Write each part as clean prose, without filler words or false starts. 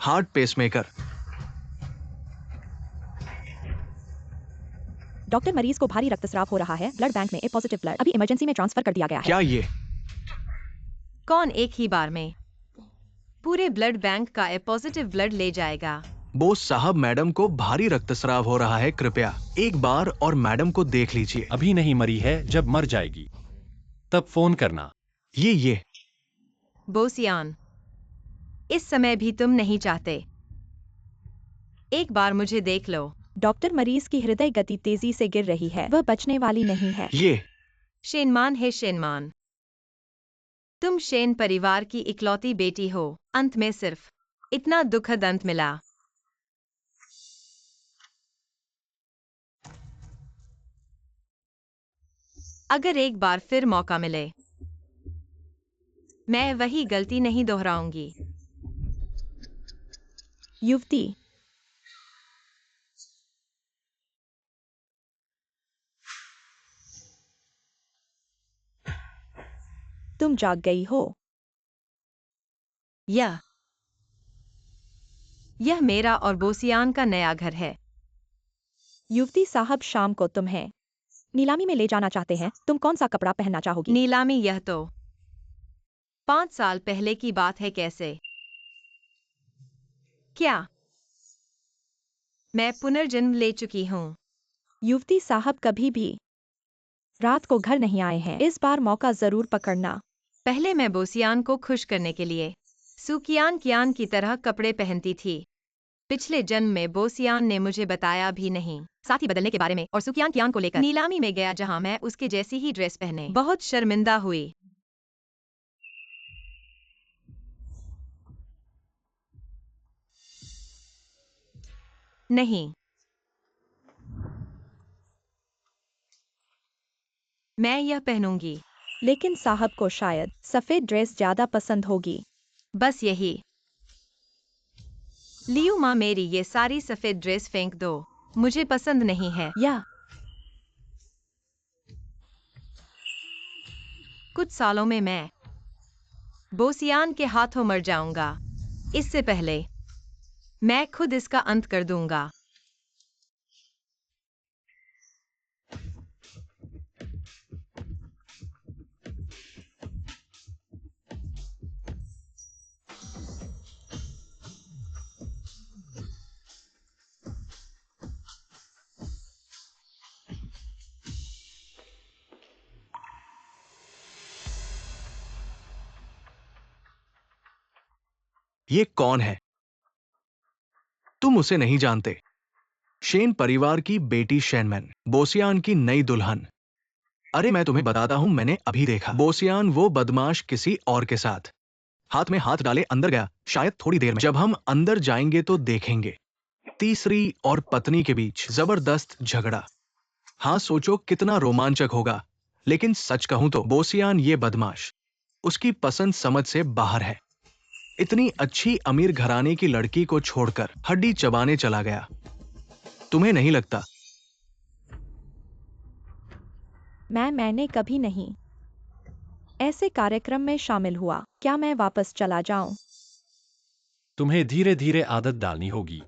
Heart pacemaker. Doctor, मरीज को भारी रक्तस्राव हो रहा है। ब्लड बैंक में ए पॉजिटिव ब्लड अभी इमरजेंसी में ट्रांसफर कर दिया गया है। क्या ये? कौन एक ही बार में पूरे ब्लड बैंक का ए पॉजिटिव ब्लड ले जाएगा? बोस साहब, मैडम को भारी रक्तस्राव हो रहा है, कृपया एक बार और मैडम को देख लीजिए। अभी नहीं मरी है, जब मर जाएगी तब फोन करना। ये बोसियान, इस समय भी तुम नहीं चाहते? एक बार मुझे देख लो। डॉक्टर, मरीज की हृदय गति तेजी से गिर रही है, वह बचने वाली नहीं है। ये शेनमान है शेनमान। तुम शेन परिवार की इकलौती बेटी हो। अंत में सिर्फ इतना दुखद अंत मिला। अगर एक बार फिर मौका मिले, मैं वही गलती नहीं दोहराऊंगी। युवती, तुम जाग गई हो। यह मेरा और बोसियान का नया घर है। युवती साहब, शाम को तुम्हें नीलामी में ले जाना चाहते हैं। तुम कौन सा कपड़ा पहनना चाहोगी? नीलामी? यह तो 5 साल पहले की बात है। कैसे? क्या मैं पुनर्जन्म ले चुकी हूँ? युवती साहब, कभी भी रात को घर नहीं आए हैं। इस बार मौका जरूर पकड़ना। पहले मैं बोसियान को खुश करने के लिए सुकियान कियान की तरह कपड़े पहनती थी। पिछले जन्म में बोसियान ने मुझे बताया भी नहीं। साथी बदलने के बारे में और सुकियान कियान को लेकर नीलामी में गया जहां मैं उसके जैसी ही ड्रेस पहने बहुत शर्मिंदा हुई। नहीं, मैं यह पहनूंगी। लेकिन साहब को शायद सफेद ड्रेस ज्यादा पसंद होगी। बस यही। लियू माँ, मेरी ये सारी सफेद ड्रेस फेंक दो, मुझे पसंद नहीं है। या कुछ सालों में मैं बोसियान के हाथों मर जाऊंगा। इससे पहले मैं खुद इसका अंत कर दूंगा। ये कौन है? तुम उसे नहीं जानते। शेन परिवार की बेटी शेनमैन, बोसियान की नई दुल्हन। अरे मैं तुम्हें बताता हूं, मैंने अभी देखा। बोसियान वो बदमाश किसी और के साथ हाथ में हाथ डाले अंदर गया, शायद थोड़ी देर में। जब हम अंदर जाएंगे तो देखेंगे तीसरी और पत्नी के बीच जबरदस्त झगड़ा। हाँ, सोचो कितना रोमांचक होगा। लेकिन सच कहूं तो बोसियान ये बदमाश उसकी पसंद समझ से बाहर है। इतनी अच्छी अमीर घराने की लड़की को छोड़कर हड्डी चबाने चला गया। तुम्हें नहीं लगता? मैंने कभी नहीं ऐसे कार्यक्रम में शामिल हुआ। क्या मैं वापस चला जाऊं? तुम्हें धीरे धीरे आदत डालनी होगी।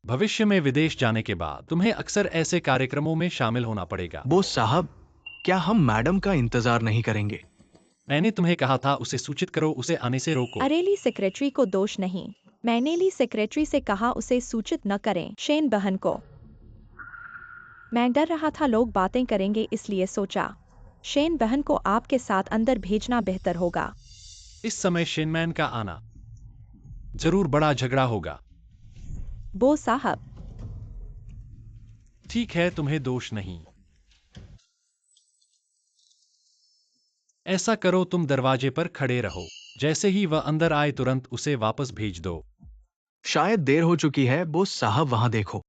भविष्य में विदेश जाने के बाद तुम्हें अक्सर ऐसे कार्यक्रमों में शामिल होना पड़ेगा। बोस साहब, क्या हम मैडम का इंतजार नहीं करेंगे? मैंने तुम्हें कहा था उसे सूचित करो, उसे आने से रोको। अरेली सेक्रेटरी को दोष नहीं। मैंने ली सेक्रेटरी से कहा उसे सूचित न करें शेन बहन को। मैं डर रहा था लोग बातें करेंगे, इसलिए सोचा शेन बहन को आपके साथ अंदर भेजना बेहतर होगा। इस समय शेनमैन का आना जरूर बड़ा झगड़ा होगा। बो साहब, ठीक है, तुम्हें दोष नहीं। ऐसा करो, तुम दरवाजे पर खड़े रहो। जैसे ही वह अंदर आए तुरंत उसे वापस भेज दो। शायद देर हो चुकी है। बोस साहब, वहां देखो।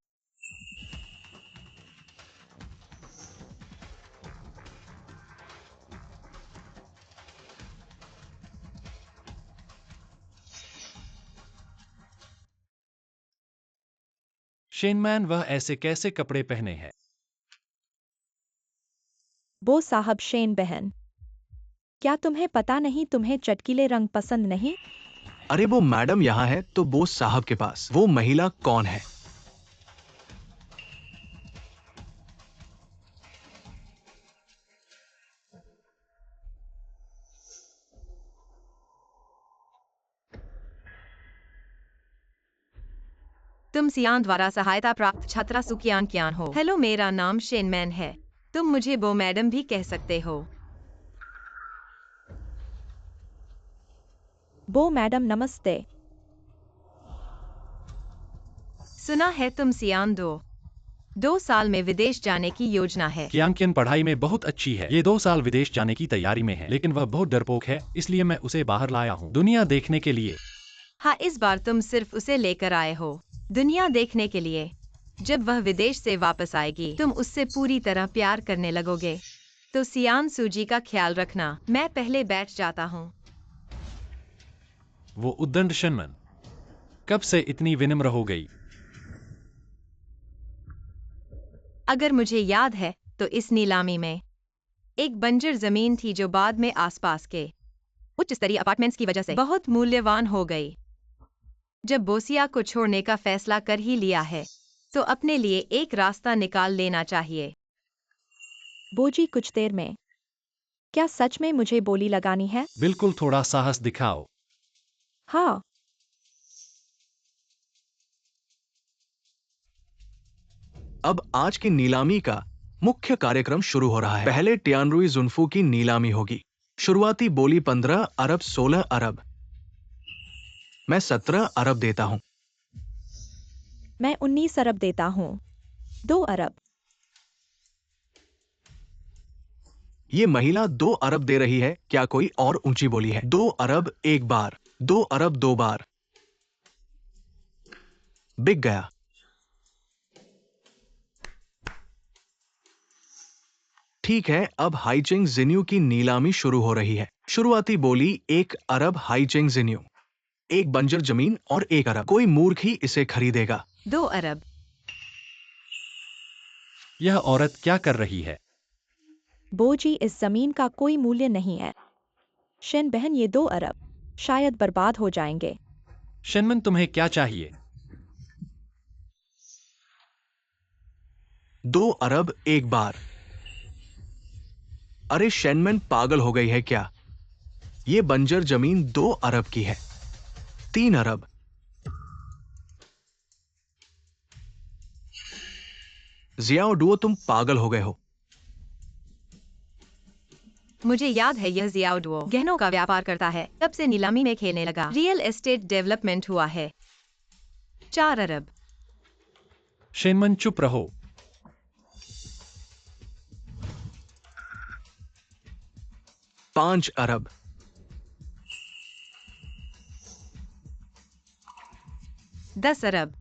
शेनमैन, वह ऐसे कैसे कपड़े पहने हैं? बो साहब, शेन बहन, क्या तुम्हें पता नहीं? तुम्हें चटकीले रंग पसंद नहीं? अरे वो मैडम यहाँ है तो बोस साहब के पास। वो महिला कौन है? तुम सियान द्वारा सहायता प्राप्त छात्रा सुकियान कियान हो। हेलो, मेरा नाम शेनमैन है। तुम मुझे बो मैडम भी कह सकते हो। बो मैडम नमस्ते। सुना है तुम सियान 2 साल में विदेश जाने की योजना है। कियांकियन पढ़ाई में बहुत अच्छी है। ये 2 साल विदेश जाने की तैयारी में है, लेकिन वह बहुत डरपोक है, इसलिए मैं उसे बाहर लाया हूँ दुनिया देखने के लिए। हाँ, इस बार तुम सिर्फ उसे लेकर आए हो दुनिया देखने के लिए। जब वह विदेश से वापस आएगी तुम उससे पूरी तरह प्यार करने लगोगे। तो सियान सूजी का ख्याल रखना। मैं पहले बैठ जाता हूँ। वो उद्दंड शेनमैन कब से इतनी विनम्र हो गई? अगर मुझे याद है तो इस नीलामी में एक बंजर जमीन थी जो बाद में आसपास के उच्च स्तरीय अपार्टमेंट्स की वजह से बहुत मूल्यवान हो गई। जब बोसिया को छोड़ने का फैसला कर ही लिया है तो अपने लिए एक रास्ता निकाल लेना चाहिए। बोजी कुछ देर में। क्या सच में मुझे बोली लगानी है? बिल्कुल, थोड़ा साहस दिखाओ। हाँ। अब आज की नीलामी का मुख्य कार्यक्रम शुरू हो रहा है। पहले टियानरुई जुन्फू की नीलामी होगी। शुरुआती बोली 15 अरब 16 अरब। मैं 17 अरब देता हूं। मैं 19 अरब देता हूँ। 2 अरब। ये महिला 2 अरब दे रही है। क्या कोई और ऊंची बोली है? 2 अरब एक बार, 2 अरब 2 बार। बिक गया। ठीक है, अब हाईचेंग जिन्यू की नीलामी शुरू हो रही है। शुरुआती बोली 1 अरब हाईचेंग जिन्यू। एक बंजर जमीन और 1 अरब। कोई मूर्ख ही इसे खरीदेगा। 2 अरब। यह औरत क्या कर रही है? बोजी, इस जमीन का कोई मूल्य नहीं है। शेन बहन, ये 2 अरब शायद बर्बाद हो जाएंगे। शेनमैन, तुम्हें क्या चाहिए? 2 अरब एक बार। अरे शेनमैन पागल हो गई है क्या? ये बंजर जमीन 2 अरब की है। 3 अरब। जियाओ डुओ, तुम पागल हो गए हो। मुझे याद है यह जियाओडुओ गहनों का व्यापार करता है। तब से नीलामी में खेलने लगा। रियल एस्टेट डेवलपमेंट हुआ है। 4 अरब। शेनमैन, चुप रहो। 5 अरब। 10 अरब।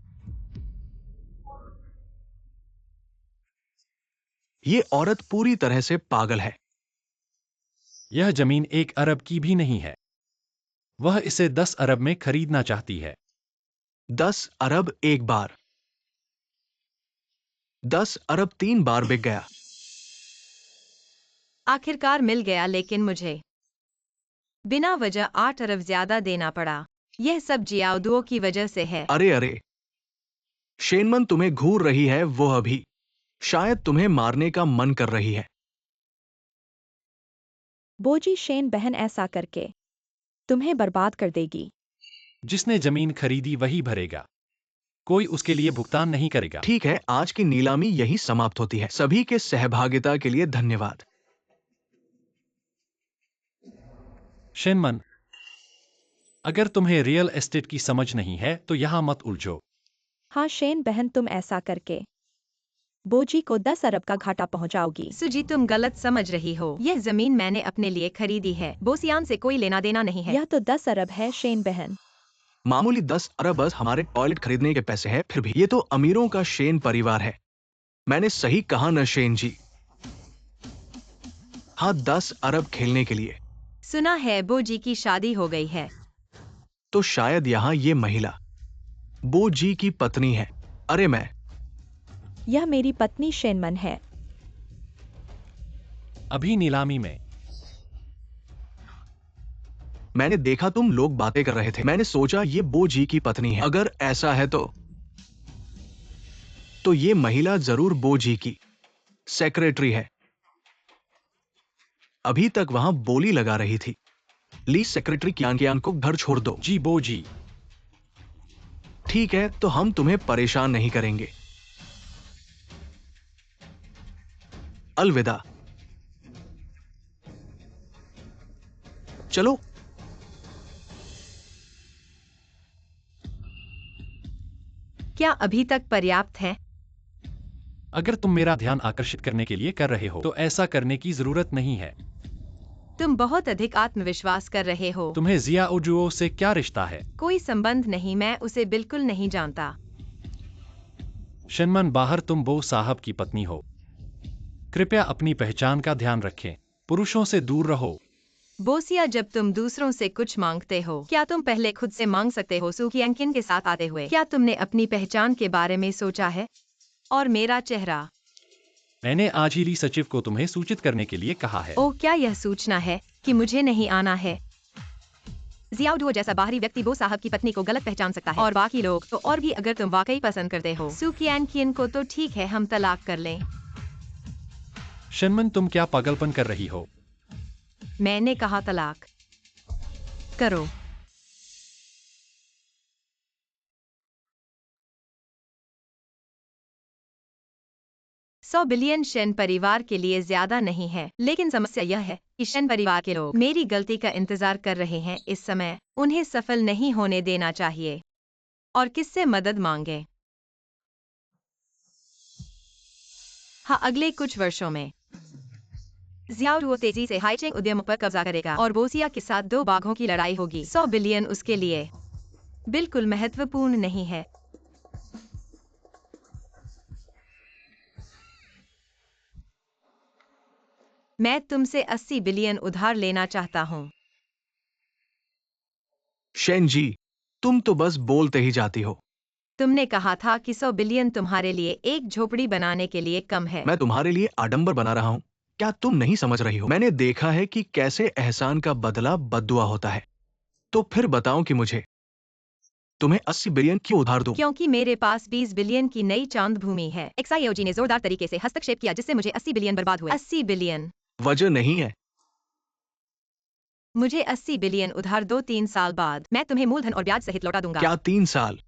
ये औरत पूरी तरह से पागल है। यह जमीन 1 अरब की भी नहीं है। वह इसे 10 अरब में खरीदना चाहती है। 10 अरब एक बार। 10 अरब 3 बार बिक गया। आखिरकार मिल गया, लेकिन मुझे बिना वजह 8 अरब ज्यादा देना पड़ा। यह सब जियाओडुओ की वजह से है। अरे अरे, शेनमन तुम्हें घूर रही है वो अभी। शायद तुम्हें मारने का मन कर रही है। बोजी, शेन बहन ऐसा करके तुम्हें बर्बाद कर देगी। जिसने जमीन खरीदी वही भरेगा। कोई उसके लिए भुगतान नहीं करेगा। ठीक है, आज की नीलामी यही समाप्त होती है। सभी के सहभागिता के लिए धन्यवाद। शेनमैन, अगर तुम्हें रियल एस्टेट की समझ नहीं है तो यहाँ मत उलझो। हाँ शेन बहन, तुम ऐसा करके बोजी को 10 अरब का घाटा पहुंचाओगी। सुजी, तुम गलत समझ रही हो। यह जमीन मैंने अपने लिए खरीदी है। बोसियान से कोई लेना देना नहीं है। यह तो 10 अरब है शेन बहन। मामूली 10 अरब बस हमारे टॉयलेट खरीदने के पैसे हैं। फिर भी ये तो अमीरों का शेन परिवार है। मैंने सही कहा न शेन जी? हाँ, 10 अरब खेलने के लिए। सुना है बोजी की शादी हो गई है। तो शायद यहाँ ये महिला बो जी की पत्नी है। अरे मैं यह मेरी पत्नी शेनमन है। अभी नीलामी में मैंने देखा तुम लोग बातें कर रहे थे। मैंने सोचा ये बो जी की पत्नी है। अगर ऐसा है तो ये महिला जरूर बो जी की सेक्रेटरी है। अभी तक वहां बोली लगा रही थी। ली सेक्रेटरी कियान को घर छोड़ दो। जी बो जी। ठीक है, तो हम तुम्हें परेशान नहीं करेंगे। अलविदा। चलो। क्या अभी तक पर्याप्त है? अगर तुम मेरा ध्यान आकर्षित करने के लिए कर रहे हो तो ऐसा करने की जरूरत नहीं है। तुम बहुत अधिक आत्मविश्वास कर रहे हो। तुम्हें जिया ओजुओ से क्या रिश्ता है? कोई संबंध नहीं, मैं उसे बिल्कुल नहीं जानता। शनमन बाहर, तुम बो साहब की पत्नी हो। कृपया अपनी पहचान का ध्यान रखें। पुरुषों से दूर रहो। बोसिया, जब तुम दूसरों से कुछ मांगते हो, क्या तुम पहले खुद से मांग सकते हो? सुकियांकिन के साथ आते हुए, क्या तुमने अपनी पहचान के बारे में सोचा है? और मेरा चेहरा। मैंने आज ही ली सचिव को तुम्हें सूचित करने के लिए कहा है। ओह, क्या यह सूचना है कि मुझे नहीं आना है? जियाओडुओ जैसा बाहरी व्यक्ति बो साहब की पत्नी को गलत पहचान सकता है, और बाकी लोग तो और भी। अगर तुम वाकई पसंद करते हो सुकियांकिन को तो ठीक है, हम तलाक कर लें। शनमन, तुम क्या पागलपन कर रही हो? मैंने कहा तलाक करो। $100 बिलियन शेन परिवार के लिए ज्यादा नहीं है, लेकिन समस्या यह है कि शेन परिवार के लोग मेरी गलती का इंतजार कर रहे हैं इस समय। उन्हें सफल नहीं होने देना चाहिए। और किससे मदद मांगे? हाँ, अगले कुछ वर्षों में जियाओडुओ तेजी से हाईटेक उद्यमों पर कब्जा करेगा और बोसिया के साथ 2 बाघों की लड़ाई होगी। 100 बिलियन उसके लिए बिल्कुल महत्वपूर्ण नहीं है। मैं तुमसे 80 बिलियन उधार लेना चाहता हूँ। शेन जी, तुम तो बस बोलते ही जाती हो। तुमने कहा था कि 100 बिलियन तुम्हारे लिए एक झोपड़ी बनाने के लिए कम है। मैं तुम्हारे लिए आडंबर बना रहा हूं। क्या तुम नहीं समझ रही हो? मैंने देखा है कि कैसे एहसान का बदला बद्दुआ होता है। तो फिर बताओ कि मुझे तुम्हें 80 बिलियन क्यों उधार दूं? क्योंकि मेरे पास 20 बिलियन की नई चांद भूमि है। एक्साईओजी ने जोरदार तरीके से हस्तक्षेप किया, जिससे मुझे 80 बिलियन बर्बाद हुए। 80 बिलियन वजह नहीं है। मुझे 80 बिलियन उधार दो। 3 साल बाद मैं तुम्हें मूलधन और ब्याज सहित लौटा दूंगा। क्या 3 साल?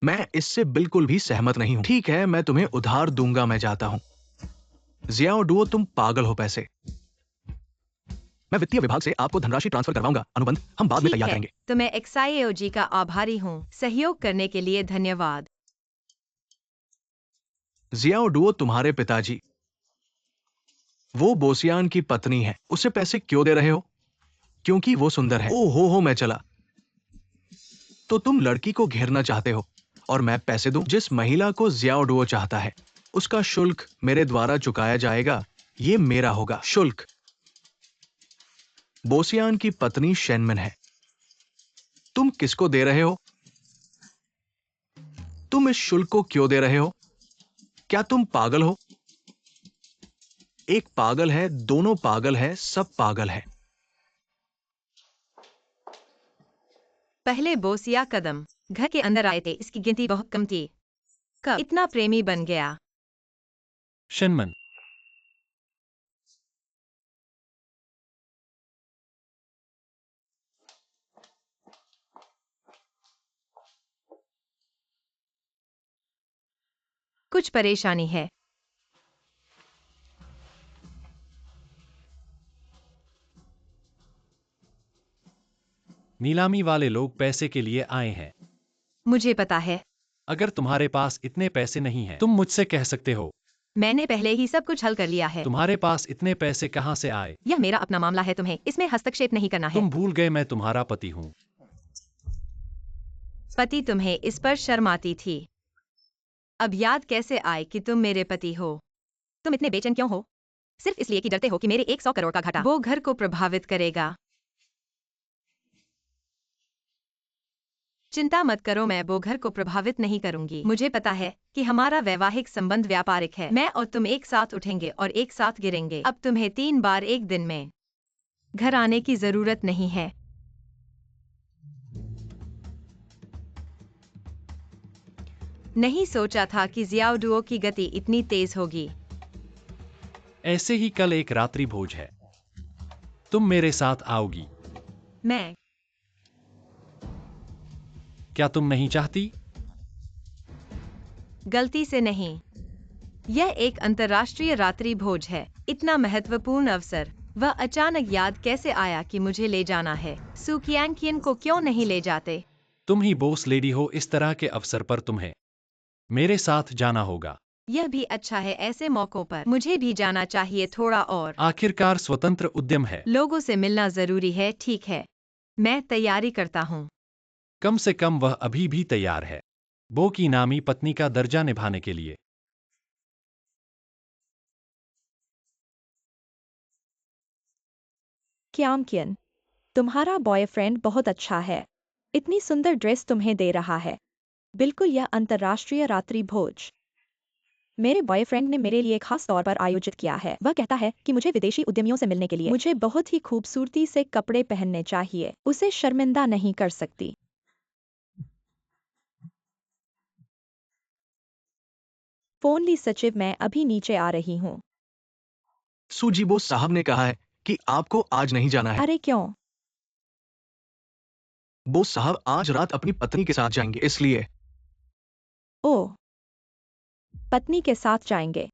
मैं इससे बिल्कुल भी सहमत नहीं हूं। ठीक है, मैं तुम्हें उधार दूंगा, मैं जाता हूं। जियाओडुओ, तुम पागल हो। पैसे मैं वित्तीय विभाग से आपको धनराशि ट्रांसफर करवाऊंगा। अनुबंध हम बाद में ठीक तैयार है, करेंगे। तो मैं एक्साईओजी का आभारी हूँ। सहयोग करने के लिए धन्यवाद। जियाओडुओ, तुम्हारे पिताजी, वो बोसियान की पत्नी है, उसे पैसे क्यों दे रहे हो? क्योंकि वो सुंदर है। ओ हो, मैं चला। तो तुम लड़की को घेरना चाहते हो और मैं पैसे दूं? जिस महिला को जियाओडुओ चाहता है उसका शुल्क मेरे द्वारा चुकाया जाएगा। ये मेरा होगा। शुल्क? बोसियान की पत्नी शेनमन है। तुम किसको दे रहे हो? तुम इस शुल्क को क्यों दे रहे हो? क्या तुम पागल हो? एक पागल है, दोनों पागल है, सब पागल है। पहले बोसिया कदम घर के अंदर आए थे, इसकी गिनती बहुत कम थी। कब इतना प्रेमी बन गया? शनमन, कुछ परेशानी है। नीलामी वाले लोग पैसे के लिए आए हैं। मुझे पता है। अगर तुम्हारे पास इतने पैसे नहीं हैं, तुम मुझसे कह सकते हो। मैंने पहले ही सब कुछ हल कर लिया है। तुम्हारे पास इतने पैसे कहां से आए? यह मेरा अपना मामला है, तुम्हें इसमें हस्तक्षेप नहीं करना है। तुम भूल गए मैं तुम्हारा पति हूं। पति? तुम्हें इस पर शर्म आती थी, अब याद कैसे आए कि तुम मेरे पति हो? तुम इतने बेचैन क्यों हो? सिर्फ इसलिए कि डरते हो कि मेरे 100 करोड़ का घाटा वो घर को प्रभावित करेगा। चिंता मत करो, मैं वो घर को प्रभावित नहीं करूंगी। मुझे पता है कि हमारा वैवाहिक संबंध व्यापारिक है। मैं और तुम एक साथ उठेंगे और एक साथ गिरेंगे। अब तुम्हें 3 बार एक दिन में घर आने की जरूरत नहीं है। नहीं सोचा था कि जियाओडुओ की गति इतनी तेज होगी। ऐसे ही कल एक रात्रि भोज है, तुम मेरे साथ आओगी? मैं क्या तुम नहीं चाहती? गलती से नहीं। यह एक अंतर्राष्ट्रीय रात्रि भोज है, इतना महत्वपूर्ण अवसर। वह अचानक याद कैसे आया कि मुझे ले जाना है? सू कियांग को क्यों नहीं ले जाते? तुम ही बॉस लेडी हो, इस तरह के अवसर पर तुम्हें मेरे साथ जाना होगा। यह भी अच्छा है, ऐसे मौकों पर मुझे भी जाना चाहिए थोड़ा और। आखिरकार स्वतंत्र उद्यम है। लोगों से मिलना जरूरी है, ठीक है। मैं तैयारी करता हूँ। कम से कम वह अभी भी तैयार है, बो की नामी पत्नी का दर्जा निभाने के लिए। क्यांग, तुम्हारा बॉयफ्रेंड बहुत अच्छा है। इतनी सुंदर ड्रेस तुम्हें दे रहा है। बिल्कुल यह अंतर्राष्ट्रीय रात्रि भोज मेरे बॉयफ्रेंड ने मेरे लिए खास तौर पर आयोजित किया है। वह कहता है कि मुझे विदेशी उद्यमियों से मिलने के लिए मुझे बहुत ही खूबसूरती से कपड़े पहनने चाहिए। उसे शर्मिंदा नहीं कर सकती। फोन ली सचिव, मैं अभी नीचे आ रही हूँ। सूजी, बोस साहब ने कहा है कि आपको आज नहीं जाना है। अरे क्यों? बोस साहब आज रात अपनी पत्नी के साथ जाएंगे, इसलिए। ओह, पत्नी के साथ जाएंगे?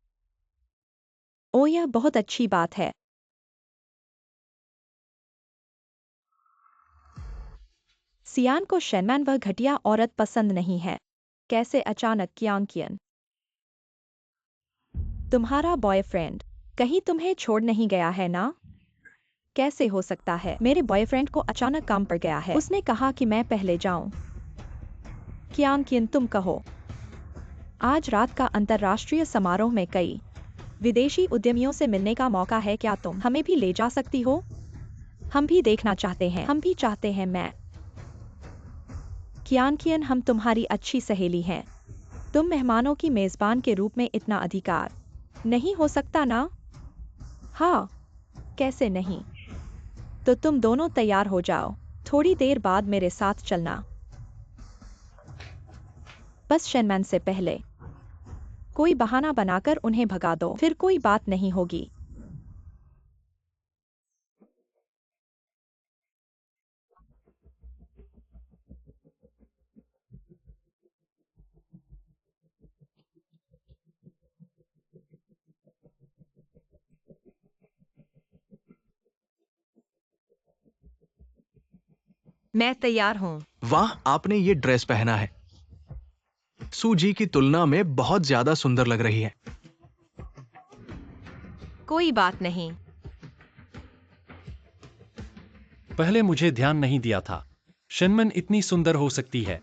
ओ, यह बहुत अच्छी बात है। सियान को शेनमैन वह घटिया औरत पसंद नहीं है। कैसे अचानक क्यांग? तुम्हारा बॉयफ्रेंड कहीं तुम्हें छोड़ नहीं गया है ना? कैसे हो सकता है? मेरे बॉयफ्रेंड को अचानक काम पड़ गया है। उसने कहा कि मैं पहले जाऊं। क्यांग, तुम कहो। आज रात का अंतर्राष्ट्रीय समारोह में कई विदेशी उद्यमियों से मिलने का मौका है। क्या तुम हमें भी ले जा सकती हो? हम भी देखना चाहते हैं। हम भी चाहते हैं। मैं क्यांग, हम तुम्हारी अच्छी सहेली हैं। तुम मेहमानों की मेजबान के रूप में इतना अधिकार नहीं हो सकता ना? हाँ, कैसे नहीं? तो तुम दोनों तैयार हो जाओ। थोड़ी देर बाद मेरे साथ चलना। बस शेनमैन से पहले कोई बहाना बनाकर उन्हें भगा दो, फिर कोई बात नहीं होगी। मैं तैयार हूँ। वाह, आपने ये ड्रेस पहना है, सूजी की तुलना में बहुत ज्यादा सुंदर लग रही है। कोई बात नहीं। पहले मुझे ध्यान नहीं दिया था, शेनमन इतनी सुंदर हो सकती है।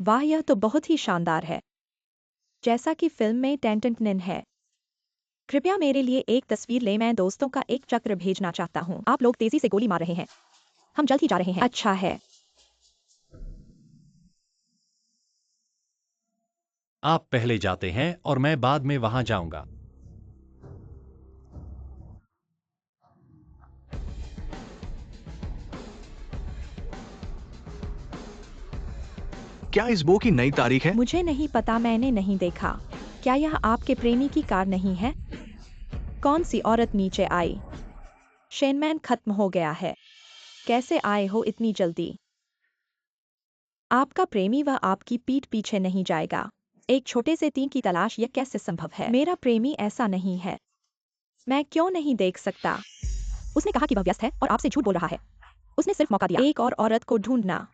वाह, यह तो बहुत ही शानदार है, जैसा कि फिल्म में टेंटेंटनिन है। कृपया मेरे लिए एक तस्वीर ले। मैं दोस्तों का एक चक्र भेजना चाहता हूँ। आप लोग तेजी से गोली मार रहे हैं। हम जल्द ही जा रहे हैं। अच्छा है। आप पहले जाते हैं और मैं बाद में वहां जाऊंगा। क्या इस बो की नई तारीख है? मुझे नहीं पता, मैंने नहीं देखा। क्या यह आपके प्रेमी की कार नहीं है? कौन सी औरत नीचे आई? शेनमैन खत्म हो गया है। कैसे आए हो इतनी जल्दी? आपका प्रेमी वह आपकी पीठ पीछे नहीं जाएगा। एक छोटे से तीन की तलाश, यह कैसे संभव है? मेरा प्रेमी ऐसा नहीं है। मैं क्यों नहीं देख सकता? उसने कहा कि वह व्यस्त है और आपसे झूठ बोल रहा है। उसने सिर्फ मौका दिया। एक और औरत को ढूंढना।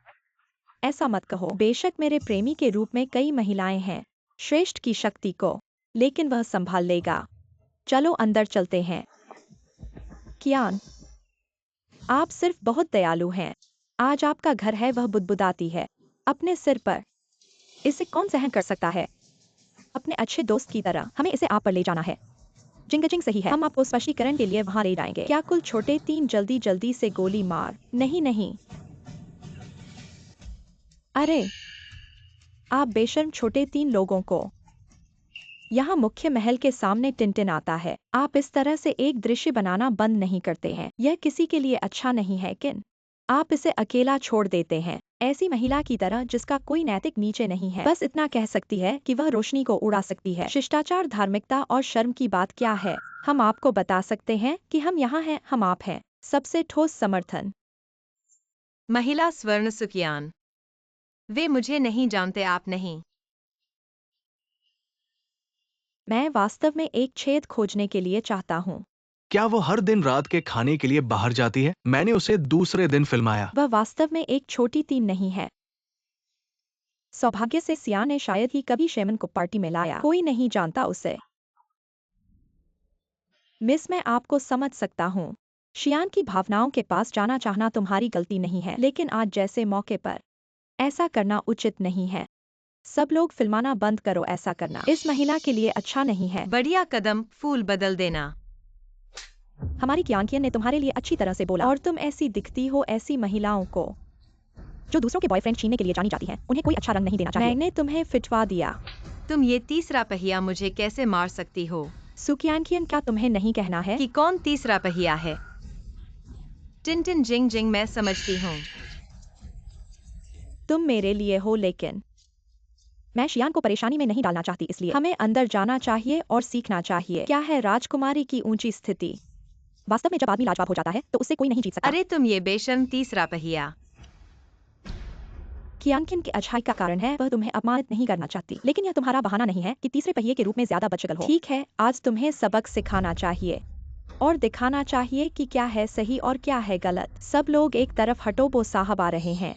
ऐसा मत कहो। बेशक मेरे प्रेमी के रूप में कई महिलाएं हैं, श्रेष्ठ की शक्ति को, लेकिन वह संभाल लेगा। चलो अंदर चलते हैं। कियान, आप सिर्फ बहुत दयालु हैं। आज आपका घर है, वह बुदबुदाती है अपने सिर पर। इसे कौन सहन कर सकता है? अपने अच्छे दोस्त की तरह हमें इसे आप पर ले जाना है। जिंग सही है, हम आपको स्पष्टीकरण के लिए वहां ले जाएंगे। क्या कुल छोटे 3 जल्दी जल्दी से गोली मार? नहीं नहीं, अरे आप बेशर्म छोटे 3 लोगों को यहाँ मुख्य महल के सामने टिनटिन आता है। आप इस तरह से एक दृश्य बनाना बंद नहीं करते हैं, यह किसी के लिए अच्छा नहीं है। किन आप इसे अकेला छोड़ देते हैं, ऐसी महिला की तरह जिसका कोई नैतिक नीचे नहीं है, बस इतना कह सकती है कि वह रोशनी को उड़ा सकती है। शिष्टाचार, धार्मिकता और शर्म की बात क्या है? हम आपको बता सकते हैं कि हम यहाँ हैं, हम आप हैं। सबसे ठोस समर्थन। महिला स्वर्ण सुकियान। वे मुझे नहीं जानते, आप नहीं। मैं वास्तव में एक छेद खोजने के लिए चाहता हूँ। क्या वो हर दिन रात के खाने के लिए बाहर जाती है? मैंने उसे दूसरे दिन फिल्माया। वह वास्तव में एक छोटी 3 नहीं है। सौभाग्य से सिया ने शायद ही कभी शेमन को पार्टी में लाया, कोई नहीं जानता उसे। मिस, मैं आपको समझ सकता हूँ। शियान की भावनाओं के पास जाना चाहना तुम्हारी गलती नहीं है, लेकिन आज जैसे मौके पर ऐसा करना उचित नहीं है। सब लोग फिल्माना बंद करो, ऐसा करना इस महिला के लिए अच्छा नहीं है। बढ़िया कदम, फूल बदल देना। हमारी कियांकियन ने तुम्हारे लिए अच्छी तरह से बोला, और तुम ऐसी दिखती हो। ऐसी महिलाओं को जो दूसरों के बॉयफ्रेंड छीनने के लिए जानी जाती हैं, उन्हें कोई अच्छा रंग नहीं देना चाहिए। मैंने तुम्हें फिटवा दिया। तुम ये तीसरा पहिया मुझे कैसे मार सकती हो? सुकियांकियन, क्या तुम्हें नहीं कहना है कि कौन तीसरा पहिया है? टिनटिन जिंग जिंग, मैं समझती हूँ। तुम मेरे लिए हो, लेकिन मैं शियान को परेशानी में नहीं डालना चाहती, इसलिए हमें अंदर जाना चाहिए और सीखना चाहिए क्या है राजकुमारी की ऊंची स्थिति। वास्तव में जब आदमी लाजवाब हो जाता है तो उससे कोई नहीं जीत सकता। अरे तुम ये बेशर्म तीसरा पहिया। कियांकिन की अच्छाई का कारण है, वह तुम्हें अपमानित नहीं करना चाहती, लेकिन यह तुम्हारा बहाना नहीं है कि तीसरे पहिए के रूप में ज्यादा बदशक्ल हो। ठीक है, आज तुम्हें सबक सिखाना चाहिए और दिखाना चाहिए कि क्या है सही और क्या है गलत। सब लोग एक तरफ हटो, वो साहब आ रहे हैं।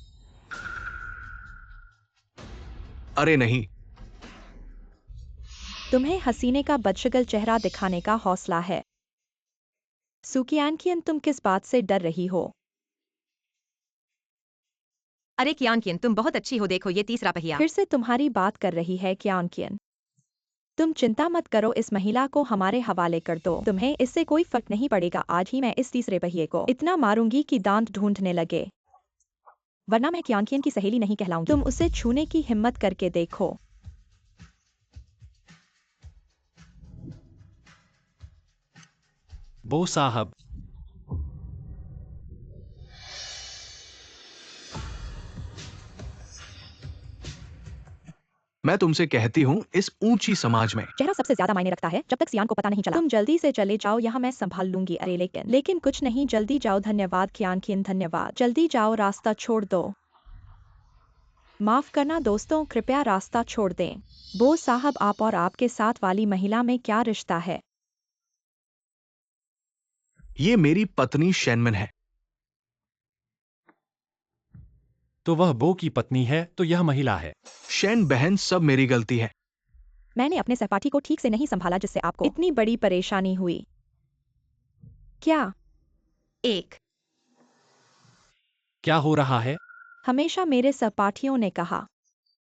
अरे नहीं, तुम्हें हसीने का बदशगल चेहरा दिखाने का हौसला है। सुकियांकियन, तुम किस बात से डर रही हो? अरे कियांकियन, तुम बहुत अच्छी हो, देखो ये तीसरा पहिया। फिर से तुम्हारी बात कर रही है कियांकियन। तुम चिंता मत करो, इस महिला को हमारे हवाले कर दो, तुम्हें इससे कोई फर्क नहीं पड़ेगा। आज ही मैं इस तीसरे पहिए को इतना मारूंगी कि दांत ढूंढने लगे, वरना मैं कियांकियन की सहेली नहीं कहलाऊंगी। तुम उसे छूने की हिम्मत करके देखो। बो साहब, मैं तुमसे कहती हूँ, इस ऊंची समाज में चेहरा सबसे ज्यादा मायने रखता है, जब तक सियान को पता नहीं चला। तुम जल्दी से चले जाओ, यहाँ मैं संभाल लूंगी। अरे लेकिन कुछ नहीं, जल्दी जाओ। धन्यवाद कियांकियन, धन्यवाद। जल्दी जाओ, रास्ता छोड़ दो। माफ करना दोस्तों, कृपया रास्ता छोड़ दें। बो साहब, आप और आपके साथ वाली महिला में क्या रिश्ता है? ये मेरी पत्नी शेनमन है। तो वह बो की पत्नी है, तो यह महिला है। शेन बहन, सब मेरी गलती है। मैंने अपने सहपाठी को ठीक से नहीं संभाला, जिससे आपको इतनी बड़ी परेशानी हुई। क्या एक क्या हो रहा है? हमेशा मेरे सहपाठियों ने कहा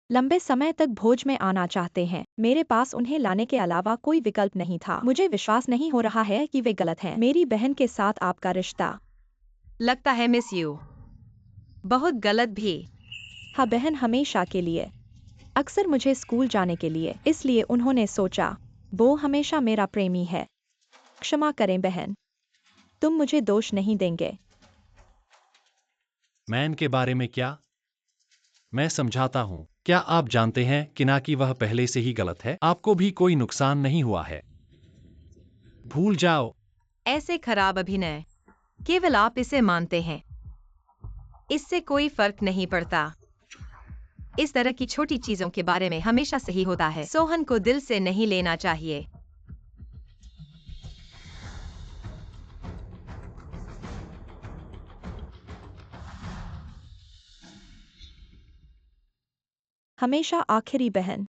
लंबे समय तक भोज में आना चाहते हैं। मेरे पास उन्हें लाने के अलावा कोई विकल्प नहीं था। मुझे विश्वास नहीं हो रहा है कि वे गलत हैं। मेरी बहन के साथ आपका रिश्ता लगता है मिस यू बहुत गलत भी। हाँ बहन, हमेशा के लिए। अक्सर मुझे स्कूल जाने के लिए, इसलिए उन्होंने सोचा वो हमेशा मेरा प्रेमी है। क्षमा करें बहन, तुम मुझे दोष नहीं देंगे। मैन के बारे में क्या? मैं समझाता हूँ। क्या आप जानते हैं कि ना कि वह पहले से ही गलत है? आपको भी कोई नुकसान नहीं हुआ है। भूल जाओ। ऐसे खराब अभिनय, केवल आप इसे मानते हैं। इससे कोई फर्क नहीं पड़ता। इस तरह की छोटी चीजों के बारे में हमेशा सही होता है। सोहन को दिल से नहीं लेना चाहिए। हमेशा आखिरी बहन।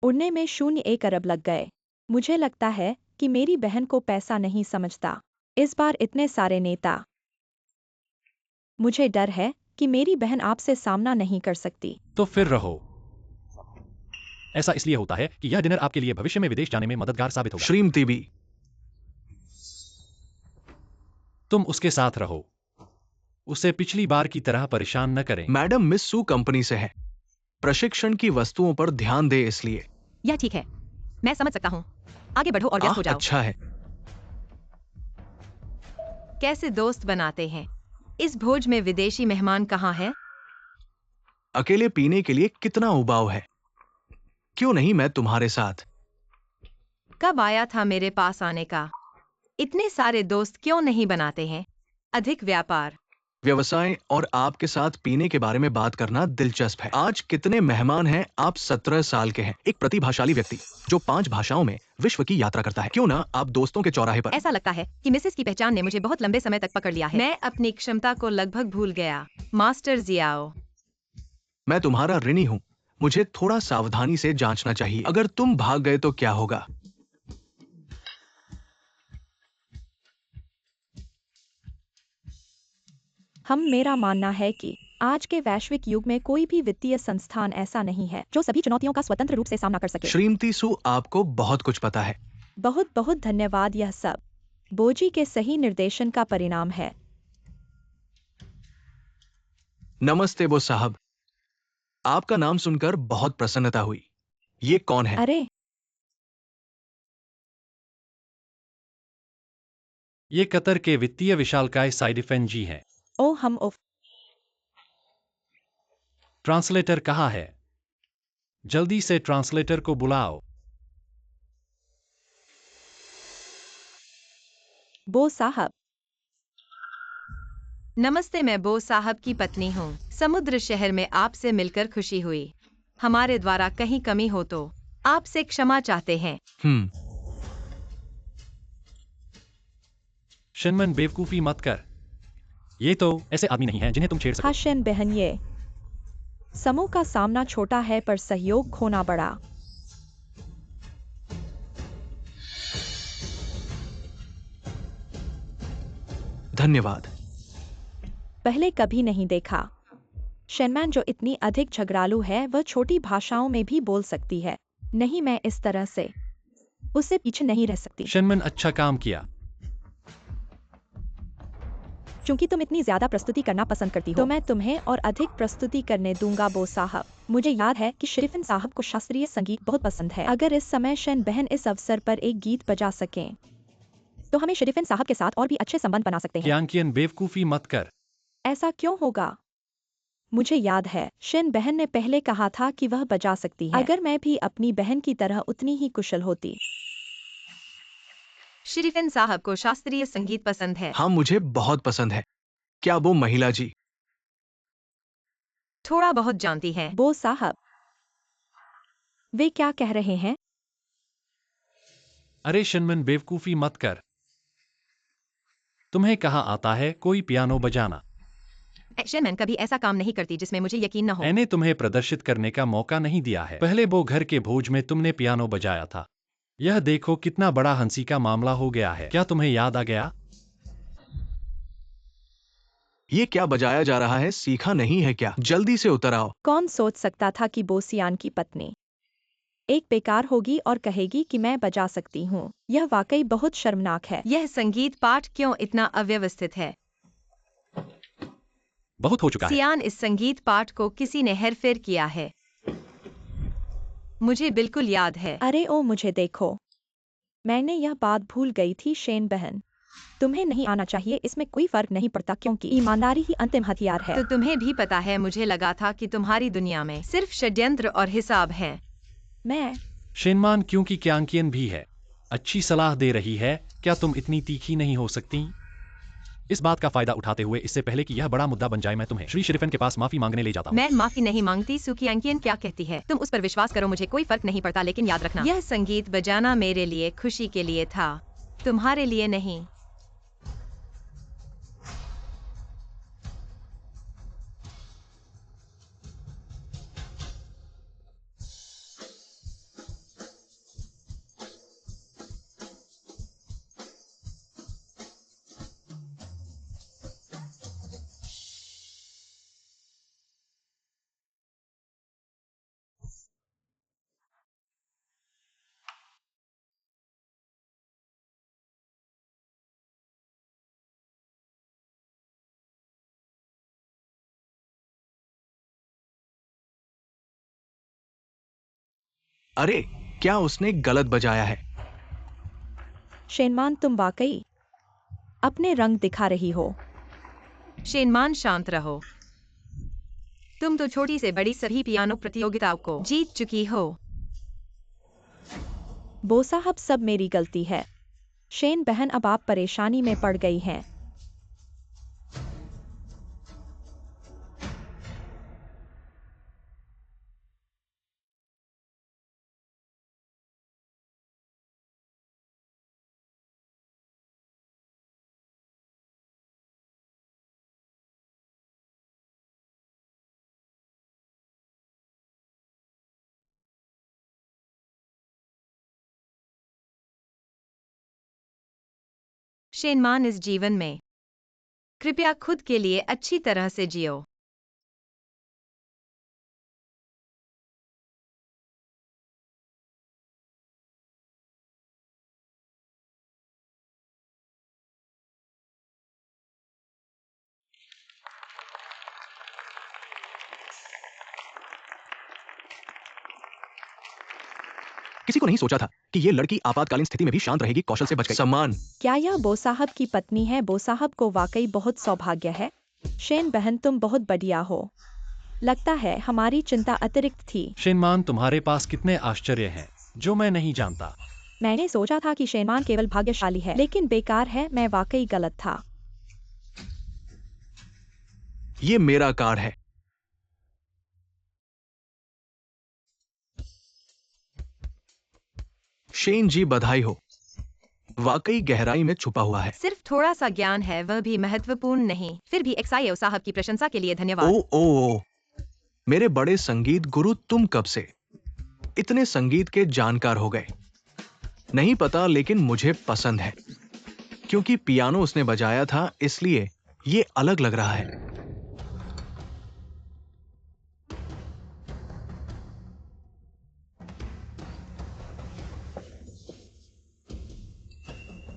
उड़ने में 0.1 अरब लग गए। मुझे लगता है कि मेरी बहन को पैसा नहीं समझता। इस बार इतने सारे नेता। मुझे डर है कि मेरी बहन आपसे सामना नहीं कर सकती। तो फिर रहो। ऐसा इसलिए होता है कि यह डिनर आपके लिए भविष्य में विदेश जाने में मददगार साबित होगा। श्रीमती बी, तुम उसके साथ रहो। उसे पिछली बार की तरह परेशान न करें। मैडम, मिस सू कंपनी से है, प्रशिक्षण की वस्तुओं पर ध्यान दे इसलिए। यह ठीक है, मैं समझ सकता हूँ। आगे बढ़ो और व्यस्त हो जाओ। अच्छा है। कैसे दोस्त बनाते हैं? इस भोज में विदेशी मेहमान कहाँ हैं? अकेले पीने के लिए कितना उबाऊ है। क्यों नहीं मैं तुम्हारे साथ? कब आया था मेरे पास आने का? इतने सारे दोस्त क्यों नहीं बनाते हैं? अधिक व्यापार। व्यवसाय और आपके साथ पीने के बारे में बात करना दिलचस्प है। आज कितने मेहमान हैं? आप 17 साल के हैं, एक प्रतिभाशाली व्यक्ति जो 5 भाषाओं में विश्व की यात्रा करता है। क्यों ना आप दोस्तों के चौराहे पर? ऐसा लगता है कि मिसेस की पहचान ने मुझे बहुत लंबे समय तक पकड़ लिया है। मैं अपनी क्षमता को लगभग भूल गया। Master Jiao. मैं तुम्हारा ऋणी हूँ। मुझे थोड़ा सावधानी से जांचना चाहिए। अगर तुम भाग गए तो क्या होगा? मेरा मानना है कि आज के वैश्विक युग में कोई भी वित्तीय संस्थान ऐसा नहीं है जो सभी चुनौतियों का स्वतंत्र रूप से सामना कर सके। श्रीमती सू, आपको बहुत कुछ पता है। बहुत बहुत धन्यवाद। यह सब बोजी के सही निर्देशन का परिणाम है। नमस्ते बोस साहब, आपका नाम सुनकर बहुत प्रसन्नता हुई। ये कौन है? अरे, ये कतर के वित्तीय विशालकाय साइडिफेन जी हैं। ओ हम उफ। ट्रांसलेटर कहाँ है? जल्दी से ट्रांसलेटर को बुलाओ। बो साहब, नमस्ते, मैं बो साहब की पत्नी हूँ। समुद्र शहर में आपसे मिलकर खुशी हुई। हमारे द्वारा कहीं कमी हो तो आपसे क्षमा चाहते हैं। शनमन, बेवकूफी मत कर। ये तो ऐसे आदमी नहीं हैं जिन्हें तुम छेड़ सको। हाशन बहन, ये समूह का सामना छोटा है पर सहयोग खोना बड़ा। धन्यवाद। पहले कभी नहीं देखा। शेनमैन जो इतनी अधिक झगड़ालू है वह छोटी भाषाओं में भी बोल सकती है। नहीं, मैं इस तरह से उससे पीछे नहीं रह सकती। शनमन, अच्छा काम किया। क्योंकि तुम इतनी ज्यादा प्रस्तुति करना पसंद करती हो तो मैं तुम्हें और अधिक प्रस्तुति करने दूंगा बो साहब। मुझे याद है कि शरीफिन साहब को शास्त्रीय संगीत बहुत पसंद है। अगर इस समय शन बहन इस अवसर पर एक गीत बजा सकें तो हमें शरीफिन साहब के साथ और भी अच्छे संबंध बना सकते हैं। कियांकियन, बेवकूफी मत कर। ऐसा क्यों होगा? मुझे याद है शिन बहन ने पहले कहा था कि वह बजा सकती है। अगर मैं भी अपनी बहन की तरह उतनी ही कुशल होती। शरीफिन साहब को शास्त्रीय संगीत पसंद है। हाँ, मुझे बहुत पसंद है। क्या वो महिला जी? थोड़ा बहुत जानती है। बो साहब, वे क्या कह रहे हैं? अरे शनमन, बेवकूफी मत कर। तुम्हें कहाँ आता है कोई पियानो बजाना? शनमैन कभी ऐसा काम नहीं करती जिसमें मुझे यकीन न हो। मैंने तुम्हें प्रदर्शित करने का मौका नहीं दिया है। पहले वो घर के भोज में तुमने पियानो बजाया था। यह देखो कितना बड़ा हंसी का मामला हो गया है। क्या तुम्हें याद आ गया? ये क्या बजाया जा रहा है? सीखा नहीं है क्या? जल्दी से उतर आओ। कौन सोच सकता था कि बोसियान की पत्नी एक बेकार होगी और कहेगी कि मैं बजा सकती हूँ। यह वाकई बहुत शर्मनाक है। यह संगीत पाठ क्यों इतना अव्यवस्थित है? बहुत हो चुका है। सियान, इस संगीत पाठ को किसी ने हेरफेर किया है। मुझे बिल्कुल याद है। अरे ओ, मुझे देखो, मैंने यह बात भूल गई थी शेन बहन। तुम्हें नहीं आना चाहिए, इसमें कोई फर्क नहीं पड़ता क्योंकि ईमानदारी ही अंतिम हथियार है। तो तुम्हें भी पता है, मुझे लगा था कि तुम्हारी दुनिया में सिर्फ षड्यंत्र और हिसाब हैं। मैं शेनमान, क्योंकि क्यांकियन भी है। अच्छी सलाह दे रही है। क्या तुम इतनी तीखी नहीं हो सकती? इस बात का फायदा उठाते हुए, इससे पहले कि यह बड़ा मुद्दा बन जाए, मैं तुम्हें श्री शरीफन के पास माफी मांगने ले जाता हूँ। मैं माफी नहीं मांगती। सुकियांकियन क्या कहती है तुम उस पर विश्वास करो, मुझे कोई फर्क नहीं पड़ता। लेकिन याद रखना, यह संगीत बजाना मेरे लिए खुशी के लिए था, तुम्हारे लिए नहीं। अरे क्या उसने गलत बजाया है? शेनमान तुम वाकई अपने रंग दिखा रही हो। शेनमान शांत रहो। तुम तो छोटी से बड़ी सभी पियानो प्रतियोगिताओं को जीत चुकी हो। बो साहब सब मेरी गलती है। शेन बहन अब आप परेशानी में पड़ गई हैं। शेनमान इस जीवन में कृपया खुद के लिए अच्छी तरह से जियो। किसी को नहीं सोचा था कि ये लड़की आपातकालीन स्थिति में भी शांत रहेगी, कौशल से बच गई। सम्मान। क्या यह बो साहब की पत्नी है? बो साहब को वाकई बहुत सौभाग्य है। शेन बहन तुम बहुत बढ़िया हो। लगता है हमारी चिंता अतिरिक्त थी। शेनमान तुम्हारे पास कितने आश्चर्य हैं जो मैं नहीं जानता। मैंने सोचा था कि शेनमान केवल भाग्यशाली है, लेकिन बेकार है। मैं वाकई गलत था। ये मेरा कार्ड है। शेन जी बधाई हो। वाकई गहराई में छुपा हुआ है। सिर्फ थोड़ा सा ज्ञान है, वह भी महत्वपूर्ण नहीं। फिर भी एक्साइओ साहब की प्रशंसा के लिए धन्यवाद। ओ मेरे बड़े संगीत गुरु, तुम कब से इतने संगीत के जानकार हो गए? नहीं पता, लेकिन मुझे पसंद है। क्योंकि पियानो उसने बजाया था, इसलिए ये अलग लग रहा है।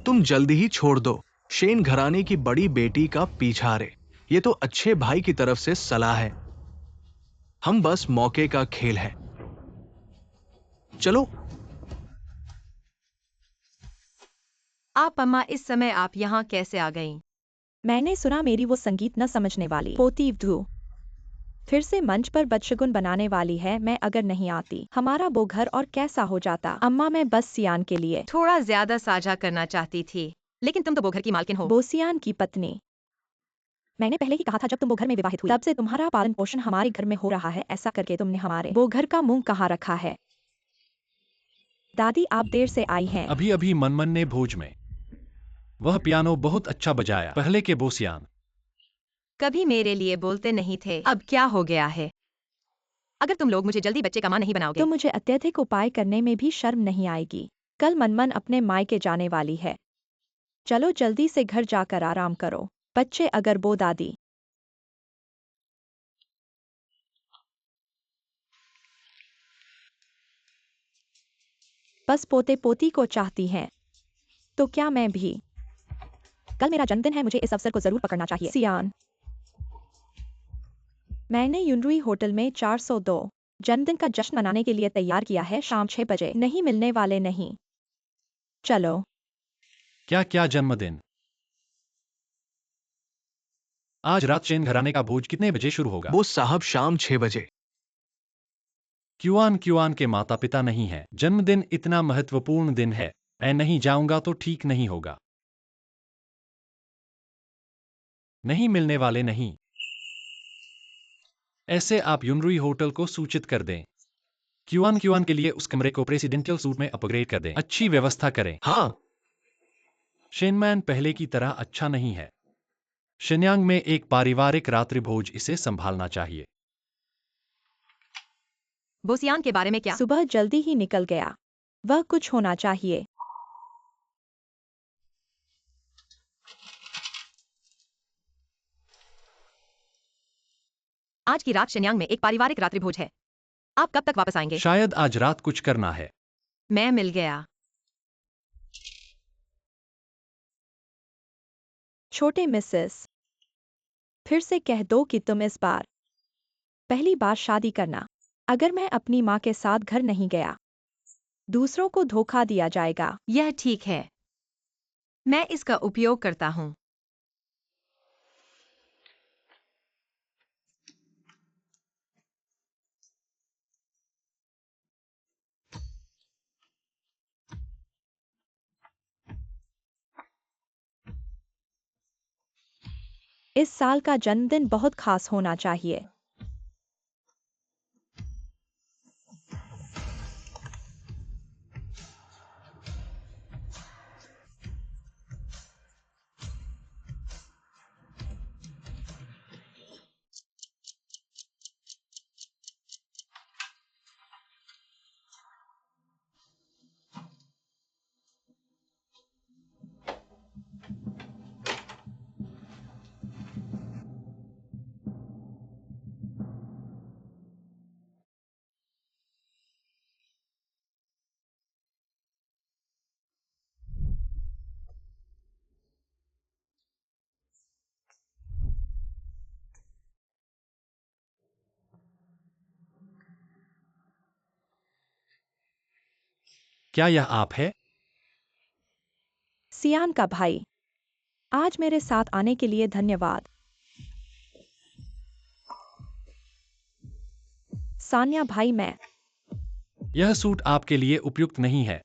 तुम जल्दी ही छोड़ दो। शेन घराने की बड़ी बेटी का पीछा रे। ये तो अच्छे भाई की तरफ से सलाह है। हम बस मौके का खेल है। चलो। आप अम्मा, इस समय आप यहाँ कैसे आ गईं? मैंने सुना मेरी वो संगीत न समझने वाली पोती वधू फिर से मंच पर बदशगुन बनाने वाली है। मैं अगर नहीं आती, हमारा वो घर और कैसा हो जाता। अम्मा मैं बस सियान के लिए। थोड़ा ज्यादा साझा करना चाहती थी, लेकिन तुम तो वो घर की मालकिन हो। बोसियान की पत्नी। मैंने पहले ही कहा था जब तुम वो घर में विवाहित हुई, तब से तुम्हारा पालन पोषण हमारे घर में हो रहा है। ऐसा करके तुमने हमारे वो घर का मुंह कहाँ रखा है? दादी आप देर से आई हैं। अभी अभी मनमन ने भोज में वह पियानो बहुत अच्छा बजाया। पहले के बोसियान कभी मेरे लिए बोलते नहीं थे, अब क्या हो गया है? अगर तुम लोग मुझे जल्दी बच्चे का मां नहीं बनाओगे तो मुझे अत्यधिक उपाय करने में भी शर्म नहीं आएगी। कल मनमन अपने मायके जाने वाली है। चलो जल्दी से घर जाकर आराम करो बच्चे। अगर वो दादी बस पोते पोती को चाहती हैं, तो क्या मैं भी? कल मेरा जन्मदिन है, मुझे इस अवसर को जरूर पकड़ना चाहिए। सियान, मैंने यूनरुई होटल में 402 जन्मदिन का जश्न मनाने के लिए तैयार किया है। शाम 6 बजे। नहीं मिलने वाले नहीं। चलो। क्या क्या जन्मदिन? आज रात शेन घराने का भोज कितने बजे शुरू होगा? वो साहब शाम 6 बजे। क्यूआन क्यूआन के माता पिता नहीं है। जन्मदिन इतना महत्वपूर्ण दिन है, मैं नहीं जाऊंगा तो ठीक नहीं होगा। नहीं मिलने वाले नहीं। ऐसे आप यूनरुई होटल को सूचित कर दें। क्यूआन क्यूआन के लिए उस कमरे को प्रेसिडेंशियल सूट में अपग्रेड कर दें। अच्छी व्यवस्था करें। हाँ। शेनमैन पहले की तरह अच्छा नहीं है। शिन्यांग में एक पारिवारिक रात्रि भोज, इसे संभालना चाहिए। बोसियान के बारे में क्या? सुबह जल्दी ही निकल गया। वह कुछ होना चाहिए। आज की रात शिन्यांग में एक पारिवारिक रात्रि भोज है। आप कब तक वापस आएंगे? शायद आज रात कुछ करना है। मैं मिल गया। छोटे मिसेस, फिर से कह दो कि तुम इस बार पहली बार शादी करना। अगर मैं अपनी माँ के साथ घर नहीं गया दूसरों को धोखा दिया जाएगा। यह ठीक है, मैं इसका उपयोग करता हूँ। इस साल का जन्मदिन बहुत खास होना चाहिए। क्या यह आप है? सियान का भाई, आज मेरे साथ आने के लिए धन्यवाद। सान्या भाई, यह सूट आपके लिए उपयुक्त नहीं है।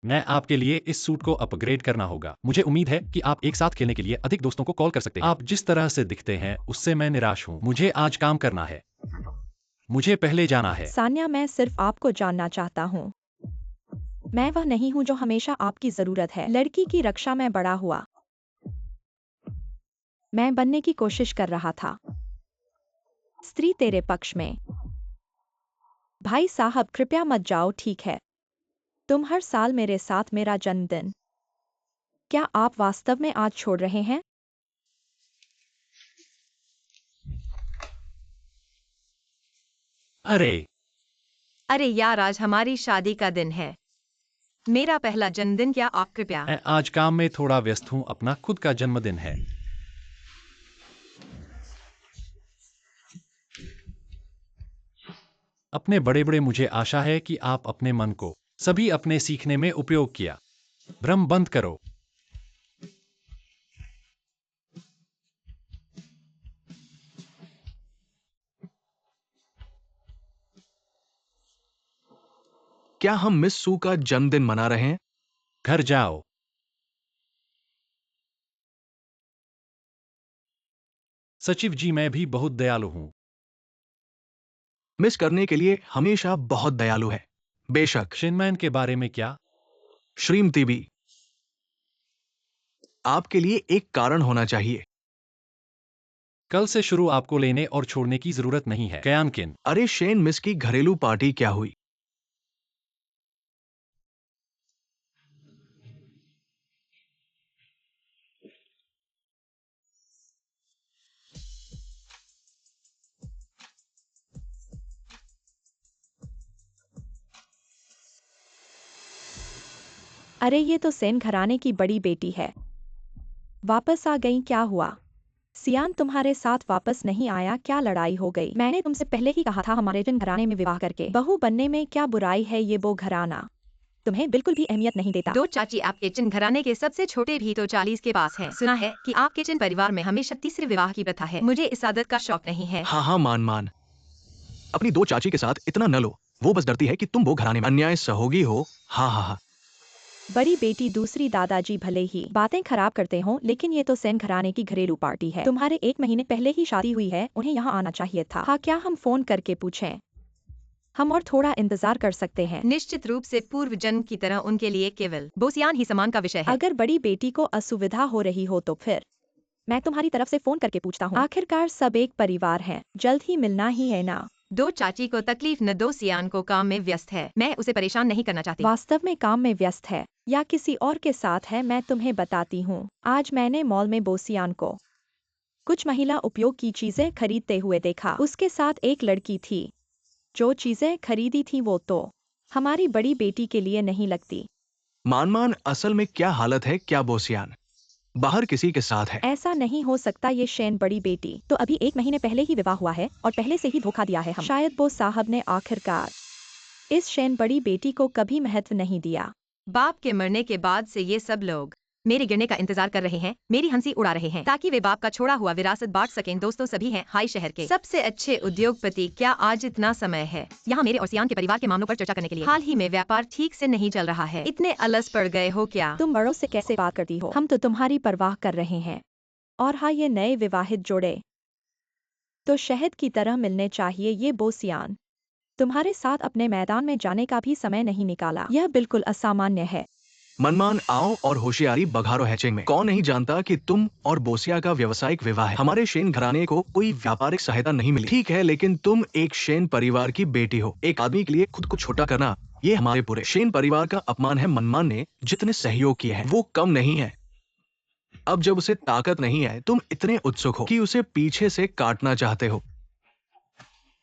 मैं आपके लिए इस सूट को अपग्रेड करना होगा। मुझे उम्मीद है कि आप एक साथ खेलने के लिए अधिक दोस्तों को कॉल कर सकते हैं। आप जिस तरह से दिखते हैं उससे मैं निराश हूँ। मुझे आज काम करना है। मुझे पहले जाना है। सान्या, मैं सिर्फ आपको जानना चाहता हूँ। मैं वह नहीं हूँ जो हमेशा आपकी जरूरत है। लड़की की रक्षा में बड़ा हुआ। मैं बनने की कोशिश कर रहा था। स्त्री तेरे पक्ष में। भाई साहब, कृपया मत जाओ, ठीक है? तुम हर साल मेरे साथ मेरा जन्मदिन। क्या आप वास्तव में आज छोड़ रहे हैं? अरे अरे यार, आज हमारी शादी का दिन है। मेरा पहला जन्मदिन, क्या आप कृपया। मैं आज काम में थोड़ा व्यस्त हूँ। अपना खुद का जन्मदिन है। अपने बड़े बड़े, मुझे आशा है कि आप अपने मन को सभी अपने सीखने में उपयोग किया। भ्रम बंद करो। क्या हम मिस सू का जन्मदिन मना रहे हैं? घर जाओ। सचिव जी, मैं भी बहुत दयालु हूँ। मिस करने के लिए हमेशा बहुत दयालु है। बेशक। शिनमैन के बारे में क्या? श्रीमती बी, आपके लिए एक कारण होना चाहिए। कल से शुरू आपको लेने और छोड़ने की जरूरत नहीं है। कयानकिन, अरे शेन, मिस की घरेलू पार्टी क्या हुई? अरे ये तो सेन घराने की बड़ी बेटी है। वापस आ गई, क्या हुआ? सियान तुम्हारे साथ वापस नहीं आया, क्या लड़ाई हो गई? मैंने तुमसे पहले ही कहा था हमारे जिन घराने में विवाह करके बहू बनने में क्या बुराई है। ये वो घराना तुम्हें बिल्कुल भी अहमियत नहीं देता। दो चाची, आपके चिन घराने के सबसे छोटे भी तो 40 के पास हैं। सुना है कि आपके चिन परिवार में हमेशा तीसरे विवाह की प्रथा है। मुझे इस आदत का शौक नहीं है। हाँ हाँ, मान अपनी दो चाची के साथ इतना न लो। वो बस डरती है कि तुम वो घराने में अन्याय सहोगी हो। हाँ हाँ हाँ। बड़ी बेटी, दूसरी दादाजी भले ही बातें खराब करते हों, लेकिन ये तो सेन घराने की घरेलू पार्टी है। तुम्हारे 1 महीने पहले ही शादी हुई है, उन्हें यहाँ आना चाहिए था। हाँ, क्या हम फोन करके पूछें? हम और थोड़ा इंतजार कर सकते हैं। निश्चित रूप से पूर्व जन्म की तरह उनके लिए केवल बोसियान ही समान का विषय है। अगर बड़ी बेटी को असुविधा हो रही हो तो फिर मैं तुम्हारी तरफ से फोन करके पूछता हूँ। आखिरकार सब एक परिवार हैं, जल्द ही मिलना ही है ना? दो चाची को तकलीफ न दो, सियान को काम में व्यस्त है। मैं उसे परेशान नहीं करना चाहती। वास्तव में काम में व्यस्त है या किसी और के साथ है, मैं तुम्हें बताती हूँ। आज मैंने मॉल में बोसियान को कुछ महिला उपयोग की चीजें खरीदते हुए देखा। उसके साथ एक लड़की थी। जो चीजें खरीदी थी वो तो हमारी बड़ी बेटी के लिए नहीं लगती। मान, असल में क्या हालत है क्या बोसियान? बाहर किसी के साथ है। ऐसा नहीं हो सकता, ये शेन बड़ी बेटी तो अभी 1 महीने पहले ही विवाह हुआ है और पहले से ही धोखा दिया है। हम शायद बोस साहब ने आखिरकार इस शेन बड़ी बेटी को कभी महत्व नहीं दिया। बाप के मरने के बाद से ये सब लोग मेरे गिरने का इंतजार कर रहे हैं, मेरी हंसी उड़ा रहे हैं ताकि वे बाप का छोड़ा हुआ विरासत बांट सकें। दोस्तों सभी हैं हाई शहर के सबसे अच्छे उद्योगपति। क्या आज इतना समय है यहाँ मेरे और सियान के परिवार के मामलों पर चर्चा करने के लिए? हाल ही में व्यापार ठीक से नहीं चल रहा है। इतने अलस पड़ गए हो क्या? तुम बड़ों से कैसे बात करती हो? हम तो तुम्हारी परवाह कर रहे हैं। और हाँ, ये नए विवाहित जोड़े तो शहद की तरह मिलने चाहिए। ये बोसियान तुम्हारे साथ अपने मैदान में जाने का भी समय नहीं निकाला, यह बिल्कुल असामान्य है। मनमान आओ और होशियारी बघारो हैचिंग में। कौन नहीं जानता कि तुम और बोसिया का व्यावसायिक विवाह है। हमारे शेन घराने को कोई व्यापारिक सहायता नहीं मिली, ठीक है, लेकिन तुम एक शेन परिवार की बेटी हो। एक आदमी के लिए खुद को छोटा करना, ये हमारे पूरे शेन परिवार का अपमान है। मनमान ने जितने सहयोग किए हैं वो कम नहीं है। अब जब उसे ताकत नहीं है, तुम इतने उत्सुक हो कि उसे पीछे से काटना चाहते हो।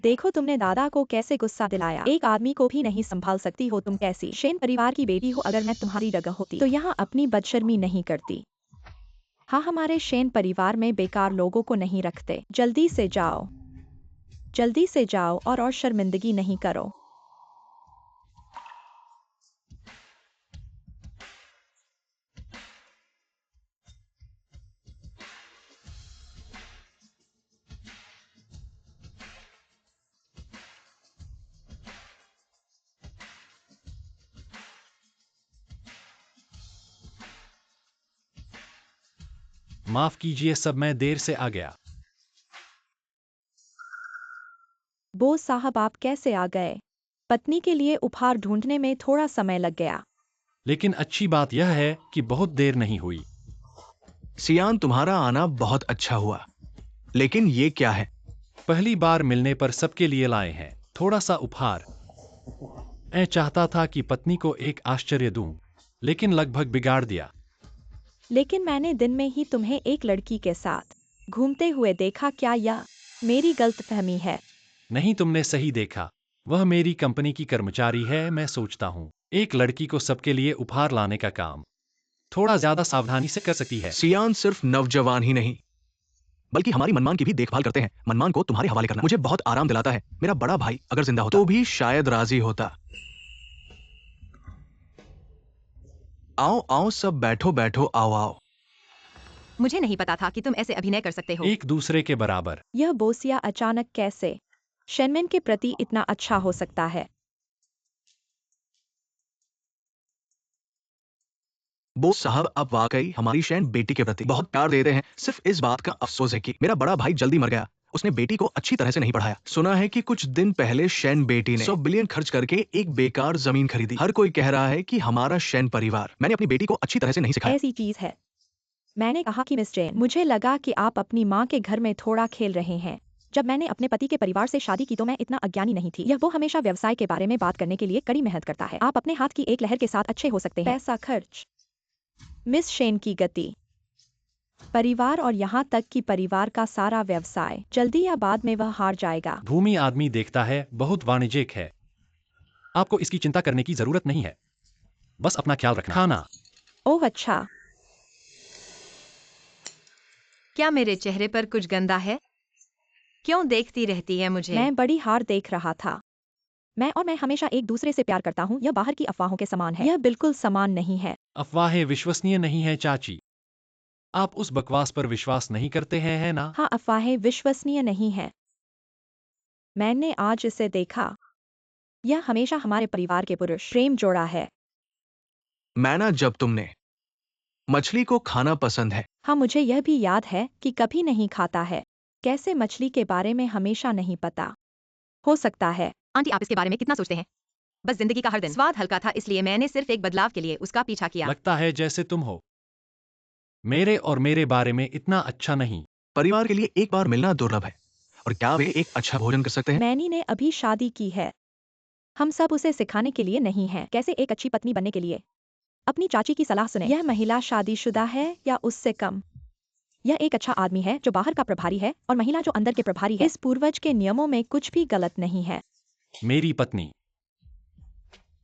देखो तुमने दादा को कैसे गुस्सा दिलाया। एक आदमी को भी नहीं संभाल सकती हो तुम कैसी शेन परिवार की बेटी हो। अगर मैं तुम्हारी जगह होती तो यहाँ अपनी बदशर्मी नहीं करती। हाँ, हमारे शेन परिवार में बेकार लोगों को नहीं रखते। जल्दी से जाओ और शर्मिंदगी नहीं करो। माफ कीजिए, सब मैं देर से आ गया। बोस साहब, आप कैसे आ गए? पत्नी के लिए उपहार ढूंढने में थोड़ा समय लग गया। लेकिन अच्छी बात यह है कि बहुत देर नहीं हुई। सियान, तुम्हारा आना बहुत अच्छा हुआ, लेकिन ये क्या है? पहली बार मिलने पर सबके लिए लाए हैं थोड़ा सा उपहार। मैं चाहता था कि पत्नी को एक आश्चर्य दूं, लेकिन लगभग बिगाड़ दिया। लेकिन मैंने दिन में ही तुम्हें एक लड़की के साथ घूमते हुए देखा। क्या यह मेरी गलतफहमी है? नहीं, तुमने सही देखा। वह मेरी कंपनी की कर्मचारी है। मैं सोचता हूँ एक लड़की को सबके लिए उपहार लाने का काम थोड़ा ज्यादा सावधानी से कर सकती है। सियान सिर्फ नौजवान ही नहीं, बल्कि हमारी मनमान की भी देखभाल करते हैं। मनमान को तुम्हारे हवाले करना मुझे बहुत आराम दिलाता है। मेरा बड़ा भाई अगर जिंदा होता तो भी शायद राजी होता। आओ आओ, सब बैठो बैठो, आओ आओ। मुझे नहीं पता था कि तुम ऐसे अभिनय कर सकते हो। एक दूसरे के बराबर। यह बोसिया अचानक कैसे शेनमेन के प्रति इतना अच्छा हो सकता है? बोस साहब, आप वाकई हमारी शैन बेटी के प्रति बहुत प्यार देते हैं। सिर्फ इस बात का अफसोस है कि मेरा बड़ा भाई जल्दी मर गया। उसने बेटी को अच्छी तरह से नहीं पढ़ाया। सुना है कि कुछ दिन पहले शैन बेटी ने 100 बिलियन खर्च करके एक बेकार जमीन खरीदी। हर कोई कह रहा है कि हमारा शैन परिवार। मैंने अपनी बेटी को अच्छी तरह से नहीं सिखाया। ऐसी चीज है। मैंने कहा कि मिस जेन, मुझे लगा कि आप अपनी माँ के घर में थोड़ा खेल रहे हैं। जब मैंने अपने पति के परिवार से शादी की तो मैं इतना अज्ञानी नहीं थी। यह वो हमेशा व्यवसाय के बारे में बात करने के लिए कड़ी मेहनत करता है। आप अपने हाथ की एक लहर के साथ अच्छे हो सकते हैं। पैसा खर्च, मिस शेन की गति, परिवार और यहाँ तक कि परिवार का सारा व्यवसाय, जल्दी या बाद में वह हार जाएगा। भूमि आदमी देखता है बहुत वाणिज्यिक है। आपको इसकी चिंता करने की जरूरत नहीं है, बस अपना ख्याल रखना। खाना। ओह अच्छा। क्या मेरे चेहरे पर कुछ गंदा है? क्यों देखती रहती है मुझे? मैं बड़ी हार देख रहा था। मैं हमेशा एक दूसरे से प्यार करता हूँ। यह बाहर की अफवाहों के समान है। यह बिल्कुल समान नहीं है। अफवाहें विश्वसनीय नहीं है चाची। आप उस बकवास पर विश्वास नहीं करते हैं, है ना? हाँ, अफवाहें विश्वसनीय नहीं है। मैंने आज इसे देखा। यह हमेशा हमारे परिवार के पुरुष प्रेम जोड़ा है। मैना, जब तुमने मछली को खाना पसंद है। हाँ, मुझे यह भी याद है कि कभी नहीं खाता है। कैसे मछली के बारे में हमेशा नहीं पता। हो सकता है। आंटी, आप इसके बारे में कितना सोचते हैं? बस जिंदगी का हर दिन स्वाद हल्का था, इसलिए मैंने सिर्फ एक बदलाव के लिए उसका पीछा किया। लगता है जैसे तुम हो मेरे और मेरे बारे में इतना अच्छा नहीं। परिवार के लिए एक बार मिलना दुर्लभ है। और क्या वे एक अच्छा भोजन कर सकते हैं? मैनी ने अभी शादी की है। हम सब उसे सिखाने के लिए नहीं हैं कैसे एक अच्छी पत्नी बनने के लिए। अपनी चाची की सलाह सुने। यह महिला शादीशुदा है या उससे कम। यह एक अच्छा आदमी है जो बाहर का प्रभारी है और महिला जो अंदर के प्रभारी है। इस पूर्वज के नियमों में कुछ भी गलत नहीं है। मेरी पत्नी।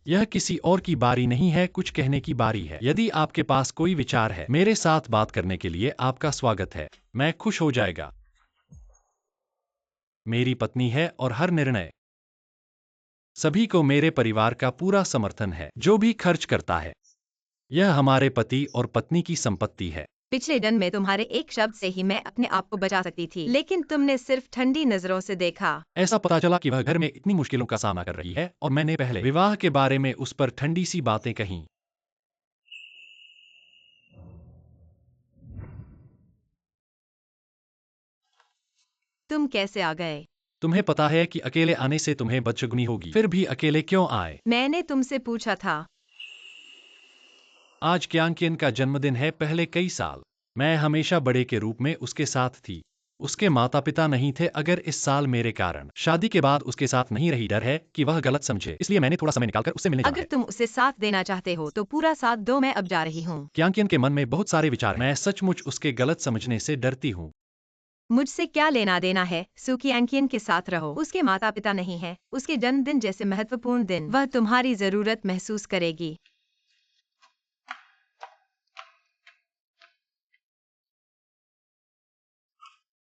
यह किसी और की बारी नहीं है, कुछ कहने की बारी है। यदि आपके पास कोई विचार है मेरे साथ बात करने के लिए आपका स्वागत है। मैं खुश हो जाएगा। मेरी पत्नी है और हर निर्णय। सभी को मेरे परिवार का पूरा समर्थन है, जो भी खर्च करता है। यह हमारे पति और पत्नी की संपत्ति है। पिछले जन्म में तुम्हारे एक शब्द से ही मैं अपने आप को बचा सकती थी, लेकिन तुमने सिर्फ ठंडी नजरों से देखा। ऐसा पता चला कि वह घर में इतनी मुश्किलों का सामना कर रही है और मैंने पहले विवाह के बारे में उस पर ठंडी सी बातें कहीं। तुम कैसे आ गए? तुम्हें पता है कि अकेले आने से तुम्हें बदशगुनी होगी, फिर भी अकेले क्यों आए? मैंने तुमसे पूछा था। आज क्यांकियन का जन्मदिन है। पहले कई साल मैं हमेशा बड़े के रूप में उसके साथ थी। उसके माता पिता नहीं थे। अगर इस साल मेरे कारण शादी के बाद उसके साथ नहीं रही, डर है कि वह गलत समझे, इसलिए मैंने थोड़ा समय निकालकर उससे मिलने जाना अगर है। तुम उसे साथ देना चाहते हो तो पूरा साथ दो, मैं अब जा रही हूँ। क्यांकियन के मन में बहुत सारे विचार हैं। मैं सचमुच उसके गलत समझने से डरती हूँ। मुझसे क्या लेना देना है? सुकी एंकियन के साथ रहो। उसके माता पिता नहीं हैं। उसके जन्मदिन जैसे महत्वपूर्ण दिन वह तुम्हारी जरूरत महसूस करेगी।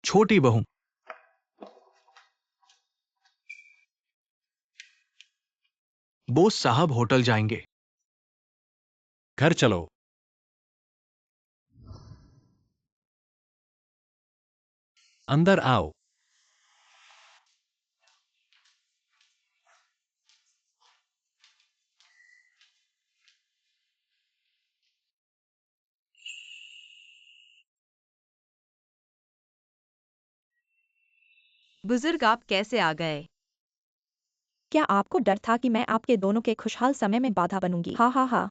छोटी बहू, बोस साहब होटल जाएंगे। घर चलो। अंदर आओ। बुजुर्ग, आप कैसे आ गए? क्या आपको डर था कि मैं आपके दोनों के खुशहाल समय में बाधा बनूंगी? हा हा हा।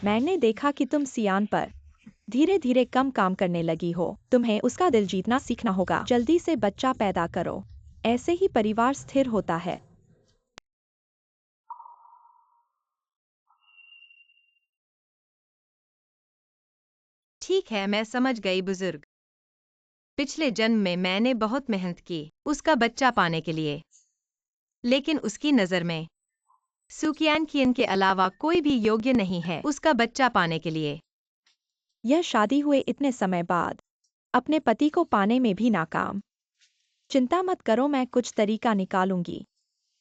मैंने देखा कि तुम सियान पर धीरे धीरे कम काम करने लगी हो। तुम्हें उसका दिल जीतना सीखना होगा। जल्दी से बच्चा पैदा करो। ऐसे ही परिवार स्थिर होता है। ठीक है, मैं समझ गई बुजुर्ग। पिछले जन्म में मैंने बहुत मेहनत की उसका बच्चा पाने के लिए, लेकिन उसकी नज़र में सुकियानकियन के अलावा कोई भी योग्य नहीं है उसका बच्चा पाने के लिए। यह शादी हुए इतने समय बाद अपने पति को पाने में भी नाकाम। चिंता मत करो, मैं कुछ तरीका निकालूंगी।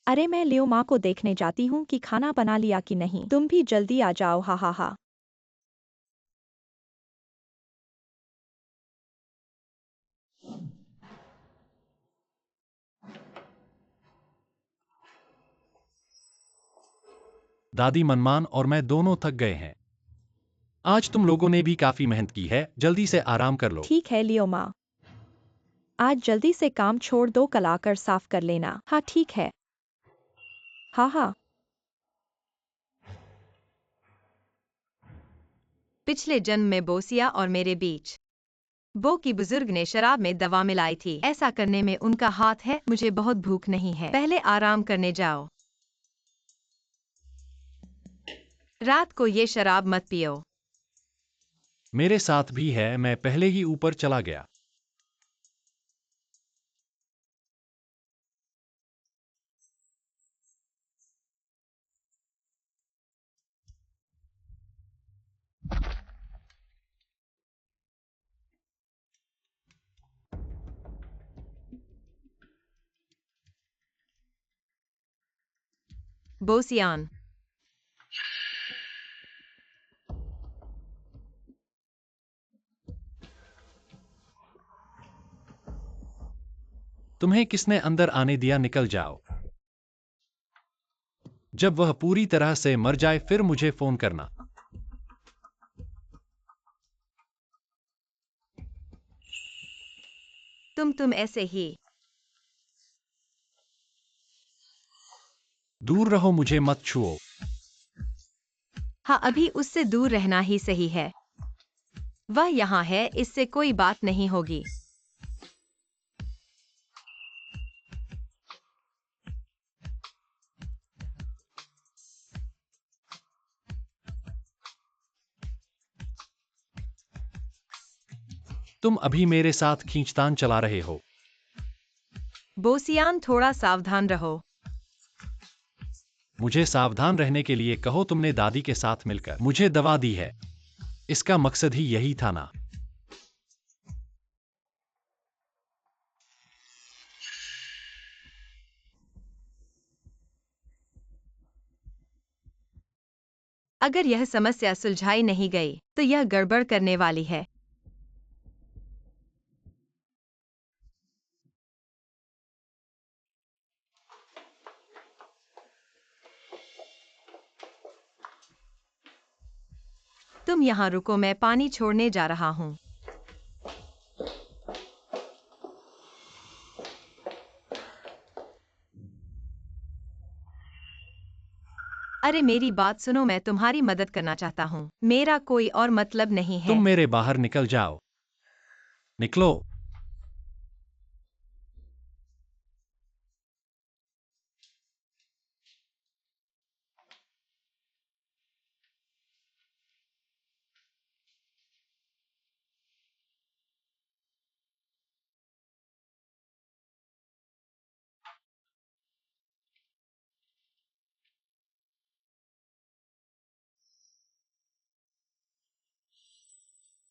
अरे मैं लियो माँ को देखने जाती हूँ कि खाना बना लिया कि नहीं। तुम भी जल्दी आ जाओ। हा हा हा। दादी मनमान और मैं दोनों थक गए हैं। आज तुम लोगों ने भी काफी मेहनत की है, जल्दी से आराम कर लो। ठीक है लियो माँ, आज जल्दी से काम छोड़ दो, कल आकर साफ कर लेना। हाँ ठीक है। हाँ हाँ। पिछले जन्म में बोसिया और मेरे बीच बो की बुजुर्ग ने शराब में दवा मिलाई थी। ऐसा करने में उनका हाथ है। मुझे बहुत भूख नहीं है, पहले आराम करने जाओ। रात को ये शराब मत पियो। मेरे साथ भी है, मैं पहले ही ऊपर चला गया। बोसियान, तुम्हें किसने अंदर आने दिया? निकल जाओ। जब वह पूरी तरह से मर जाए फिर मुझे फोन करना। तुम ऐसे ही दूर रहो, मुझे मत छुओ। हाँ, अभी उससे दूर रहना ही सही है। वह यहाँ है, इससे कोई बात नहीं होगी। तुम अभी मेरे साथ खींचतान चला रहे हो। बोसियान, थोड़ा सावधान रहो। मुझे सावधान रहने के लिए कहो। तुमने दादी के साथ मिलकर मुझे दवा दी है। इसका मकसद ही यही था ना। अगर यह समस्या सुलझाई नहीं गई तो यह गड़बड़ करने वाली है। तुम यहाँ रुको, मैं पानी छोड़ने जा रहा हूँ। अरे मेरी बात सुनो, मैं तुम्हारी मदद करना चाहता हूँ। मेरा कोई और मतलब नहीं है। तुम मेरे बाहर निकल जाओ। निकलो।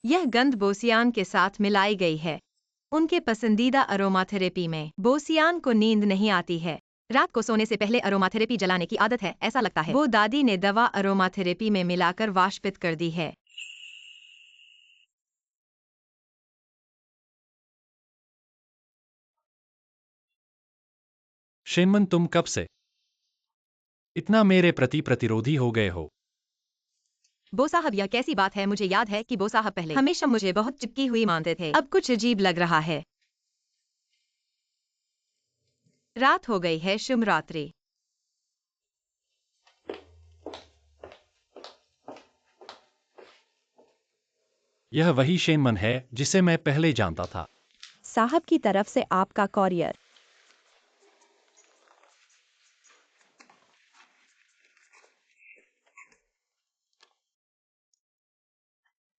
यह गंध बोसियान के साथ मिलाई गई है। उनके पसंदीदा अरोमाथेरेपी में बोसियान को नींद नहीं आती है। रात को सोने से पहले अरोमाथेरेपी जलाने की आदत है, ऐसा लगता है। वो दादी ने दवा अरोमाथेरेपी में मिलाकर वाष्पित कर दी है। शेनमन, तुम कब से इतना मेरे प्रति प्रतिरोधी हो गए हो? बो साहब, यह कैसी बात है? मुझे याद है कि बो साहब पहले हमेशा मुझे बहुत चिपकी हुई मानते थे। अब कुछ अजीब लग रहा है। रात हो गई है। शुभ रात्रि। यह वही शेनमन है जिसे मैं पहले जानता था। साहब की तरफ से आपका कॉरियर।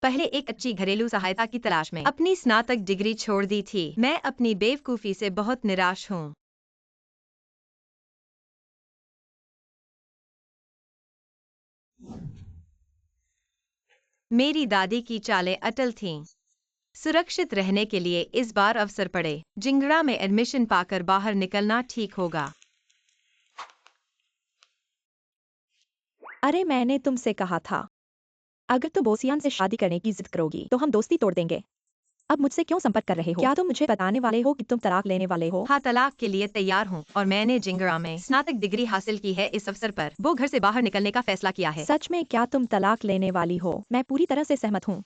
पहले एक अच्छी घरेलू सहायता की तलाश में अपनी स्नातक डिग्री छोड़ दी थी। मैं अपनी बेवकूफी से बहुत निराश हूँ। मेरी दादी की चालें अटल थीं। सुरक्षित रहने के लिए इस बार अवसर पड़े। जिंगड़ा में एडमिशन पाकर बाहर निकलना ठीक होगा। अरे मैंने तुमसे कहा था, अगर तुम बोसियान से शादी करने की जिद करोगी तो हम दोस्ती तोड़ देंगे। अब मुझसे क्यों संपर्क कर रहे हो? क्या तुम मुझे बताने वाले हो कि तुम तलाक लेने वाले हो? हाँ, तलाक के लिए तैयार हूँ और मैंने जिंगड़ा में स्नातक डिग्री हासिल की है। इस अवसर पर वो घर से बाहर निकलने का फैसला किया है। सच में क्या तुम तलाक लेने वाली हो? मैं पूरी तरह से सहमत हूँ।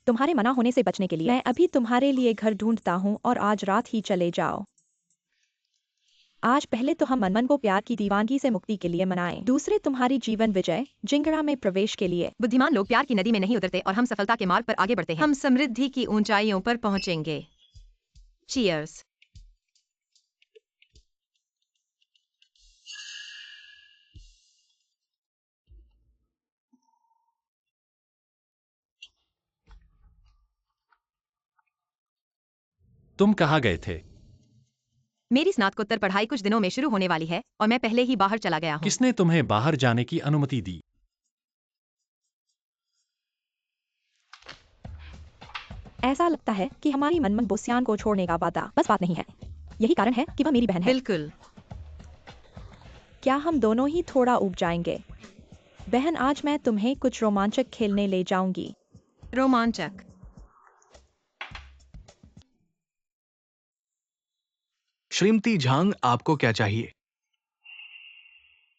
तुम्हारे मना होने से बचने के लिए मैं अभी तुम्हारे लिए घर ढूंढता हूँ और आज रात ही चले जाओ। आज पहले तो हम मनमन को प्यार की दीवानगी से मुक्ति के लिए मनाएं। दूसरे तुम्हारी जीवन विजय जिंगड़ा में प्रवेश के लिए। बुद्धिमान लोग प्यार की नदी में नहीं उतरते और हम सफलता के मार्ग पर आगे बढ़ते हैं। हम समृद्धि की ऊंचाइयों पर पहुंचेंगे। चीयर्स। तुम कहाँ गए थे? मेरी स्नातकोत्तर पढ़ाई कुछ दिनों में शुरू होने वाली है और मैं पहले ही बाहर चला गया हूँ। किसने तुम्हें बाहर जाने की अनुमति दी? ऐसा लगता है कि हमारी मनमन बोसियान को छोड़ने का वादा बस बात नहीं है। यही कारण है कि वह मेरी बहन है। बिल्कुल। क्या हम दोनों ही थोड़ा उब जाएंगे? बहन, आज मैं तुम्हें कुछ रोमांचक खेलने ले जाऊंगी। रोमांचक। श्रीमती झांग, आपको क्या चाहिए?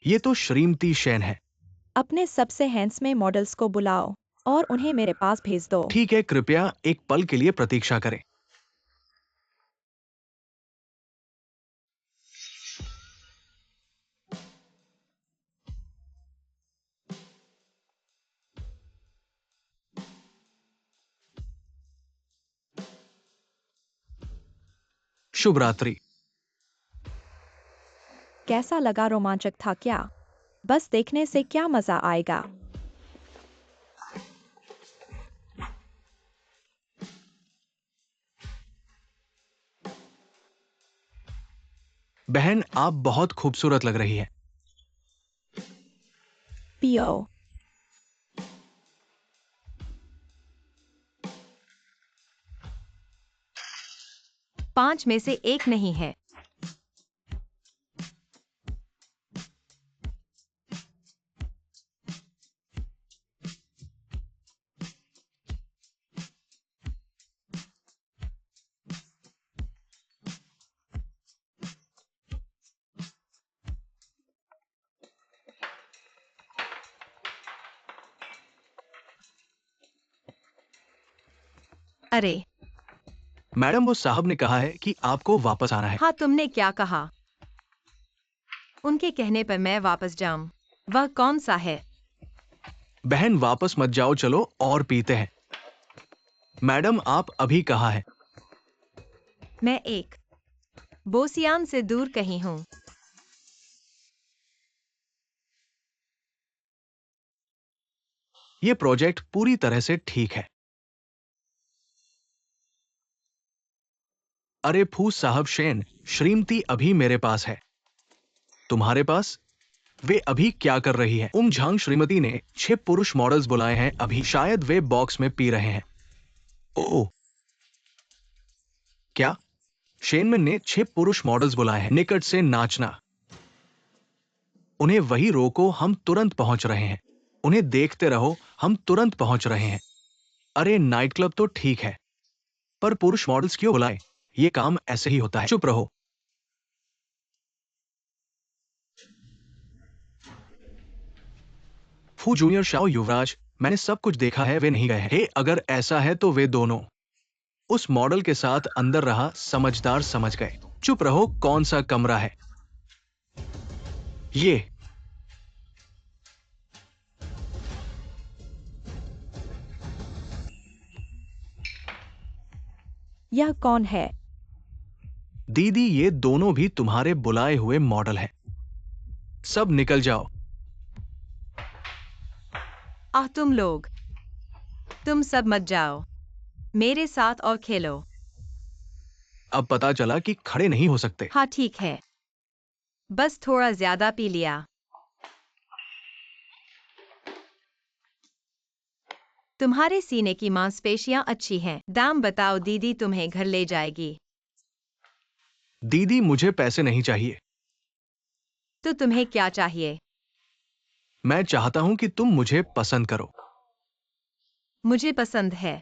ये तो श्रीमती शेन है। अपने सबसे हैंडसम मॉडल्स को बुलाओ और उन्हें मेरे पास भेज दो। ठीक है, कृपया एक पल के लिए प्रतीक्षा करें। शुभ रात्रि। कैसा लगा? रोमांचक था क्या? बस देखने से क्या मजा आएगा। बहन, आप बहुत खूबसूरत लग रही है। पियो। 5 में से एक नहीं है। अरे मैडम, वो साहब ने कहा है कि आपको वापस आना है। हाँ, तुमने क्या कहा? उनके कहने पर मैं वापस जाऊं? वह कौन सा है? बहन, वापस मत जाओ, चलो और पीते हैं। मैडम, आप अभी कहाँ है? मैं एक बोसियान से दूर कहीं हूँ। ये प्रोजेक्ट पूरी तरह से ठीक है। अरे फूस साहब, शेन, श्रीमती अभी मेरे पास है। तुम्हारे पास? वे अभी क्या कर रही है? झांग श्रीमती ने 6 पुरुष मॉडल्स बुलाए हैं अभी। शायद वे बॉक्स में पी रहे हैं। ओह, क्या? शेनमैन ने 6 पुरुष मॉडल्स बुलाए हैं। निकट से नाचना। उन्हें वही रोको, हम तुरंत पहुंच रहे हैं। उन्हें देखते रहो, हम तुरंत पहुंच रहे हैं। अरे नाइट क्लब तो ठीक है, पर पुरुष मॉडल्स क्यों बुलाए? ये काम ऐसे ही होता है। चुप रहो। फू जूनियर, शाओ, युवराज, मैंने सब कुछ देखा है, वे नहीं गए हैं। हे, अगर ऐसा है तो वे दोनों उस मॉडल के साथ अंदर रहा। समझदार समझ गए। चुप रहो। कौन सा कमरा है ये? यह कौन है? दीदी, ये दोनों भी तुम्हारे बुलाए हुए मॉडल हैं। सब निकल जाओ। तुम लोग, तुम सब मत जाओ। मेरे साथ और खेलो। अब पता चला कि खड़े नहीं हो सकते। हाँ ठीक है, बस थोड़ा ज्यादा पी लिया। तुम्हारे सीने की मांसपेशियां अच्छी हैं। दाम बताओ, दीदी तुम्हें घर ले जाएगी। दीदी, मुझे पैसे नहीं चाहिए। तो तुम्हें क्या चाहिए? मैं चाहता हूं कि तुम मुझे पसंद करो। मुझे पसंद है।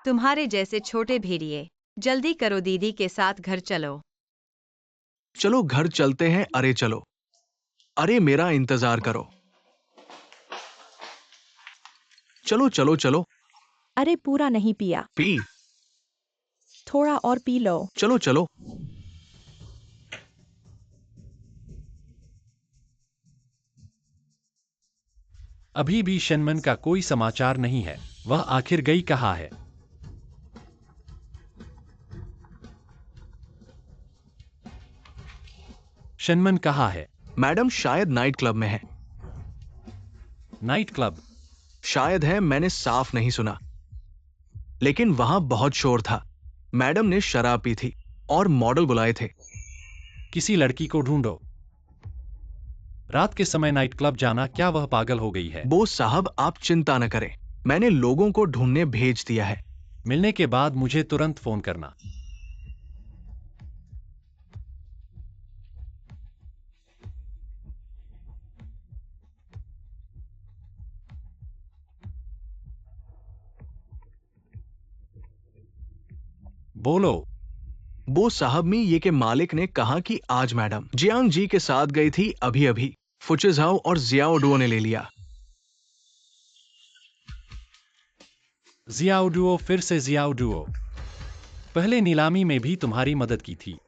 तुम्हारे जैसे छोटे भेड़िए। जल्दी करो, दीदी के साथ घर चलो। चलो घर चलते हैं। अरे चलो। अरे मेरा इंतजार करो। चलो चलो चलो। अरे पूरा नहीं पिया, पी। थोड़ा और पी लो। चलो चलो। अभी भी शेनमन का कोई समाचार नहीं है। वह आखिर गई कहाँ है? शेनमन कहाँ है? मैडम, शायद नाइट क्लब में है। Night club? शायद है, मैंने साफ नहीं सुना, लेकिन वहां बहुत शोर था। मैडम ने शराब पी थी और मॉडल बुलाए थे। किसी लड़की को ढूंढो। रात के समय नाइट क्लब जाना, क्या वह पागल हो गई है? बोस साहब, आप चिंता न करें, मैंने लोगों को ढूंढने भेज दिया है। मिलने के बाद मुझे तुरंत फोन करना। बोलो। बोस साहब, मी ये के मालिक ने कहा कि आज मैडम जियांग जी के साथ गई थी अभी अभी। फुचिझाओ और जियाओडुओ ने ले लिया। जियाओडुओ? फिर से जियाओडुओ? पहले नीलामी में भी तुम्हारी मदद की थी।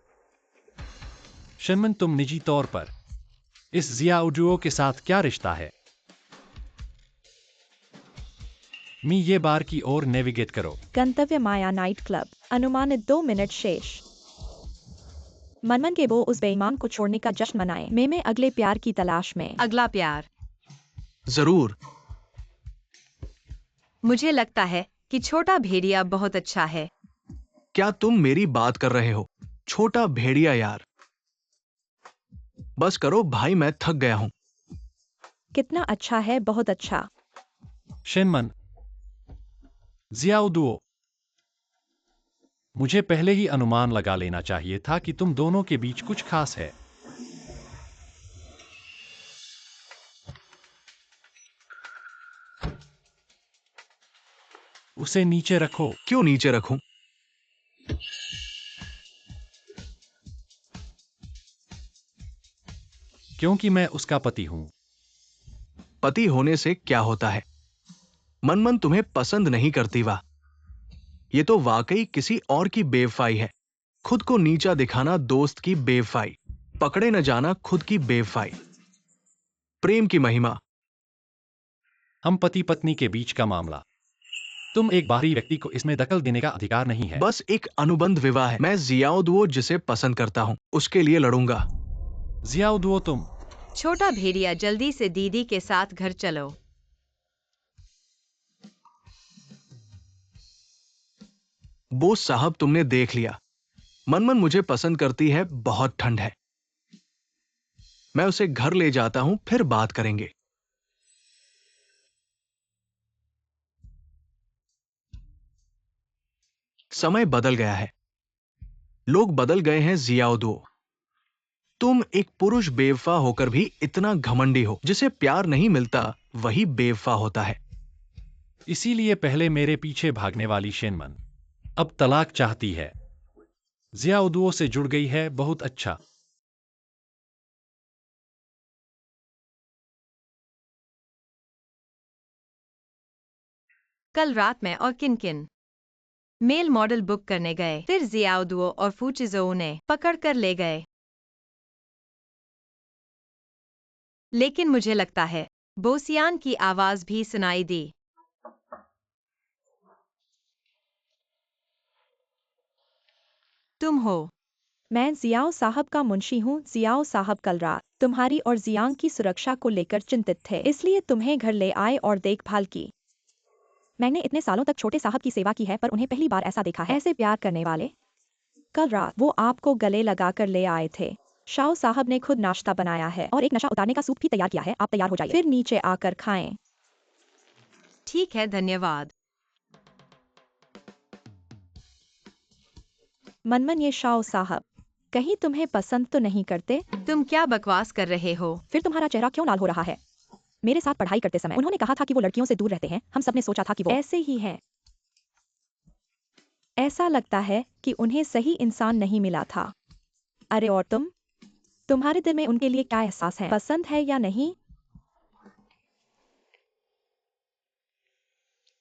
शेनमन, तुम निजी तौर पर इस जियाओडुओ के साथ क्या रिश्ता है? मी, ये बार की ओर नेविगेट करो। गंतव्य माया नाइट क्लब। अनुमानित 2 मिनट शेष। मनमन के वो उस बेईमान को छोड़ने का जश्न मनाए। मैं अगले प्यार की तलाश में। अगला प्यार? जरूर। मुझे लगता है कि छोटा भेड़िया बहुत अच्छा है। क्या तुम मेरी बात कर रहे हो? छोटा भेड़िया यार। बस करो भाई, मैं थक गया हूं। कितना अच्छा है, बहुत अच्छा। शेनमन, जियाओ, मुझे पहले ही अनुमान लगा लेना चाहिए था कि तुम दोनों के बीच कुछ खास है। उसे नीचे रखो। क्यों नीचे रखूं? क्योंकि मैं उसका पति हूं। पति होने से क्या होता है? मनमन तुम्हें पसंद नहीं करती, वाह। ये तो वाकई किसी और की बेवफाई है। खुद को नीचा दिखाना दोस्त की बेवफाई, पकड़े न जाना खुद की बेवफाई। प्रेम की महिमा। हम पति पत्नी के बीच का मामला। तुम एक बाहरी व्यक्ति को इसमें दखल देने का अधिकार नहीं है। बस एक अनुबंध विवाह है। मैं जियाओ दुओ जिसे पसंद करता हूं उसके लिए लड़ूंगा। जियाओ, तुम। छोटा भेड़िया, जल्दी से दीदी के साथ घर चलो। बोस साहब, तुमने देख लिया। मनमन मुझे पसंद करती है, बहुत ठंड है। मैं उसे घर ले जाता हूं, फिर बात करेंगे। समय बदल गया है, लोग बदल गए हैं जियाओ दुओ। तुम एक पुरुष बेवफा होकर भी इतना घमंडी हो। जिसे प्यार नहीं मिलता वही बेवफा होता है। इसीलिए पहले मेरे पीछे भागने वाली शेनमन अब तलाक चाहती है। जियाओ से जुड़ गई है, बहुत अच्छा। कल रात मैं और किनकिन मेल मॉडल बुक करने गए, फिर जियाओ और फूचिजो ने पकड़ कर ले गए। लेकिन मुझे लगता है बोसियान की आवाज भी सुनाई दी। तुम हो? मैं जियाओ साहब का मुंशी हूँ। जियाओ साहब कल रात तुम्हारी और जियांग की सुरक्षा को लेकर चिंतित थे, इसलिए तुम्हें घर ले आए और देखभाल की। मैंने इतने सालों तक छोटे साहब की सेवा की है, पर उन्हें पहली बार ऐसा देखा है, ऐसे प्यार करने वाले। कल रात वो आपको गले लगाकर ले आए थे। शाओ साहब ने खुद नाश्ता बनाया है और एक नशा उतारने का सूप भी तैयार किया है। आप तैयार हो जाइए, फिर नीचे आकर खाएं। ठीक है, धन्यवाद। मनमन, ये शाओ साहब कहीं तुम्हें पसंद तो नहीं करते? तुम क्या बकवास कर रहे हो? फिर तुम्हारा चेहरा क्यों लाल हो रहा है? मेरे साथ पढ़ाई करते समय उन्होंने कहा था कि वो लड़कियों से दूर रहते हैं। हम सबने सोचा था कि वो ऐसे ही हैं। ऐसा लगता है कि उन्हें सही इंसान नहीं मिला था। अरे और तुम्हारे दिल में उनके लिए क्या एहसास है? पसंद है या नहीं?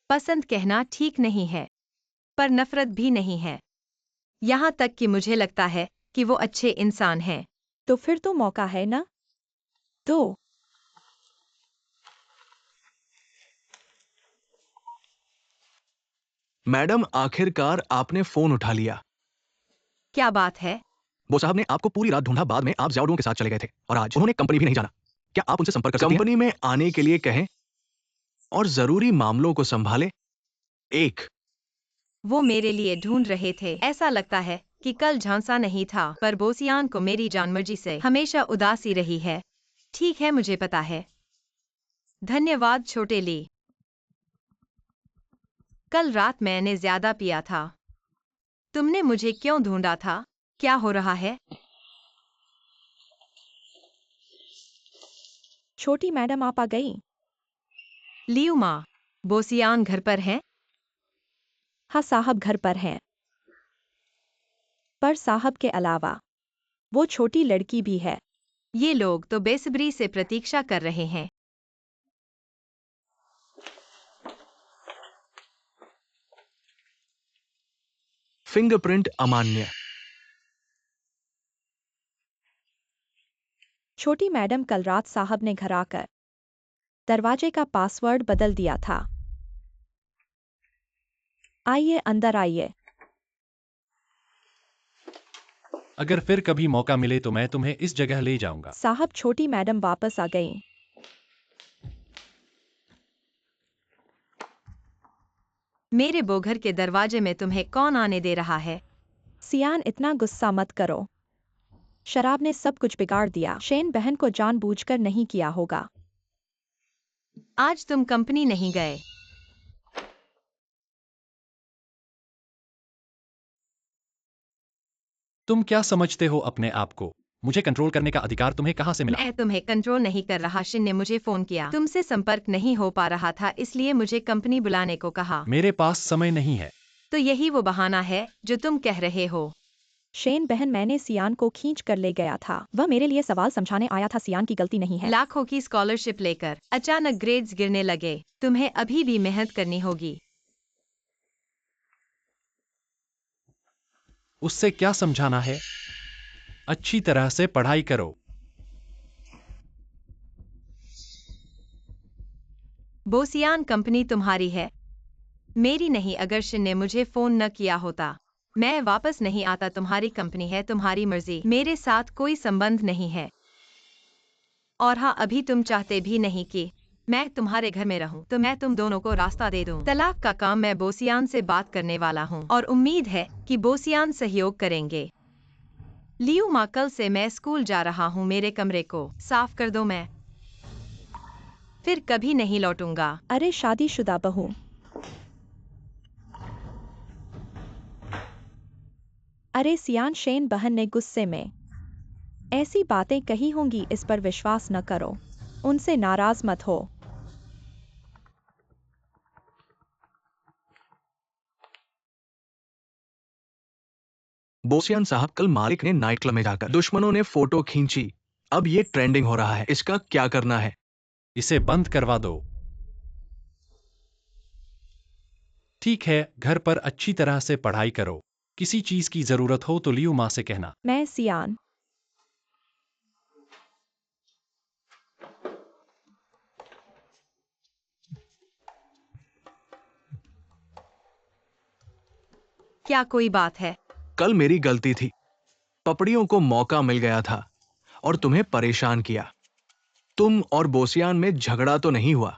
पसंद कहना ठीक नहीं है, पर नफरत भी नहीं है। यहाँ तक कि मुझे लगता है कि वो अच्छे इंसान हैं। तो फिर तो मौका है ना? तो मैडम, आखिरकार आपने फोन उठा लिया। क्या बात है? वो साहब ने आपको पूरी रात ढूंढा, बाद में आप जाओडों के साथ चले गए थे और आज उन्होंने कंपनी भी नहीं जाना। क्या आप उनसे संपर्क कर सकते हैं? कंपनी में आने के लिए कहें और जरूरी मामलों को संभाले। एक वो मेरे लिए ढूंढ रहे थे। ऐसा लगता है कि कल झांसा नहीं था, पर बोसियान को मेरी जानमर्जी से हमेशा उदासी रही है। ठीक है, मुझे पता है। धन्यवाद छोटे ली। कल रात मैंने ज्यादा पिया था। तुमने मुझे क्यों ढूंढा था? क्या हो रहा है? छोटी मैडम आप आ गई। लियू माँ, बोसियान घर पर हैं? हाँ साहब, घर पर हैं। पर साहब के अलावा वो छोटी लड़की भी है। ये लोग तो बेसब्री से प्रतीक्षा कर रहे हैं। फिंगरप्रिंट अमान्य। छोटी मैडम, कल रात साहब ने घर आकर दरवाजे का पासवर्ड बदल दिया था। आइए, अंदर आइए। अगर फिर कभी मौका मिले तो मैं तुम्हें इस जगह ले जाऊंगा। साहब, छोटी मैडम वापस आ गई। मेरे बोघर के दरवाजे में तुम्हें कौन आने दे रहा है? सियान, इतना गुस्सा मत करो। शराब ने सब कुछ बिगाड़ दिया। शेन बहन को जानबूझकर नहीं किया होगा। आज तुम कंपनी नहीं गए। तुम क्या समझते हो अपने आप को? मुझे कंट्रोल करने का अधिकार तुम्हें कहाँ से मिला? मैं तुम्हें कंट्रोल नहीं कर रहा। शिन ने मुझे फोन किया। तुमसे संपर्क नहीं हो पा रहा था, इसलिए मुझे कंपनी बुलाने को कहा। मेरे पास समय नहीं है। तो यही वो बहाना है जो तुम कह रहे हो। शेन बहन, मैंने सियान को खींच कर ले गया था। वह मेरे लिए सवाल समझाने आया था। सियान की गलती नहीं है। लाखों की स्कॉलरशिप लेकर अचानक ग्रेड्स गिरने लगे। तुम्हें अभी भी मेहनत करनी होगी। उससे क्या समझाना है? अच्छी तरह से पढ़ाई करो। बोसियान कंपनी तुम्हारी है, मेरी नहीं। अगर शिन ने मुझे फोन न किया होता, मैं वापस नहीं आता। तुम्हारी कंपनी है, तुम्हारी मर्जी। मेरे साथ कोई संबंध नहीं है। और हाँ, अभी तुम चाहते भी नहीं कि मैं तुम्हारे घर में रहूं, तो मैं तुम दोनों को रास्ता दे दूं। तलाक का काम मैं बोसियान से बात करने वाला हूं और उम्मीद है कि बोसियान सहयोग करेंगे। लियू माँ, कल से मैं स्कूल जा रहा हूँ। मेरे कमरे को साफ कर दो, मैं फिर कभी नहीं लौटूंगा। अरे शादीशुदा बहू। अरे सियान, शेन बहन ने गुस्से में ऐसी बातें कही होंगी, इस पर विश्वास न करो। उनसे नाराज मत हो। बोसियान साहब, कल मालिक ने नाइट क्लब में जाकर दुश्मनों ने फोटो खींची। अब ये ट्रेंडिंग हो रहा है। इसका क्या करना है? इसे बंद करवा दो। ठीक है, घर पर अच्छी तरह से पढ़ाई करो। किसी चीज की जरूरत हो तो लियू माँ से कहना। मैं सियान। क्या कोई बात है? कल मेरी गलती थी। पपड़ियों को मौका मिल गया था और तुम्हें परेशान किया। तुम और बोसियान में झगड़ा तो नहीं हुआ?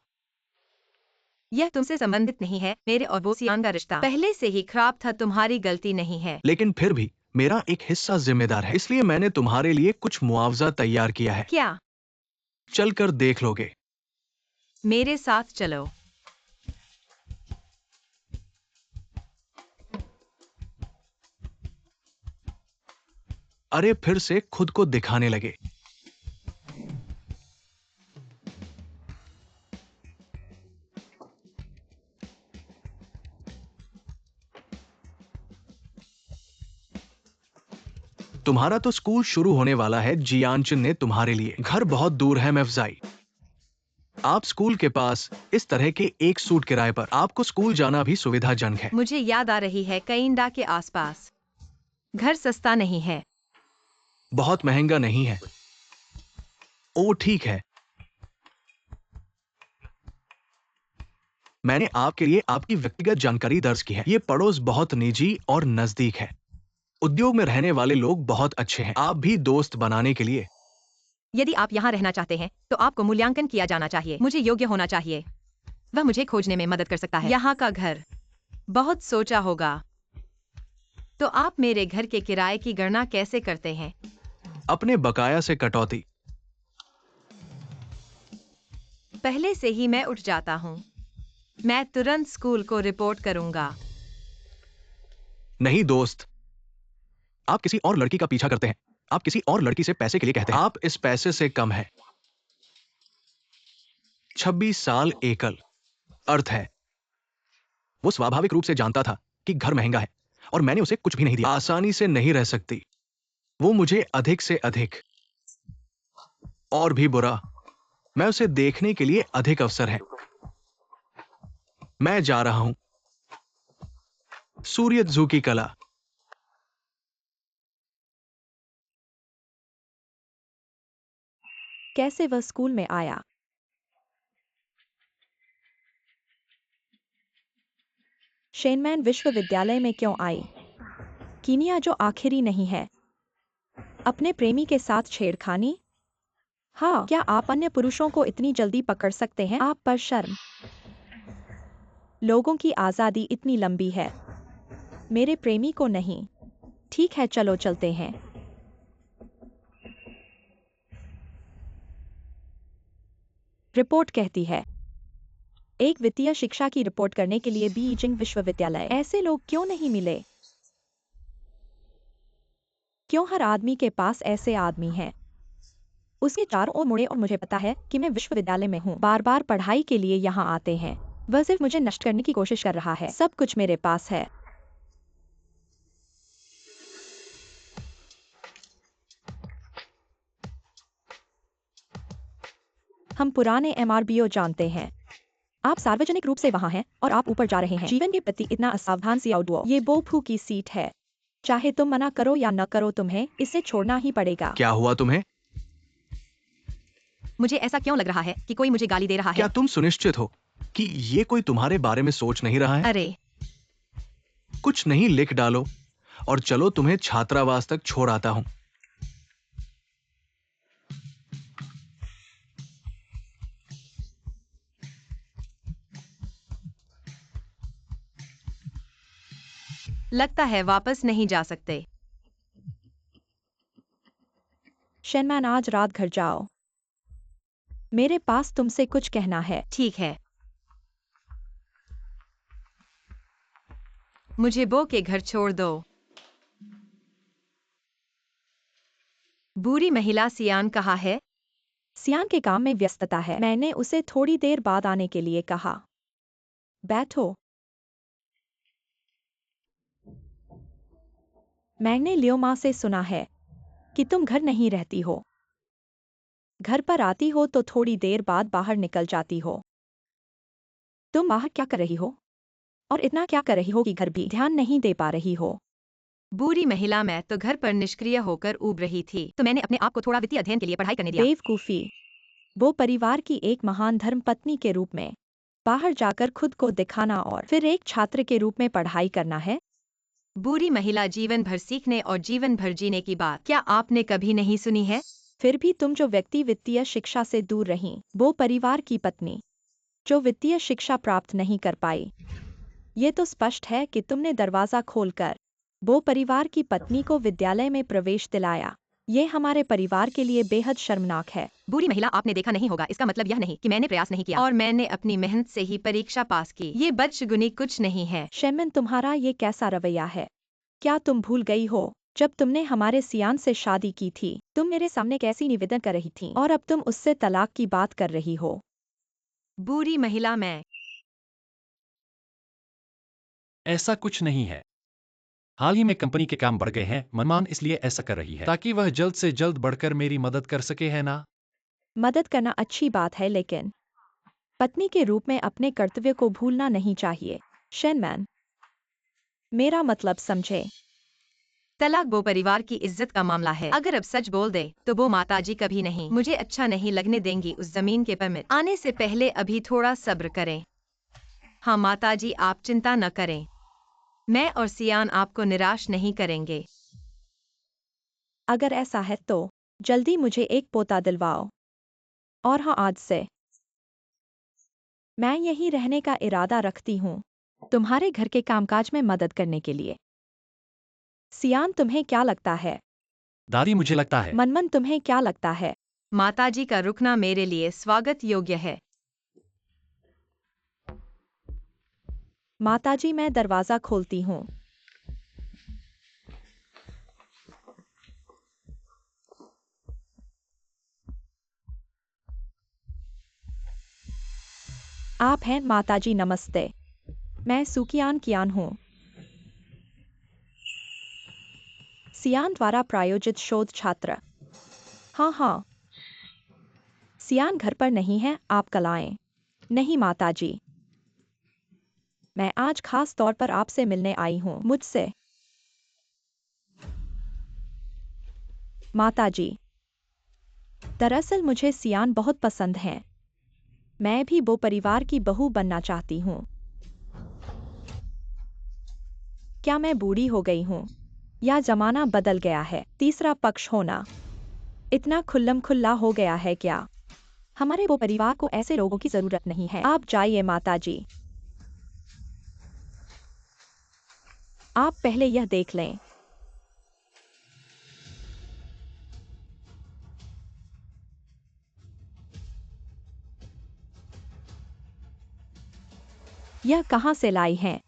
यह तुमसे संबंधित नहीं है। मेरे और बोसियान का रिश्ता पहले से ही खराब था। तुम्हारी गलती नहीं है। लेकिन फिर भी मेरा एक हिस्सा जिम्मेदार है, इसलिए मैंने तुम्हारे लिए कुछ मुआवजा तैयार किया है। क्या? चलकर देख लोगे? मेरे साथ चलो। अरे फिर से खुद को दिखाने लगे। तुम्हारा तो स्कूल शुरू होने वाला है। जियानचिन ने तुम्हारे लिए घर बहुत दूर है मैफजाई। आप स्कूल के पास इस तरह के एक सूट किराए पर आपको स्कूल जाना भी सुविधाजनक है। मुझे याद आ रही है, कईंडा के आसपास घर सस्ता नहीं है। बहुत महंगा नहीं है। ओ ठीक है, मैंने आपके लिए आपकी व्यक्तिगत जानकारी दर्ज की है। ये पड़ोस बहुत निजी और नजदीक है। उद्योग में रहने वाले लोग बहुत अच्छे हैं। आप भी दोस्त बनाने के लिए यदि आप यहाँ रहना चाहते हैं तो आपको मूल्यांकन किया जाना चाहिए। मुझे योग्य होना चाहिए। वह मुझे खोजने में मदद कर सकता है। यहाँ का घर बहुत सोचा होगा। तो आप मेरे घर के किराए की गणना कैसे करते हैं? अपने बकाया से कटौती। पहले से ही मैं उठ जाता हूँ। मैं तुरंत स्कूल को रिपोर्ट करूंगा। नहीं दोस्त, आप किसी और लड़की का पीछा करते हैं। आप किसी और लड़की से पैसे के लिए कहते हैं। आप इस पैसे से कम है। 26 साल एकल अर्थ है। वो स्वाभाविक रूप से जानता था कि घर महंगा है और मैंने उसे कुछ भी नहीं दिया। आसानी से नहीं रह सकती। वो मुझे अधिक से अधिक और भी बुरा, मैं उसे देखने के लिए अधिक अवसर है। मैं जा रहा हूं। सूर्य जू की कला। कैसे वह स्कूल में आया? शेनमैन विश्वविद्यालय में क्यों आई? कीनिया जो आखिरी नहीं है। अपने प्रेमी के साथ छेड़खानी? हाँ, क्या आप अन्य पुरुषों को इतनी जल्दी पकड़ सकते हैं? आप पर शर्म लोगों की आज़ादी इतनी लंबी है, मेरे प्रेमी को नहीं। ठीक है, चलो चलते हैं। रिपोर्ट कहती है, एक वित्तीय शिक्षा की रिपोर्ट करने के लिए बीजिंग विश्वविद्यालय। ऐसे लोग क्यों नहीं मिले? क्यों हर आदमी के पास ऐसे आदमी हैं? उसके चारों ओर मुड़े और मुझे पता है कि मैं विश्वविद्यालय में हूँ। बार बार पढ़ाई के लिए यहाँ आते हैं। वह सिर्फ मुझे नष्ट करने की कोशिश कर रहा है। सब कुछ मेरे पास है। हम पुराने MRBO जानते हैं। आप सार्वजनिक रूप से वहाँ हैं और आप ऊपर जा रहे हैं। जीवन के प्रति इतना असावधान सी आउटवो। ये बोफू की सीट है। चाहे तुम मना करो या न करो, तुम्हें इसे छोड़ना ही पड़ेगा। क्या हुआ तुम्हें? मुझे ऐसा क्यों लग रहा है कि कोई मुझे गाली दे रहा क्या है? तुम सुनिश्चित हो कि ये कोई तुम्हारे बारे में सोच नहीं रहा है? अरे, कुछ नहीं, लिख डालो और चलो, तुम्हें छात्रावास तक छोड़ आता हूँ। लगता है वापस नहीं जा सकते। शेनमैन, आज रात घर जाओ। मेरे पास तुमसे कुछ कहना है। ठीक है। मुझे बो के घर छोड़ दो। बुरी महिला सियान कहाँ है? सियान के काम में व्यस्तता है। मैंने उसे थोड़ी देर बाद आने के लिए कहा। बैठो। मैंने लियोमा से सुना है कि तुम घर नहीं रहती हो। घर पर आती हो तो थोड़ी देर बाद बाहर निकल जाती हो। तुम बाहर क्या कर रही हो? और इतना क्या कर रही हो कि घर भी ध्यान नहीं दे पा रही हो? बुरी महिला, मैं तो घर पर निष्क्रिय होकर ऊब रही थी, तो मैंने अपने आप को थोड़ा वित्तीय अध्ययन के लिए पढ़ाई करने दिया। बेवकूफी। वो परिवार की एक महान धर्मपत्नी के रूप में बाहर जाकर खुद को दिखाना और फिर एक छात्र के रूप में पढ़ाई करना है। बुरी महिला, जीवन भर सीखने और जीवन भर जीने की बात क्या आपने कभी नहीं सुनी है? फिर भी तुम जो व्यक्ति वित्तीय शिक्षा से दूर रही, वो परिवार की पत्नी जो वित्तीय शिक्षा प्राप्त नहीं कर पाई, ये तो स्पष्ट है कि तुमने दरवाजा खोलकर वो परिवार की पत्नी को विद्यालय में प्रवेश दिलाया। ये हमारे परिवार के लिए बेहद शर्मनाक है। बुरी महिला, आपने देखा नहीं होगा, इसका मतलब यह नहीं कि मैंने प्रयास नहीं किया और मैंने अपनी मेहनत से ही परीक्षा पास की। ये बदशगुनी कुछ नहीं है। शेमन, तुम्हारा ये कैसा रवैया है? क्या तुम भूल गई हो जब तुमने हमारे सियान से शादी की थी, तुम मेरे सामने कैसी निवेदन कर रही थी और अब तुम उससे तलाक की बात कर रही हो? बुरी महिला, मैं ऐसा कुछ नहीं है। हाल ही में कंपनी के काम बढ़ गए हैं, मनमान इसलिए ऐसा कर रही है ताकि वह जल्द से जल्द बढ़कर मेरी मदद कर सके, है ना? मदद करना अच्छी बात है, लेकिन पत्नी के रूप में अपने कर्तव्य को भूलना नहीं चाहिए। शेनमैन, मेरा मतलब समझे। तलाक वो परिवार की इज्जत का मामला है। अगर अब सच बोल दे तो वो माताजी कभी नहीं मुझे अच्छा नहीं लगने देंगी। उस जमीन के परमिट आने से पहले अभी थोड़ा सब्र करें। हाँ माताजी, आप चिंता न करें, मैं और सियान आपको निराश नहीं करेंगे। अगर ऐसा है तो जल्दी मुझे एक पोता दिलवाओ। और हाँ, आज से मैं यहीं रहने का इरादा रखती हूँ, तुम्हारे घर के कामकाज में मदद करने के लिए। सियान, तुम्हें क्या लगता है? दादी, मुझे लगता है मनमन, तुम्हें क्या लगता है? माताजी का रुकना मेरे लिए स्वागत योग्य है। माताजी, मैं दरवाजा खोलती हूँ। आप हैं माताजी? नमस्ते, मैं सुकियान कियान हूँ, सियान द्वारा प्रायोजित शोध छात्र। हाँ हाँ, सियान घर पर नहीं है, आप कल आएं। नहीं माताजी, मैं आज खास तौर पर आपसे मिलने आई हूँ। मुझसे? माताजी, दरअसल मुझे सियान बहुत पसंद है। मैं भी वो परिवार की बहू बनना चाहती हूँ। क्या मैं बूढ़ी हो गई हूँ या जमाना बदल गया है? तीसरा पक्ष होना इतना खुल्लम खुल्ला हो गया है क्या? हमारे वो परिवार को ऐसे लोगों की जरूरत नहीं है। आप जाइए माताजी। आप पहले यह देख लें। यह कहाँ से लाई हैं?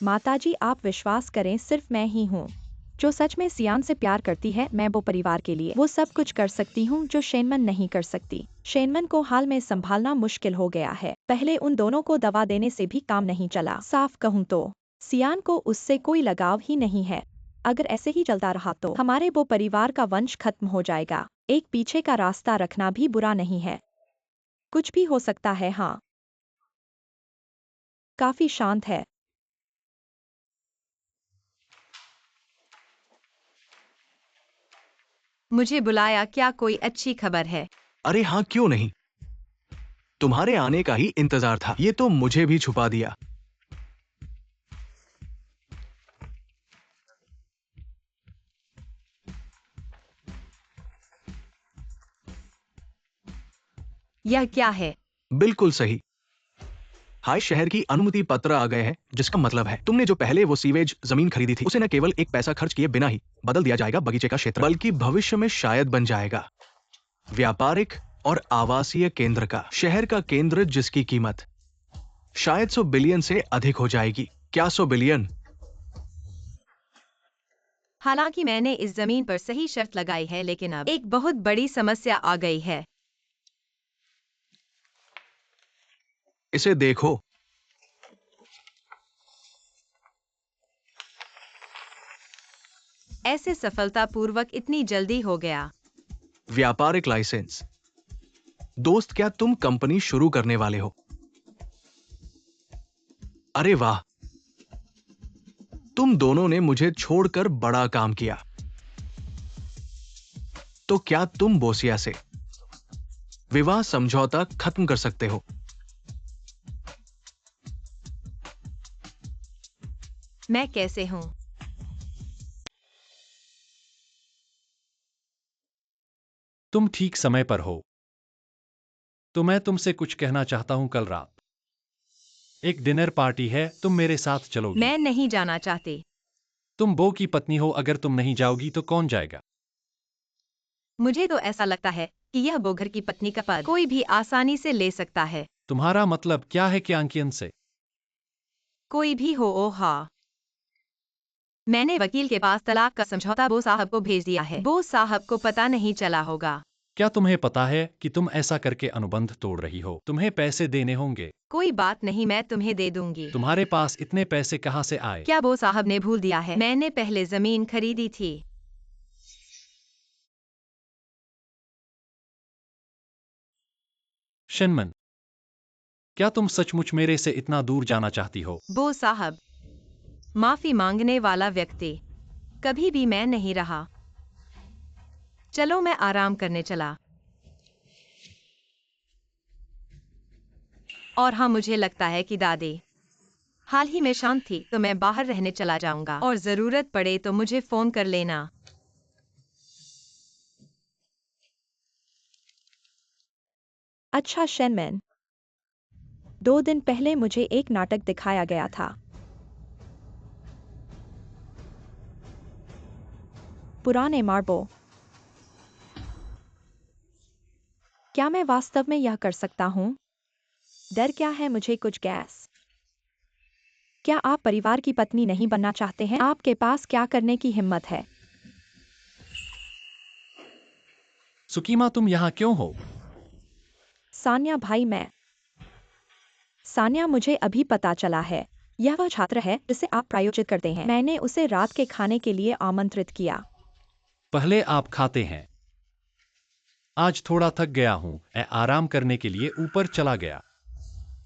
माताजी, आप विश्वास करें, सिर्फ मैं ही हूँ जो सच में सियान से प्यार करती है। मैं वो परिवार के लिए वो सब कुछ कर सकती हूँ जो शेनमन नहीं कर सकती। शेनमन को हाल में संभालना मुश्किल हो गया है। पहले उन दोनों को दवा देने से भी काम नहीं चला। साफ कहूँ तो सियान को उससे कोई लगाव ही नहीं है। अगर ऐसे ही चलता रहा तो हमारे वो परिवार का वंश खत्म हो जाएगा। एक पीछे का रास्ता रखना भी बुरा नहीं है। कुछ भी हो सकता है। हाँ, काफी शांत है। मुझे बुलाया, क्या कोई अच्छी खबर है? अरे हाँ, क्यों नहीं, तुम्हारे आने का ही इंतजार था। ये तो मुझे भी छुपा दिया। यह क्या है? बिल्कुल सही। हाय, शहर की अनुमति पत्र आ गए हैं, जिसका मतलब है तुमने जो पहले वो सीवेज जमीन खरीदी थी उसे न केवल एक पैसा खर्च किए बिना ही बदल दिया जाएगा बगीचे का क्षेत्र, बल्कि भविष्य में शायद बन जाएगा व्यापारिक और आवासीय केंद्र का, शहर का केंद्र, जिसकी कीमत शायद 100 बिलियन से अधिक हो जाएगी। क्या 100 बिलियन? हालांकि मैंने इस जमीन पर सही शर्त लगाई है, लेकिन अब एक बहुत बड़ी समस्या आ गई है। इसे देखो। ऐसे सफलतापूर्वक इतनी जल्दी हो गया। व्यापारिक लाइसेंस। दोस्त, क्या तुम कंपनी शुरू करने वाले हो? अरे वाह, तुम दोनों ने मुझे छोड़कर बड़ा काम किया। तो क्या तुम बोसिया से विवाह समझौता खत्म कर सकते हो? मैं कैसे हूँ? तुम ठीक समय पर हो। तो मैं तुमसे कुछ कहना चाहता हूं। कल रात एक डिनर पार्टी है, तुम मेरे साथ चलोगी? मैं नहीं जाना चाहती। तुम बो की पत्नी हो, अगर तुम नहीं जाओगी तो कौन जाएगा? मुझे तो ऐसा लगता है कि यह बो घर की पत्नी का पद कोई भी आसानी से ले सकता है। तुम्हारा मतलब क्या है? क्यांकियन से? कोई भी हो। ओ हाँ, मैंने वकील के पास तलाक का समझौता बो साहब को भेज दिया है। बो साहब को पता नहीं चला होगा। क्या तुम्हें पता है कि तुम ऐसा करके अनुबंध तोड़ रही हो? तुम्हें पैसे देने होंगे। कोई बात नहीं, मैं तुम्हें दे दूंगी। तुम्हारे पास इतने पैसे कहाँ से आए? क्या बो साहब ने भूल दिया है? मैंने पहले जमीन खरीदी थी। शेनमन, क्या तुम सचमुच मेरे से इतना दूर जाना चाहती हो? बो साहब, माफी मांगने वाला व्यक्ति कभी भी मैं नहीं रहा। चलो, मैं आराम करने चला। और हाँ, मुझे लगता है कि दादी हाल ही में शांत थी, तो मैं बाहर रहने चला जाऊंगा और जरूरत पड़े तो मुझे फोन कर लेना। अच्छा शेनमैन, 2 दिन पहले मुझे एक नाटक दिखाया गया था। पुराने मार्बो। क्या मैं वास्तव में यह कर सकता हूँ? डर क्या है मुझे? कुछ गैस? क्या आप परिवार की पत्नी नहीं बनना चाहते हैं? आपके पास क्या करने की हिम्मत है? सुकीमा, तुम यहाँ क्यों हो? सान्या भाई, सान्या, मुझे अभी पता चला है। यह वह छात्र है जिसे आप प्रायोजित करते हैं। मैंने उसे रात के खाने के लिए आमंत्रित किया। पहले आप खाते हैं। आज थोड़ा थक गया हूँ, मैं आराम करने के लिए ऊपर चला गया।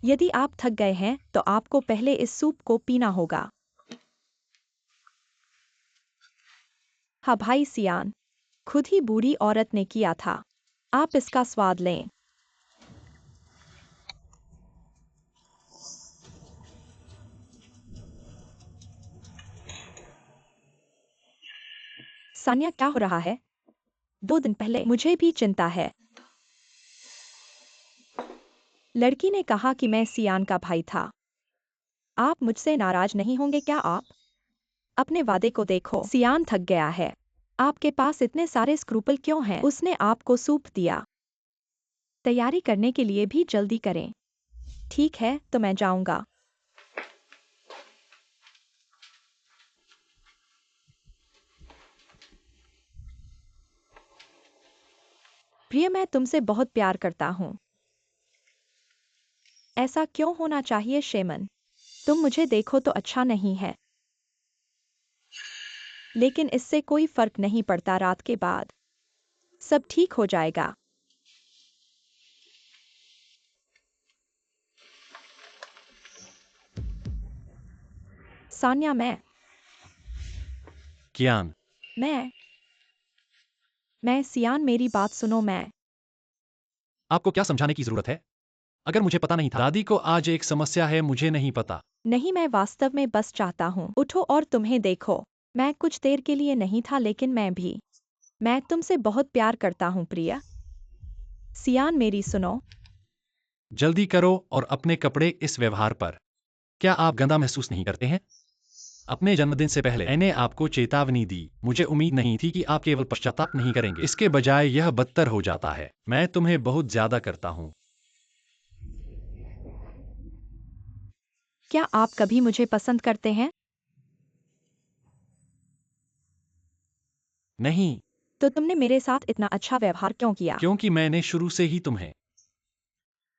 यदि आप थक गए हैं तो आपको पहले इस सूप को पीना होगा। हाँ भाई सियान, खुद ही बूढ़ी औरत ने किया था। आप इसका स्वाद लें। सान्या, क्या हो रहा है? 2 दिन पहले मुझे भी चिंता है। लड़की ने कहा कि मैं सियान का भाई था। आप मुझसे नाराज नहीं होंगे क्या? आप अपने वादे को देखो। सियान थक गया है। आपके पास इतने सारे स्क्रूपल क्यों हैं? उसने आपको सूप दिया। तैयारी करने के लिए भी जल्दी करें। ठीक है, तो मैं जाऊंगा। प्रिय, मैं तुमसे बहुत प्यार करता हूँ। ऐसा क्यों होना चाहिए शेमन? तुम मुझे देखो तो अच्छा नहीं है। लेकिन इससे कोई फर्क नहीं पड़ता। रात के बाद सब ठीक हो जाएगा। सान्या, कियान, मैं सियान, मेरी बात सुनो। आपको क्या समझाने की जरूरत है? अगर मुझे पता नहीं था। दादी को आज एक समस्या है, मुझे नहीं पता। नहीं, मैं वास्तव में बस चाहता हूँ उठो और तुम्हें देखो। मैं कुछ देर के लिए नहीं था, लेकिन मैं तुमसे बहुत प्यार करता हूँ प्रिया। सियान, मेरी सुनो। जल्दी करो और अपने कपड़े। इस व्यवहार पर क्या आप गंदा महसूस नहीं करते हैं? अपने जन्मदिन से पहले मैंने आपको चेतावनी दी। मुझे उम्मीद नहीं थी कि आप केवल पश्चाताप नहीं करेंगे, इसके बजाय यह बदतर हो जाता है। मैं तुम्हें बहुत ज्यादा करता हूँ। क्या आप कभी मुझे पसंद करते हैं? नहीं, तो तुमने मेरे साथ इतना अच्छा व्यवहार क्यों किया? क्योंकि मैंने शुरू से ही तुम्हें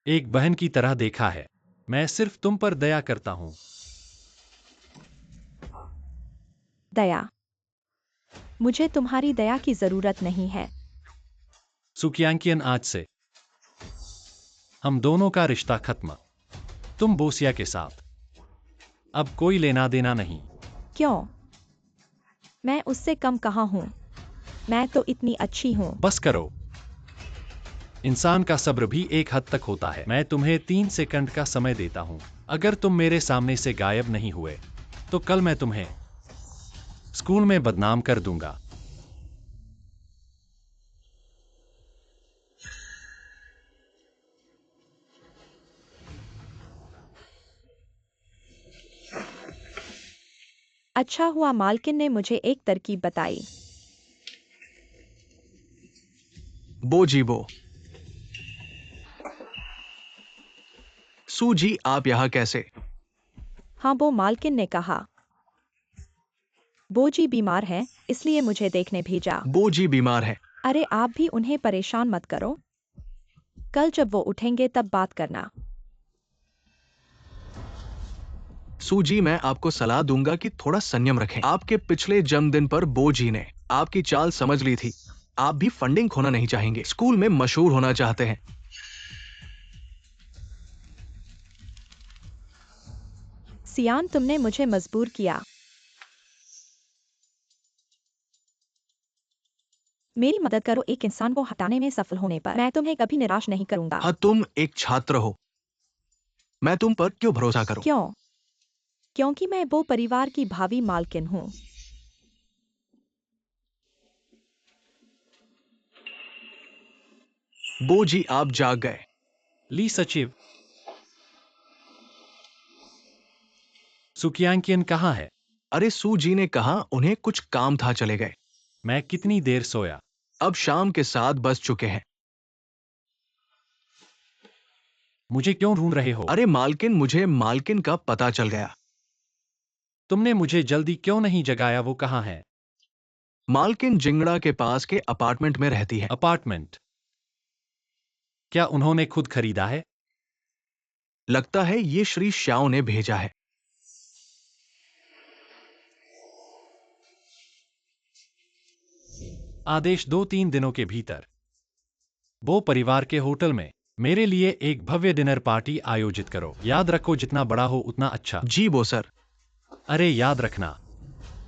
एक बहन की तरह देखा है। मैं सिर्फ तुम पर दया करता हूँ। दया? मुझे तुम्हारी दया की जरूरत नहीं है। सुकियांकियन, आज से हम दोनों का रिश्ता खत्म। तुम बोसिया के साथ अब कोई लेना देना नहीं। क्यों? मैं उससे कम कहाँ हूँ? मैं तो इतनी अच्छी हूँ। बस करो। इंसान का सब्र भी एक हद तक होता है। मैं तुम्हें 3 सेकंड का समय देता हूँ। अगर तुम मेरे सामने से गायब नहीं हुए तो कल मैं तुम्हें स्कूल में बदनाम कर दूंगा। अच्छा हुआ मालकिन ने मुझे एक तरकीब बताई। बोजीबो। सूजी, आप यहाँ कैसे? हाँ, वो मालकिन ने कहा। बोजी बीमार है, इसलिए मुझे देखने भेजा। बोजी बीमार है। अरे, आप भी उन्हें परेशान मत करो। कल जब वो उठेंगे तब बात करना। सूजी, मैं आपको सलाह दूंगा कि थोड़ा संयम रखें। आपके पिछले जन्मदिन पर बोजी ने आपकी चाल समझ ली थी। आप भी फंडिंग खोना नहीं चाहेंगे। स्कूल में मशहूर होना चाहते हैं। सियान, तुमने मुझे मजबूर किया। मेरी मदद करो। एक इंसान को हटाने में सफल होने पर मैं तुम्हें कभी निराश नहीं करूंगा। हाँ, तुम एक छात्र हो। मैं तुम पर क्यों भरोसा करूं? क्यों? क्योंकि मैं वो परिवार की भावी मालकिन हूँ। बोजी, आप जाग गए। ली सचिव, सुकियांकियन कहाँ है? अरे, सूजी ने कहा उन्हें कुछ काम था, चले गए। मैं कितनी देर सोया? अब शाम के 7 बज चुके हैं। मुझे क्यों ढूंढ रहे हो? अरे मालकिन, मुझे मालकिन का पता चल गया। तुमने मुझे जल्दी क्यों नहीं जगाया? वो कहाँ है? मालकिन जिंगड़ा के पास के अपार्टमेंट में रहती है। अपार्टमेंट? क्या उन्होंने खुद खरीदा है? लगता है ये श्री श्याओ ने भेजा है। आदेश 2-3 दिनों के भीतर वो परिवार के होटल में मेरे लिए एक भव्य डिनर पार्टी आयोजित करो। याद रखो, जितना बड़ा हो उतना अच्छा। जी वो सर। अरे याद रखना,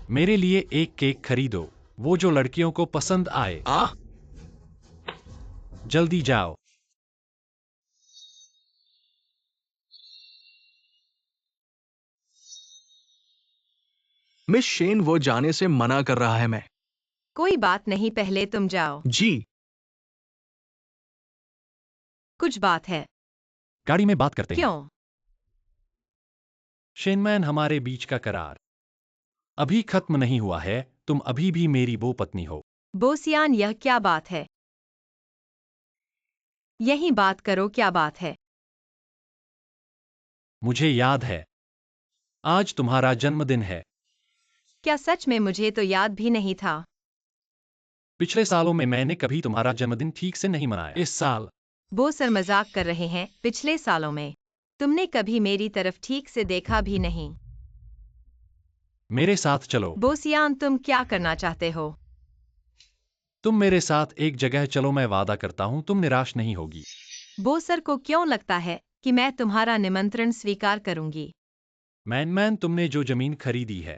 मेरे लिए एक केक खरीदो, वो जो लड़कियों को पसंद आए। आह, जल्दी जाओ। मिस शेन, वो जाने से मना कर रहा है। मैं। कोई बात नहीं, पहले तुम जाओ। जी। कुछ बात है? गाड़ी में बात करते हैं। क्यों? शेनमैन, हमारे बीच का करार अभी खत्म नहीं हुआ है, तुम अभी भी मेरी वो पत्नी हो। बोसियान, यह क्या बात है? यही बात करो, क्या बात है? मुझे याद है, आज तुम्हारा जन्मदिन है। क्या सच में? मुझे तो याद भी नहीं था। पिछले सालों में मैंने कभी तुम्हारा जन्मदिन ठीक से नहीं मनाया। इस साल बोसर मजाक कर रहे हैं। पिछले सालों में तुमने कभी मेरी तरफ ठीक से देखा भी नहीं। मेरे साथ चलो। बोसियान, तुम क्या करना चाहते हो? तुम मेरे साथ एक जगह चलो, मैं वादा करता हूँ तुम निराश नहीं होगी। बोसर को क्यों लगता है कि मैं तुम्हारा निमंत्रण स्वीकार करूंगी? मैन, तुमने जो जमीन खरीदी है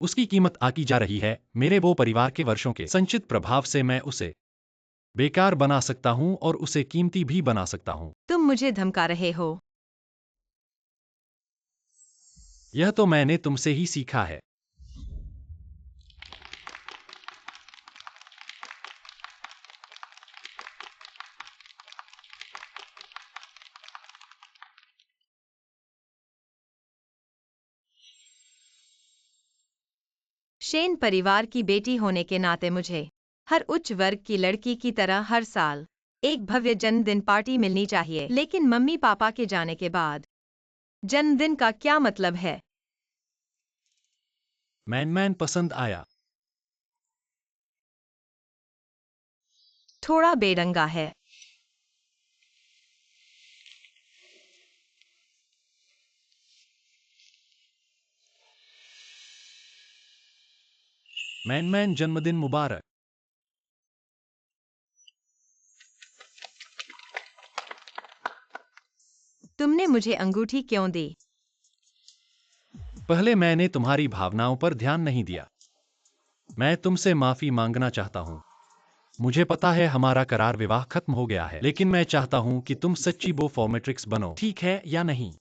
उसकी कीमत आकी जा रही है। मेरे वो परिवार के वर्षों के संचित प्रभाव से मैं उसे बेकार बना सकता हूँ और उसे कीमती भी बना सकता हूँ। तुम मुझे धमका रहे हो? यह तो मैंने तुमसे ही सीखा है। शेन परिवार की बेटी होने के नाते मुझे हर उच्च वर्ग की लड़की की तरह हर साल एक भव्य जन्मदिन पार्टी मिलनी चाहिए। लेकिन मम्मी पापा के जाने के बाद जन्मदिन का क्या मतलब है? मैन पसंद आया। थोड़ा बेढंगा है। मैन जन्मदिन मुबारक। तुमने मुझे अंगूठी क्यों दी? पहले मैंने तुम्हारी भावनाओं पर ध्यान नहीं दिया। मैं तुमसे माफी मांगना चाहता हूँ। मुझे पता है हमारा करार विवाह खत्म हो गया है, लेकिन मैं चाहता हूँ कि तुम सच्ची बोफॉर्मेट्रिक्स बनो, ठीक है या नहीं?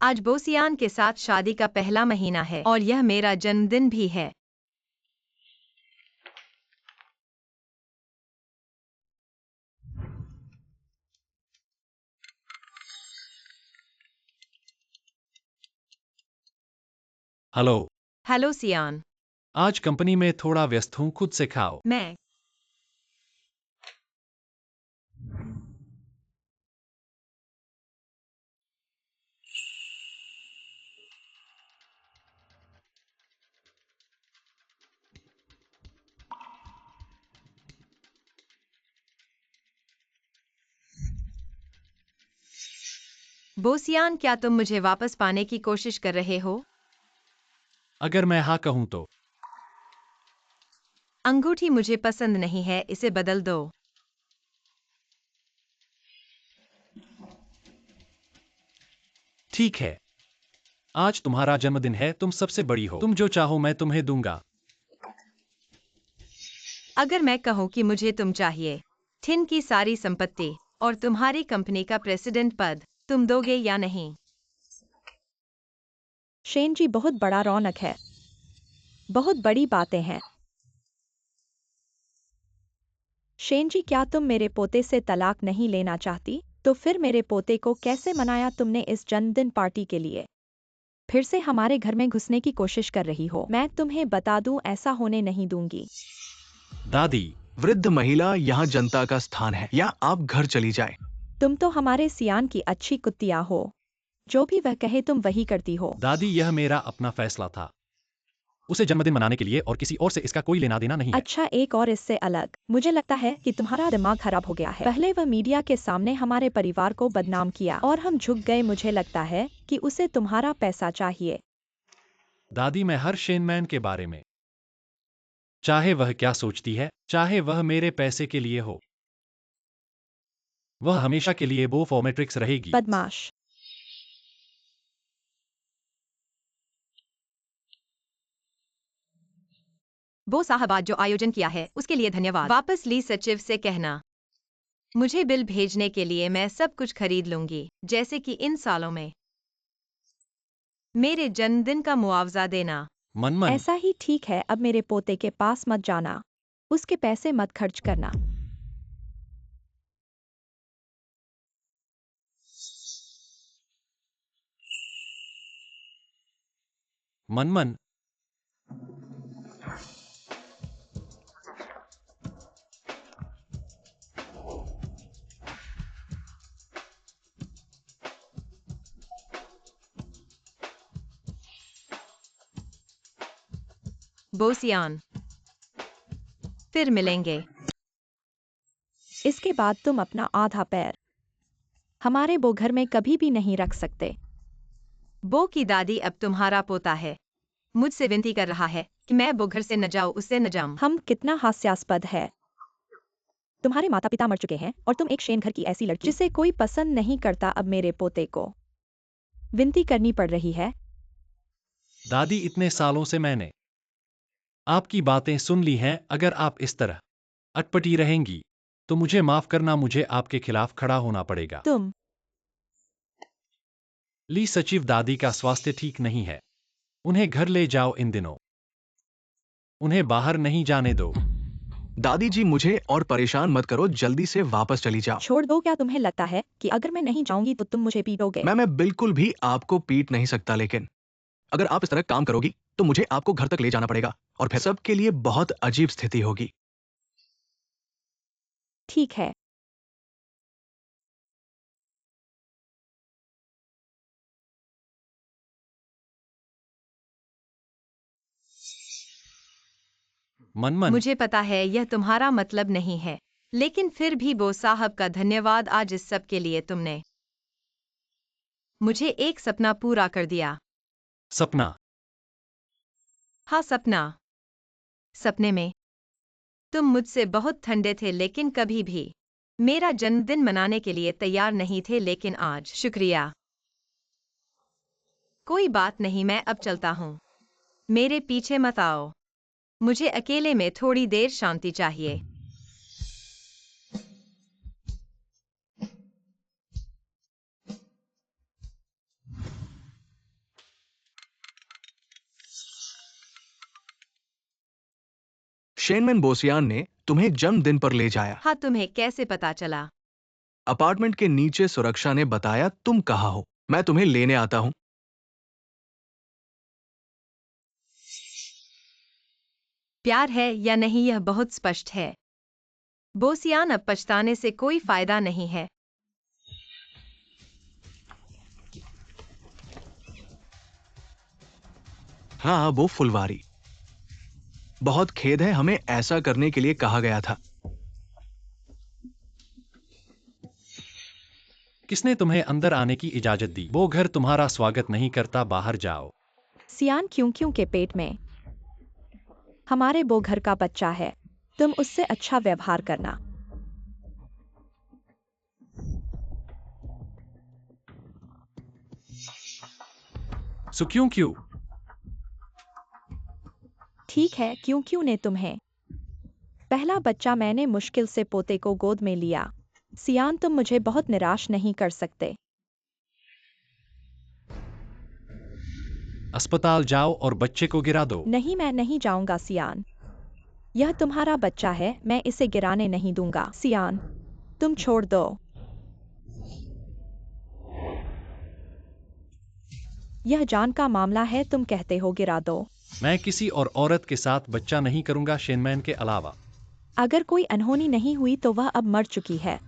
आज बोसियान के साथ शादी का पहला महीना है और यह मेरा जन्मदिन भी है। हेलो। हेलो सियान। आज कंपनी में थोड़ा व्यस्त हूँ, खुद से खाओ। मैं बोसियान, क्या तुम मुझे वापस पाने की कोशिश कर रहे हो? अगर मैं हाँ कहूँ तो? अंगूठी मुझे पसंद नहीं है, इसे बदल दो। ठीक है, आज तुम्हारा जन्मदिन है, तुम सबसे बड़ी हो, तुम जो चाहो मैं तुम्हें दूंगा। अगर मैं कहूँ कि मुझे तुम चाहिए, थिन की सारी संपत्ति और तुम्हारी कंपनी का प्रेसिडेंट पद, तुम दोगे या नहीं? शेन जी, बहुत बड़ा रौनक है, बहुत बड़ी बातें हैं। शेन जी, क्या तुम मेरे पोते से तलाक नहीं लेना चाहती? तो फिर मेरे पोते को कैसे मनाया तुमने इस जन्मदिन पार्टी के लिए? फिर से हमारे घर में घुसने की कोशिश कर रही हो। मैं तुम्हें बता दूं, ऐसा होने नहीं दूंगी। दादी, वृद्ध महिला, यहाँ जनता का स्थान है, या आप घर चली जाए। तुम तो हमारे सियान की अच्छी कुत्तियाँ हो। जो भी वह कहे तुम वही करती हो। दादी यह मेरा अपना फैसला था। उसे जन्मदिन मनाने के लिए और किसी और से इसका कोई लेना देना नहीं है। अच्छा, एक और इससे अलग, मुझे लगता है कि तुम्हारा दिमाग खराब हो गया है। पहले वह मीडिया के सामने हमारे परिवार को बदनाम किया और हम झुक गए। मुझे लगता है कि उसे तुम्हारा पैसा चाहिए। दादी, मैं हर शेनमैन के बारे में, चाहे वह क्या सोचती है, चाहे वह मेरे पैसे के लिए हो, वह हमेशा के लिए बोफॉर्मेट्रिक्स रहेगी। बदमाश। बो साहब, आज जो आयोजन किया है उसके लिए धन्यवाद। वापस ली सचिव से कहना, मुझे बिल भेजने के लिए मैं सब कुछ खरीद लूंगी, जैसे कि इन सालों में मेरे जन्मदिन का मुआवजा देना। मनमन, ऐसा ही ठीक है। अब मेरे पोते के पास मत जाना, उसके पैसे मत खर्च करना। मनमन, बोसियान, फिर मिलेंगे। इसके बाद तुम अपना आधा पैर हमारे बो घर में कभी भी नहीं रख सकते। बो की दादी अब तुम्हारा पोता है, मुझसे विनती कर रहा है कि मैं बो घर से न जाऊं, उससे न जाऊं। हम कितना हास्यास्पद है। तुम्हारे माता पिता मर चुके हैं और तुम एक शेन घर की ऐसी लड़की जिसे कोई पसंद नहीं करता अब मेरे पोते को विनती करनी पड़ रही है। दादी, इतने सालों से मैंने आपकी बातें सुन ली हैं। अगर आप इस तरह अटपटी रहेंगी तो मुझे माफ करना, मुझे आपके खिलाफ खड़ा होना पड़ेगा। तुम ली सचिव, दादी का स्वास्थ्य ठीक नहीं है, उन्हें घर ले जाओ इन दिनों, उन्हें बाहर नहीं जाने दो। दादी जी, मुझे और परेशान मत करो, जल्दी से वापस चली जाओ। छोड़ दो। क्या तुम्हें लगता है कि अगर मैं नहीं जाऊंगी तो तुम मुझे पीटोगे? मैं बिल्कुल भी आपको पीट नहीं सकता, लेकिन अगर आप इस तरह काम करोगी तो मुझे आपको घर तक ले जाना पड़ेगा और फिर सबके लिए बहुत अजीब स्थिति होगी। ठीक है। मनमन, मुझे पता है यह तुम्हारा मतलब नहीं है, लेकिन फिर भी बो साहब का धन्यवाद आज इस सब के लिए। तुमने मुझे एक सपना पूरा कर दिया। सपना? हाँ, सपना। सपने में तुम मुझसे बहुत ठंडे थे, लेकिन कभी भी मेरा जन्मदिन मनाने के लिए तैयार नहीं थे, लेकिन आज शुक्रिया। कोई बात नहीं, मैं अब चलता हूँ, मेरे पीछे मत आओ, मुझे अकेले में थोड़ी देर शांति चाहिए। शेनमैन बोसियान ने तुम्हें जन्मदिन पर ले जाया। हाँ, तुम्हें कैसे पता चला? अपार्टमेंट के नीचे सुरक्षा ने बताया तुम कहाँ हो। मैं तुम्हें लेने आता हूँ। प्यार है या नहीं यह बहुत स्पष्ट है। बोसियान, अब पछताने से कोई फायदा नहीं है। हाँ, वो फुलवारी। बहुत खेद है, हमें ऐसा करने के लिए कहा गया था। किसने तुम्हें अंदर आने की इजाजत दी? वो घर तुम्हारा स्वागत नहीं करता, बाहर जाओ। सियान क्यों क्यों के पेट में हमारे बो घर का बच्चा है, तुम उससे अच्छा व्यवहार करना। सो क्यों क्यों? ठीक है, क्यों क्यों ने तुम्हें पहला बच्चा मैंने मुश्किल से पोते को गोद में लिया। सियान, तुम मुझे बहुत निराश नहीं कर सकते। अस्पताल जाओ और बच्चे को गिरा दो। नहीं, मैं नहीं जाऊंगा सियान, यह तुम्हारा बच्चा है, मैं इसे गिराने नहीं दूंगा। सियान, तुम छोड़ दो। यह जान का मामला है, तुम कहते हो गिरा दो। मैं किसी और औरत के साथ बच्चा नहीं करूंगा, शेनमैन के अलावा। अगर कोई अनहोनी नहीं हुई तो वह अब मर चुकी है।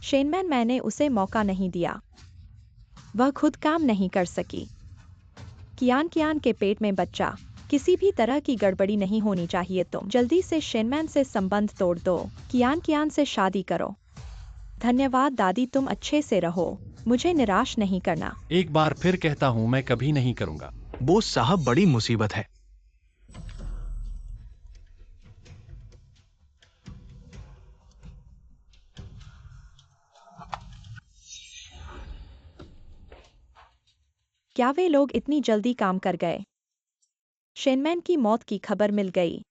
शेनमैन, मैंने उसे मौका नहीं दिया, वह खुद काम नहीं कर सकी। कियान कियान के पेट में बच्चा, किसी भी तरह की गड़बड़ी नहीं होनी चाहिए। तुम जल्दी से शेनमैन से संबंध तोड़ दो, कियान कियान से शादी करो। धन्यवाद दादी, तुम अच्छे से रहो, मुझे निराश नहीं करना। एक बार फिर कहता हूं, मैं कभी नहीं करूंगा। बोस साहब, बड़ी मुसीबत है। क्या वे लोग इतनी जल्दी काम कर गए? शेनमैन की मौत की खबर मिल गई।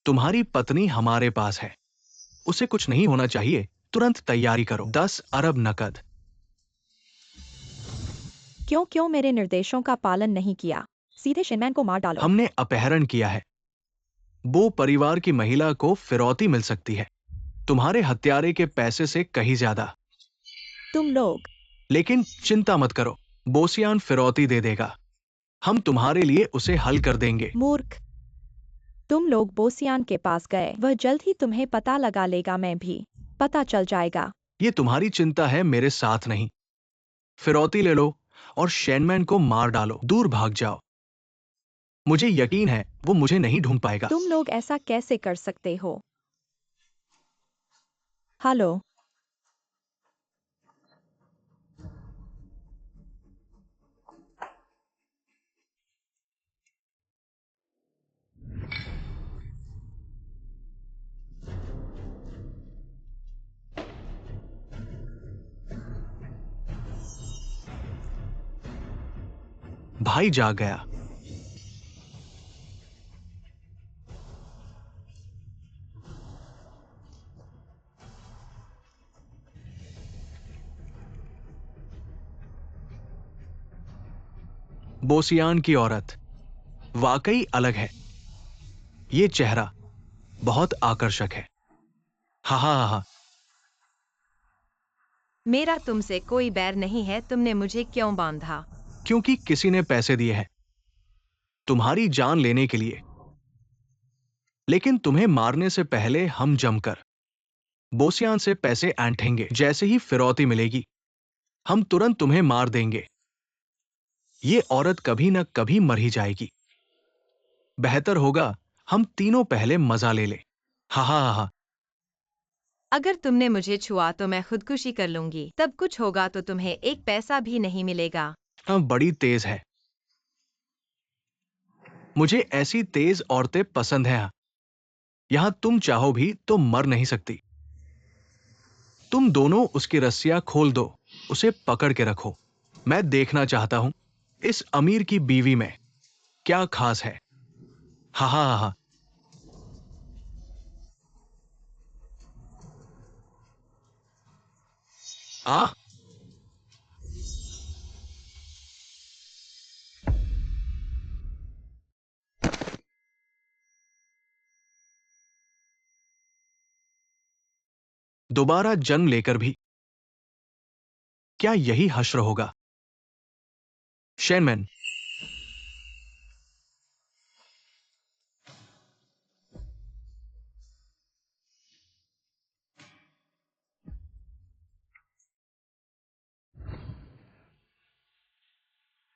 तुम्हारी पत्नी हमारे पास है, उसे कुछ नहीं होना चाहिए। तुरंत तैयारी करो, 10 अरब नकद। क्यों क्यों मेरे निर्देशों का पालन नहीं किया? सीधे शेनमैन को मार डालो। हमने अपहरण किया है। वो परिवार की महिला को फिरौती मिल सकती है, तुम्हारे हत्यारे के पैसे से कहीं ज्यादा। तुम लोग लेकिन चिंता मत करो, बोसियान फिरौती दे देगा। हम तुम्हारे लिए उसे हल कर देंगे। मूर्ख। तुम लोग बोसियान के पास गए, वह जल्द ही तुम्हें पता लगा लेगा, मैं भी पता चल जाएगा। ये तुम्हारी चिंता है, मेरे साथ नहीं। फिरौती ले लो और शेनमैन को मार डालो, दूर भाग जाओ। मुझे यकीन है वो मुझे नहीं ढूंढ पाएगा। तुम लोग ऐसा कैसे कर सकते हो? हेलो। भाई जाग गया। बोसियान की औरत वाकई अलग है। ये चेहरा बहुत आकर्षक है। हा हा हा हा। मेरा तुमसे कोई बैर नहीं है, तुमने मुझे क्यों बांधा? क्योंकि किसी ने पैसे दिए हैं तुम्हारी जान लेने के लिए। लेकिन तुम्हें मारने से पहले हम जमकर बोसियान से पैसे ऐंठेंगे। जैसे ही फिरौती मिलेगी हम तुरंत तुम्हें मार देंगे। ये औरत कभी न कभी मर ही जाएगी। बेहतर होगा हम तीनों पहले मजा ले ले। हा हा हा हा। अगर तुमने मुझे छुआ तो मैं खुदकुशी कर लूंगी, तब कुछ होगा तो तुम्हें एक पैसा भी नहीं मिलेगा। बड़ी तेज है। मुझे ऐसी तेज औरतें पसंद हैं। यहां तुम चाहो भी तो मर नहीं सकती। तुम दोनों उसकी रस्सियां खोल दो, उसे पकड़ के रखो। मैं देखना चाहता हूं इस अमीर की बीवी में क्या खास है। हा हा हा हा। आ दोबारा जन्म लेकर भी क्या यही हश्र होगा? शेनमैन,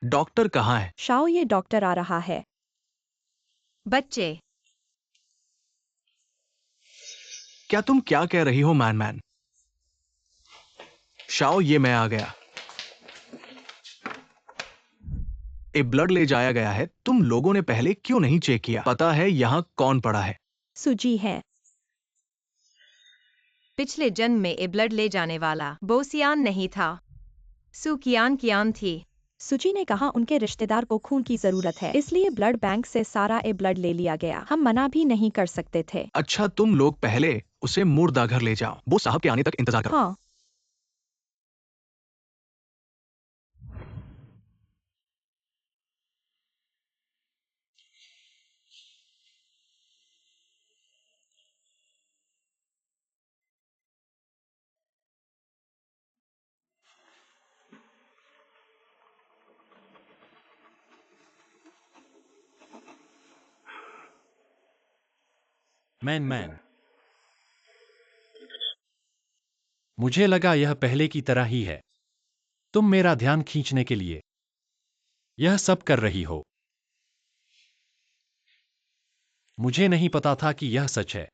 डॉक्टर कहाँ है? शाओ, ये डॉक्टर आ रहा है। बच्चे, क्या तुम क्या कह रही हो मैन मैन? शाओ, ये मैं आ गया। ए ब्लड ले जाया गया है। तुम लोगों ने पहले क्यों नहीं चेक किया? पता है यहां कौन पड़ा है? सुजी है। पिछले जन्म में ए ब्लड ले जाने वाला बोसियान नहीं था, सुकियान कियान थी। सुजी ने कहा उनके रिश्तेदार को खून की जरूरत है, इसलिए ब्लड बैंक से सारा ए ब्लड ले लिया गया। हम मना भी नहीं कर सकते थे। अच्छा, तुम लोग पहले उसे मुर्दा घर ले जाओ। वो साहब के आने तक इंतजार करो। हाँ। मैन, मुझे लगा यह पहले की तरह ही है। तुम मेरा ध्यान खींचने के लिए यह सब कर रही हो। मुझे नहीं पता था कि यह सच है।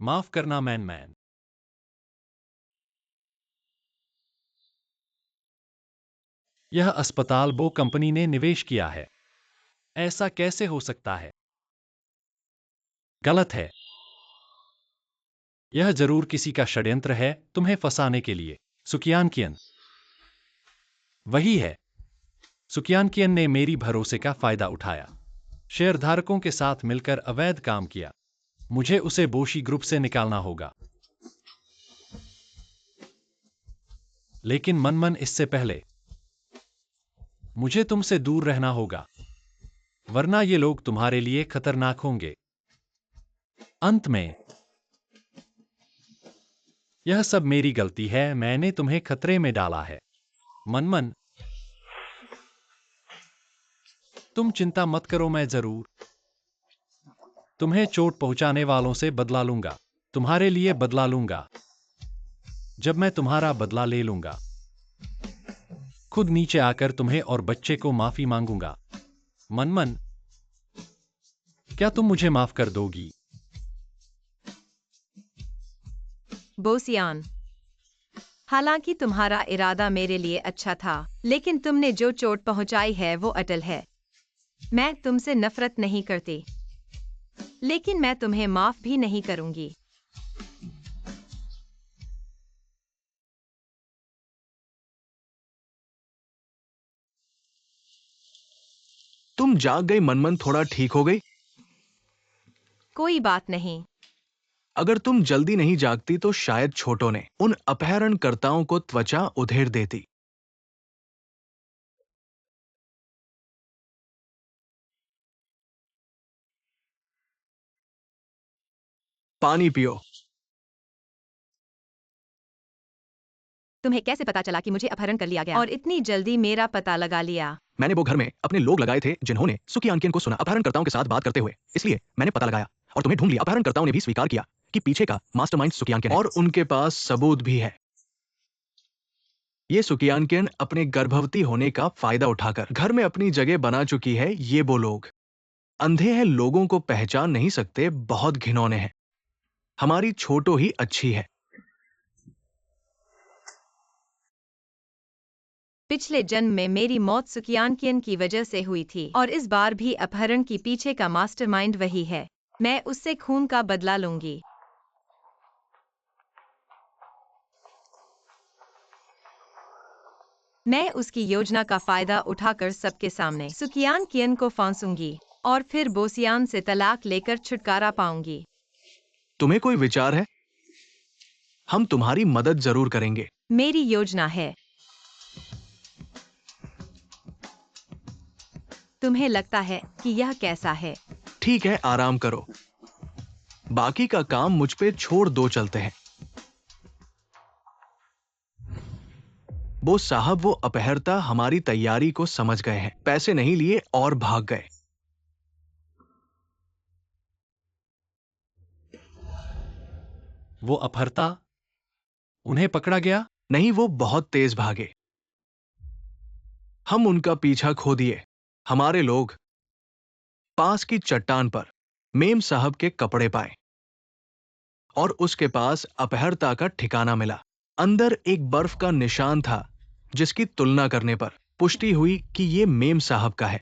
माफ करना मैन। यह अस्पताल बो कंपनी ने निवेश किया है। ऐसा कैसे हो सकता है? गलत है। यह जरूर किसी का षड्यंत्र है तुम्हें फंसाने के लिए। सुकियानकियन वही है। सुकियानकियन ने मेरी भरोसे का फायदा उठाया, शेयरधारकों के साथ मिलकर अवैध काम किया। मुझे उसे बोशी ग्रुप से निकालना होगा। लेकिन मनमन, इससे पहले मुझे तुमसे दूर रहना होगा, वरना ये लोग तुम्हारे लिए खतरनाक होंगे। अंत में यह सब मेरी गलती है, मैंने तुम्हें खतरे में डाला है। मनमन, तुम चिंता मत करो, मैं जरूर तुम्हें चोट पहुंचाने वालों से बदला लूंगा। तुम्हारे लिए बदला लूंगा। जब मैं तुम्हारा बदला ले लूंगा, खुद नीचे आकर तुम्हें और बच्चे को माफी मांगूंगा। मनमन, क्या तुम मुझे माफ कर दोगी? बोसियान, हालांकि तुम्हारा इरादा मेरे लिए अच्छा था, लेकिन तुमने जो चोट पहुंचाई है वो अटल है। मैं तुमसे नफरत नहीं करती, लेकिन मैं तुम्हें माफ भी नहीं करूंगी। तुम जाग गई मनमन, थोड़ा ठीक हो गई? कोई बात नहीं। अगर तुम जल्दी नहीं जागती तो शायद छोटों ने उन अपहरणकर्ताओं को त्वचा उधेड़ देती। पानी पियो। तुम्हें कैसे पता चला कि मुझे अपहरण कर लिया गया और इतनी जल्दी मेरा पता लगा लिया? मैंने वो घर में अपने लोग लगाए थे जिन्होंने सुकियानकिन को सुना अपहरणकर्ताओं के साथ बात करते हुए, इसलिए मैंने पता लगाया और तुम्हें ढूंढ लिया। अपहरणकर्ताओं ने भी स्वीकार किया कि पीछे का मास्टरमाइंड सुकियानकिन है और उनके पास सबूत भी है। ये सुकियानकिन अपने गर्भवती होने का फायदा उठाकर घर में अपनी जगह बना चुकी है। ये वो लोग अंधे हैं, लोगों को पहचान नहीं सकते, बहुत घिनौने हैं। हमारी छोटो ही अच्छी है। पिछले जन्म में मेरी मौत सुकियानकिन की वजह से हुई थी और इस बार भी अपहरण की पीछे का मास्टरमाइंड वही है। मैं उससे खून का बदला लूंगी। मैं उसकी योजना का फायदा उठाकर सबके सामने सुकियानकिन को फांसूंगी और फिर बोसियान से तलाक लेकर छुटकारा पाऊंगी। तुम्हें कोई विचार है? हम तुम्हारी मदद जरूर करेंगे। मेरी योजना है। तुम्हें लगता है कि यह कैसा है? ठीक है, आराम करो। बाकी का काम मुझ पे छोड़ दो, चलते हैं। बोस साहब, वो अपहर्ता हमारी तैयारी को समझ गए हैं, पैसे नहीं लिए और भाग गए। वो अपहर्ता, उन्हें पकड़ा गया? नहीं, वो बहुत तेज भागे। हम उनका पीछा खो दिए। हमारे लोग पास की चट्टान पर मेम साहब के कपड़े पाए और उसके पास अपहर्ता का ठिकाना मिला। अंदर एक बर्फ का निशान था जिसकी तुलना करने पर पुष्टि हुई कि ये मेम साहब का है।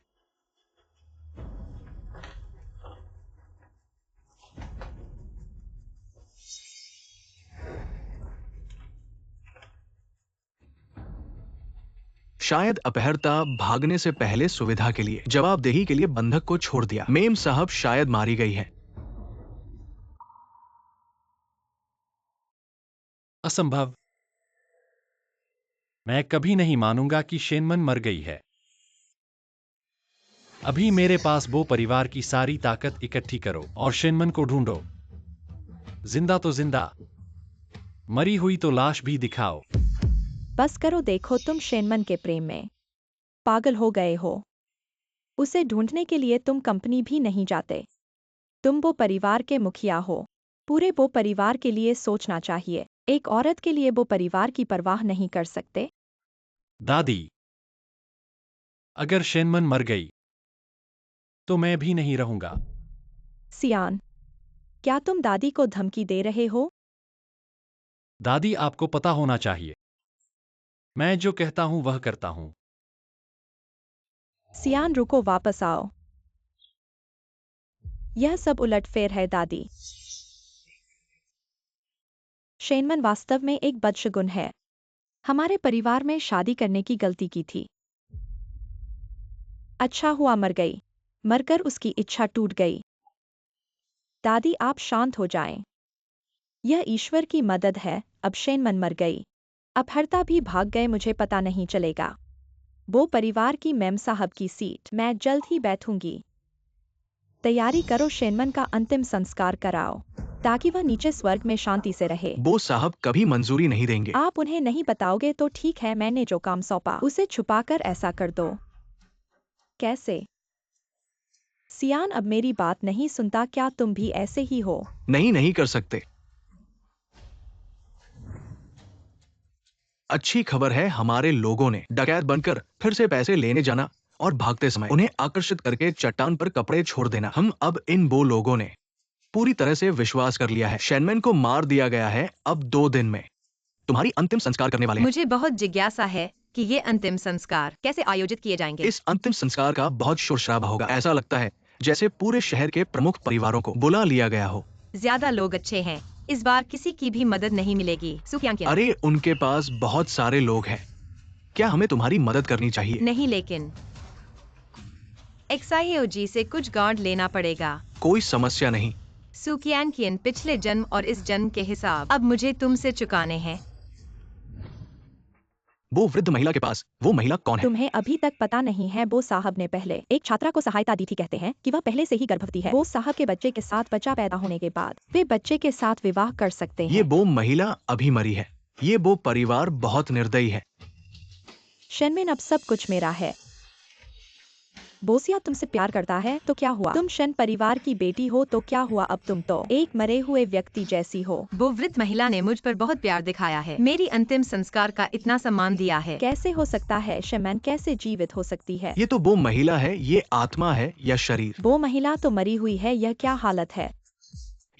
शायद अपहर्ता भागने से पहले सुविधा के लिए, जवाबदेही के लिए बंधक को छोड़ दिया। मेम साहब शायद मारी गई है। असंभव। मैं कभी नहीं मानूंगा कि शेनमन मर गई है। अभी मेरे पास वो परिवार की सारी ताकत इकट्ठी करो और शेनमन को ढूंढो। जिंदा तो जिंदा, मरी हुई तो लाश भी दिखाओ। बस करो, देखो तुम शेनमन के प्रेम में पागल हो गए हो। उसे ढूंढने के लिए तुम कंपनी भी नहीं जाते। तुम वो परिवार के मुखिया हो। पूरे वो परिवार के लिए सोचना चाहिए। एक औरत के लिए वो परिवार की परवाह नहीं कर सकते। दादी, अगर शेनमन मर गई तो मैं भी नहीं रहूंगा। सियान, क्या तुम दादी को धमकी दे रहे हो? दादी, आपको पता होना चाहिए, मैं जो कहता हूं वह करता हूं। सियान, रुको, वापस आओ। यह सब उलटफेर है दादी। शेनमन वास्तव में एक बदशगुन है। हमारे परिवार में शादी करने की गलती की थी। अच्छा हुआ मर गई। मरकर उसकी इच्छा टूट गई। दादी, आप शांत हो जाएं। यह ईश्वर की मदद है। अब शेनमन मर गई, अपहर्ता भी भाग गए, मुझे पता नहीं चलेगा। वो परिवार की मेम साहब की सीट मैं जल्द ही बैठूंगी। तैयारी करो, शेनमन का अंतिम संस्कार कराओ। ताकि वह नीचे स्वर्ग में शांति से रहे। बोस साहब कभी मंजूरी नहीं देंगे। आप उन्हें नहीं बताओगे तो ठीक है, मैंने जो काम सौंपा उसे छुपाकर ऐसा कर दो। कैसे? सियान अब मेरी बात नहीं सुनता, क्या तुम भी ऐसे ही हो? नहीं कर सकते। अच्छी खबर है, हमारे लोगों ने डकैत बनकर फिर से पैसे लेने जाना और भागते समय उन्हें आकर्षित करके चट्टान पर कपड़े छोड़ देना। हम अब इन वो लोगों ने पूरी तरह से विश्वास कर लिया है। शेनमैन को मार दिया गया है। अब 2 दिन में तुम्हारी अंतिम संस्कार करने वाले हैं। मुझे बहुत जिज्ञासा है कि ये अंतिम संस्कार कैसे आयोजित किए जाएंगे। इस अंतिम संस्कार का बहुत शोर शराबा होगा। ऐसा लगता है जैसे पूरे शहर के प्रमुख परिवारों को बुला लिया गया हो। ज्यादा लोग अच्छे हैं, इस बार किसी की भी मदद नहीं मिलेगी। सुक्यांकियन। अरे उनके पास बहुत सारे लोग हैं। क्या हमें तुम्हारी मदद करनी चाहिए? नहीं, लेकिन XIOG से कुछ गार्ड लेना पड़ेगा। कोई समस्या नहीं। सुक्यांकियन, पिछले जन्म और इस जन्म के हिसाब अब मुझे तुमसे चुकाने हैं। वो वृद्ध महिला के पास वो महिला कौन है? तुम्हें अभी तक पता नहीं है, बोस साहब ने पहले एक छात्रा को सहायता दी थी। कहते हैं कि वह पहले से ही गर्भवती है। बोस साहब के बच्चे के साथ बच्चा पैदा होने के बाद वे बच्चे के साथ विवाह कर सकते हैं। ये वो महिला अभी मरी है। ये वो परिवार बहुत निर्दयी है। शेनमैन, अब सब कुछ मेरा है। बोसिया तुमसे प्यार करता है तो क्या हुआ? तुम शेन परिवार की बेटी हो तो क्या हुआ? अब तुम तो एक मरे हुए व्यक्ति जैसी हो। वो वृद्ध महिला ने मुझ पर बहुत प्यार दिखाया है, मेरी अंतिम संस्कार का इतना सम्मान दिया है। कैसे हो सकता है? शेनमैन कैसे जीवित हो सकती है? ये तो वो महिला है। ये आत्मा है या शरीर? वो महिला तो मरी हुई है। यह क्या हालत है?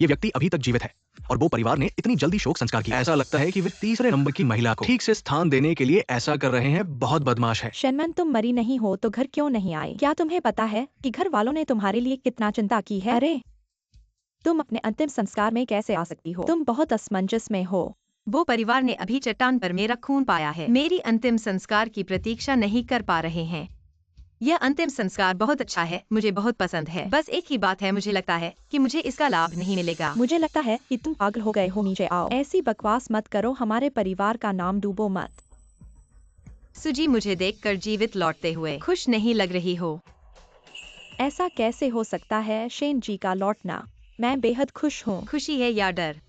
ये व्यक्ति अभी तक जीवित है और वो परिवार ने इतनी जल्दी शोक संस्कार किया। ऐसा लगता है कि वे तीसरे नंबर की महिला को ठीक से स्थान देने के लिए ऐसा कर रहे हैं। बहुत बदमाश है। शेनमैन, तुम मरी नहीं हो तो घर क्यों नहीं आई? क्या तुम्हें पता है कि घर वालों ने तुम्हारे लिए कितना चिंता की है? अरे तुम अपने अंतिम संस्कार में कैसे आ सकती हो? तुम बहुत असमंजस में हो। वो परिवार ने अभी चट्टान पर मेरा खून पाया है, मेरी अंतिम संस्कार की प्रतीक्षा नहीं कर पा रहे हैं। यह अंतिम संस्कार बहुत अच्छा है, मुझे बहुत पसंद है। बस एक ही बात है, मुझे लगता है कि मुझे इसका लाभ नहीं मिलेगा। मुझे लगता है कि तुम पागल हो गए हो। नीचे आओ। ऐसी बकवास मत करो, हमारे परिवार का नाम डूबो मत। सुजी, मुझे देखकर जीवित लौटते हुए खुश नहीं लग रही हो। ऐसा कैसे हो सकता है? शेन जी का लौटना, मैं बेहद खुश हूँ। खुशी है या डर?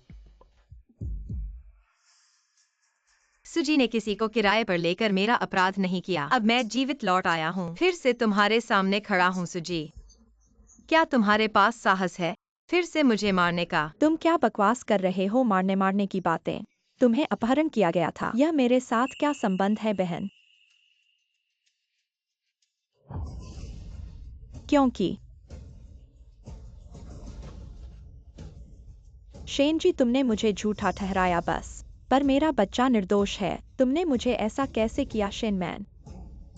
सुजी ने किसी को किराए पर लेकर मेरा अपराध नहीं किया। अब मैं जीवित लौट आया हूँ, फिर से तुम्हारे सामने खड़ा हूँ। सुजी, क्या तुम्हारे पास साहस है फिर से मुझे मारने का? तुम क्या बकवास कर रहे हो? मारने की बातें। तुम्हें अपहरण किया गया था। यह मेरे साथ क्या संबंध है बहन? क्योंकि शेन जी, तुमने मुझे झूठा ठहराया बस, पर मेरा बच्चा निर्दोष है। तुमने मुझे ऐसा कैसे किया? शेनमैन,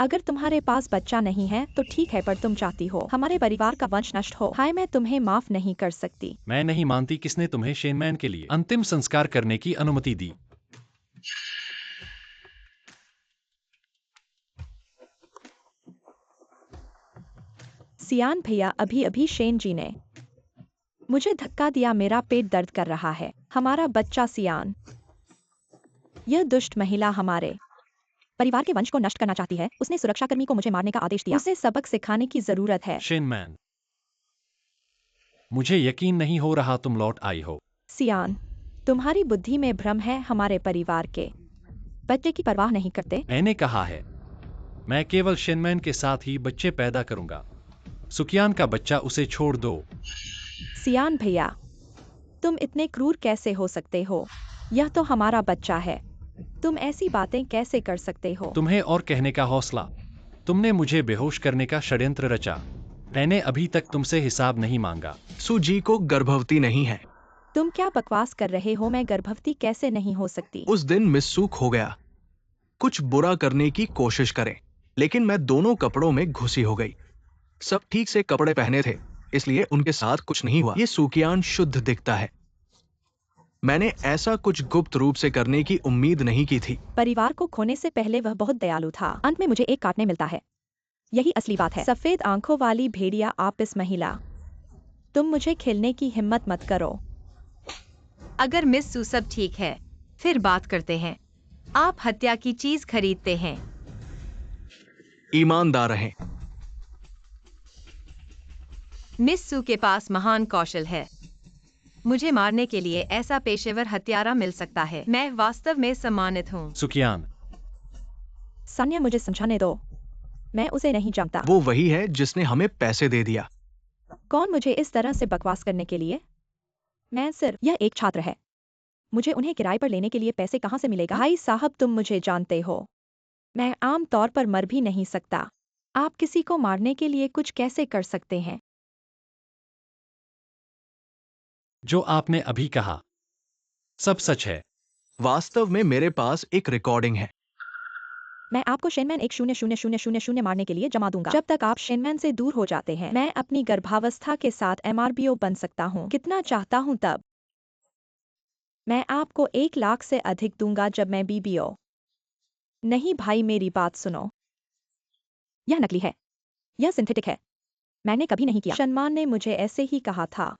अगर तुम्हारे पास बच्चा नहीं है तो ठीक है, पर तुम चाहती हो हमारे परिवार का वंश नष्ट हो। हाय, मैं तुम्हें माफ नहीं कर सकती। मैं नहीं मानती किसने तुम्हें शेनमैन के लिए अंतिम संस्कार करने की अनुमति दी। सियान भैया, अभी शेन जी ने मुझे धक्का दिया। मेरा पेट दर्द कर रहा है। हमारा बच्चा सियान, यह दुष्ट महिला हमारे परिवार के वंश को नष्ट करना चाहती है। उसने सुरक्षाकर्मी को मुझे मारने का आदेश दिया। उसे सबक सिखाने की जरूरत है। शेनमैन, मुझे यकीन नहीं हो रहा तुम लौट आई हो। सियान, तुम्हारी बुद्धि में भ्रम है। हमारे परिवार के बच्चे की परवाह नहीं करते। मैंने कहा है, मैं केवल शेनमैन के साथ ही बच्चे पैदा करूंगा। सुकियान का बच्चा उसे छोड़ दो। सियान भैया, तुम इतने क्रूर कैसे हो सकते हो? यह तो हमारा बच्चा है। तुम ऐसी बातें कैसे कर सकते हो? तुम्हें और कहने का हौसला। तुमने मुझे बेहोश करने का षड्यंत्र रचा। मैंने अभी तक तुमसे हिसाब नहीं मांगा। सुजी को गर्भवती नहीं है। तुम क्या बकवास कर रहे हो? मैं गर्भवती कैसे नहीं हो सकती? उस दिन मिस्सू खो गया। कुछ बुरा करने की कोशिश करें, लेकिन मैं दोनों कपड़ों में घुसी हो गई। सब ठीक से कपड़े पहने थे, इसलिए उनके साथ कुछ नहीं हुआ। ये सुकियान शुद्ध दिखता है। मैंने ऐसा कुछ गुप्त रूप से करने की उम्मीद नहीं की थी। परिवार को खोने से पहले वह बहुत दयालु था। अंत में मुझे एक काटने मिलता है। यही असली बात है। सफेद आंखों वाली भेड़िया, आप इस महिला, तुम मुझे खेलने की हिम्मत मत करो। अगर मिस सू सब ठीक है, फिर बात करते हैं। आप हत्या की चीज खरीदते हैं। ईमानदार रहें। मिस सू के पास महान कौशल है। मुझे मारने के लिए ऐसा पेशेवर हत्यारा मिल सकता है। मैं वास्तव में सम्मानित हूँ। सुकियान, सान्या, मुझे समझाने दो। मैं उसे नहीं जानता। वो वही है जिसने हमें पैसे दे दिया। कौन मुझे इस तरह से बकवास करने के लिए? मैं सिर्फ, यह एक छात्र है। मुझे उन्हें किराए पर लेने के लिए पैसे कहाँ से मिलेगा? भाई साहब, तुम मुझे जानते हो। मैं आम तौर पर मर भी नहीं सकता। आप किसी को मारने के लिए कुछ कैसे कर सकते हैं? जो आपने अभी कहा सब सच है। वास्तव में मेरे पास एक रिकॉर्डिंग है। मैं आपको शेनमैन 1000000 मारने के लिए जमा दूंगा। जब तक आप शेनमैन से दूर हो जाते हैं, मैं अपनी गर्भावस्था के साथ MRBO बन सकता हूँ। कितना चाहता हूँ तब। मैं आपको 1 लाख से अधिक दूंगा जब मैं BBO। नहीं भाई, मेरी बात सुनो। यह नकली है। यह सिंथेटिक है। मैंने कभी नहीं किया। सलमान ने मुझे ऐसे ही कहा था।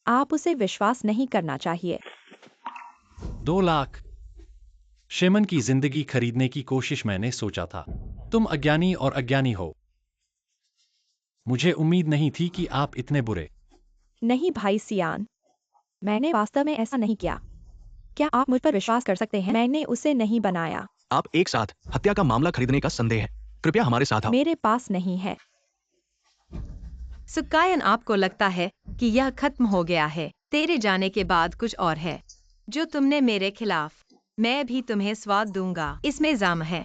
आप उसे विश्वास नहीं करना चाहिए। 2 लाख शेमन की जिंदगी खरीदने की कोशिश। मैंने सोचा था तुम अज्ञानी और अज्ञानी हो। मुझे उम्मीद नहीं थी कि आप इतने बुरे। नहीं भाई सियान, मैंने वास्तव में ऐसा नहीं किया। क्या आप मुझ पर विश्वास कर सकते हैं? मैंने उसे नहीं बनाया। आप एक साथ हत्या का मामला खरीदने का संदेह है। कृपया हमारे साथ आओ। मेरे पास नहीं है। सुकायन, आपको लगता है कि यह खत्म हो गया है? तेरे जाने के बाद कुछ और है जो तुमने मेरे खिलाफ। मैं भी तुम्हें स्वाद दूंगा। इसमें जाम है।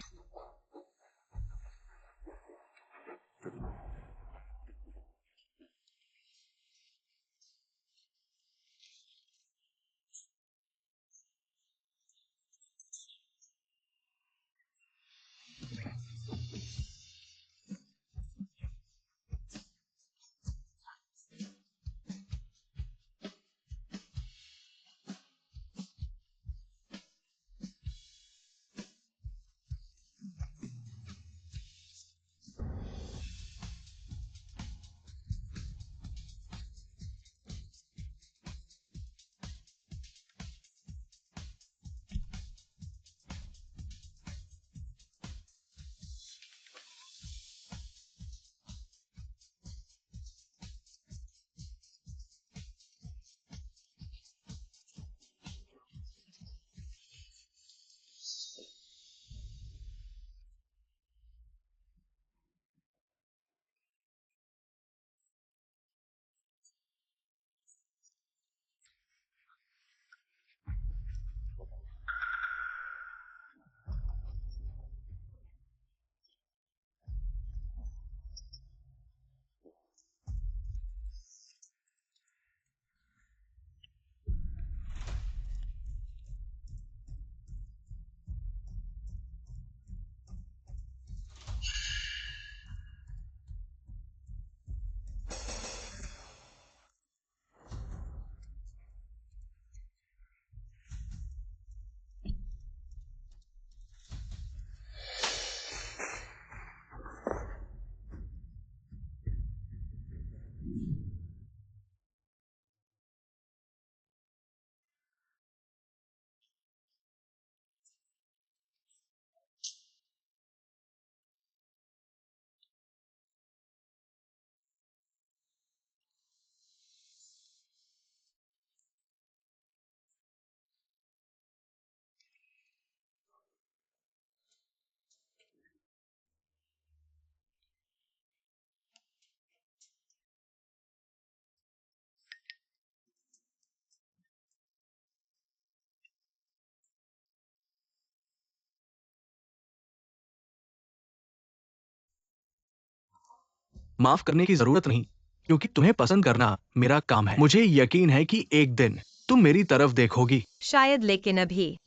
माफ करने की जरूरत नहीं, क्योंकि तुम्हें पसंद करना मेरा काम है। मुझे यकीन है कि एक दिन तुम मेरी तरफ देखोगी। शायद, लेकिन अभी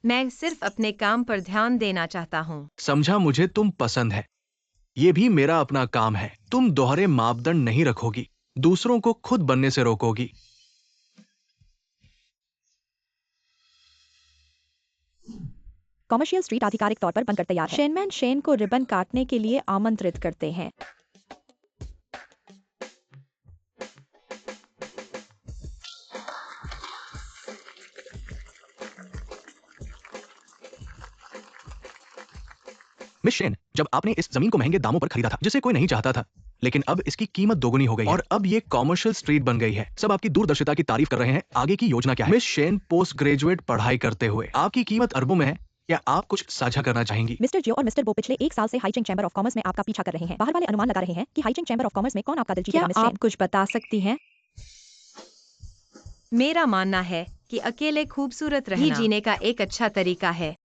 मैं सिर्फ अपने काम पर ध्यान देना चाहता हूँ। समझा, मुझे तुम पसंद है। ये भी मेरा अपना काम है। तुम दोहरे मापदंड नहीं रखोगी, दूसरों को खुद बनने से रोकोगी। कॉमर्शियल स्ट्रीट आधिकारिक तौर पर बनकर तैयार है। शेनमैन शेन को रिबन काटने के लिए आमंत्रित करते हैं। मिस शेन, जब आपने इस जमीन को महंगे दामों पर खरीदा था, जिसे कोई नहीं चाहता था, लेकिन अब इसकी कीमत दोगुनी हो गई है और अब ये कॉमर्शियल स्ट्रीट बन गई है। सब आपकी दूरदर्शिता की तारीफ कर रहे हैं। आगे की योजना क्या है? मिस शेन पोस्ट ग्रेजुएट पढ़ाई करते हुए आपकी कीमत अरबों में है। क्या आप कुछ साझा करना चाहेंगी? मिस्टर जियो और मिस्टर बो पिछले 1 साल से हाईचिंग चैम्बर ऑफ कॉमर्स में आपका पीछा कर रहे हैं। बाहर वाले अनुमान लगा रहे हैं कि हाईचिंग चैम्बर ऑफ कॉमर्स में कौन आपका दिल जीतेगा। क्या मिस शेन, आप कुछ बता सकती हैं? मेरा मानना है कि अकेले खूबसूरत रहना ही जीने का एक अच्छा तरीका है।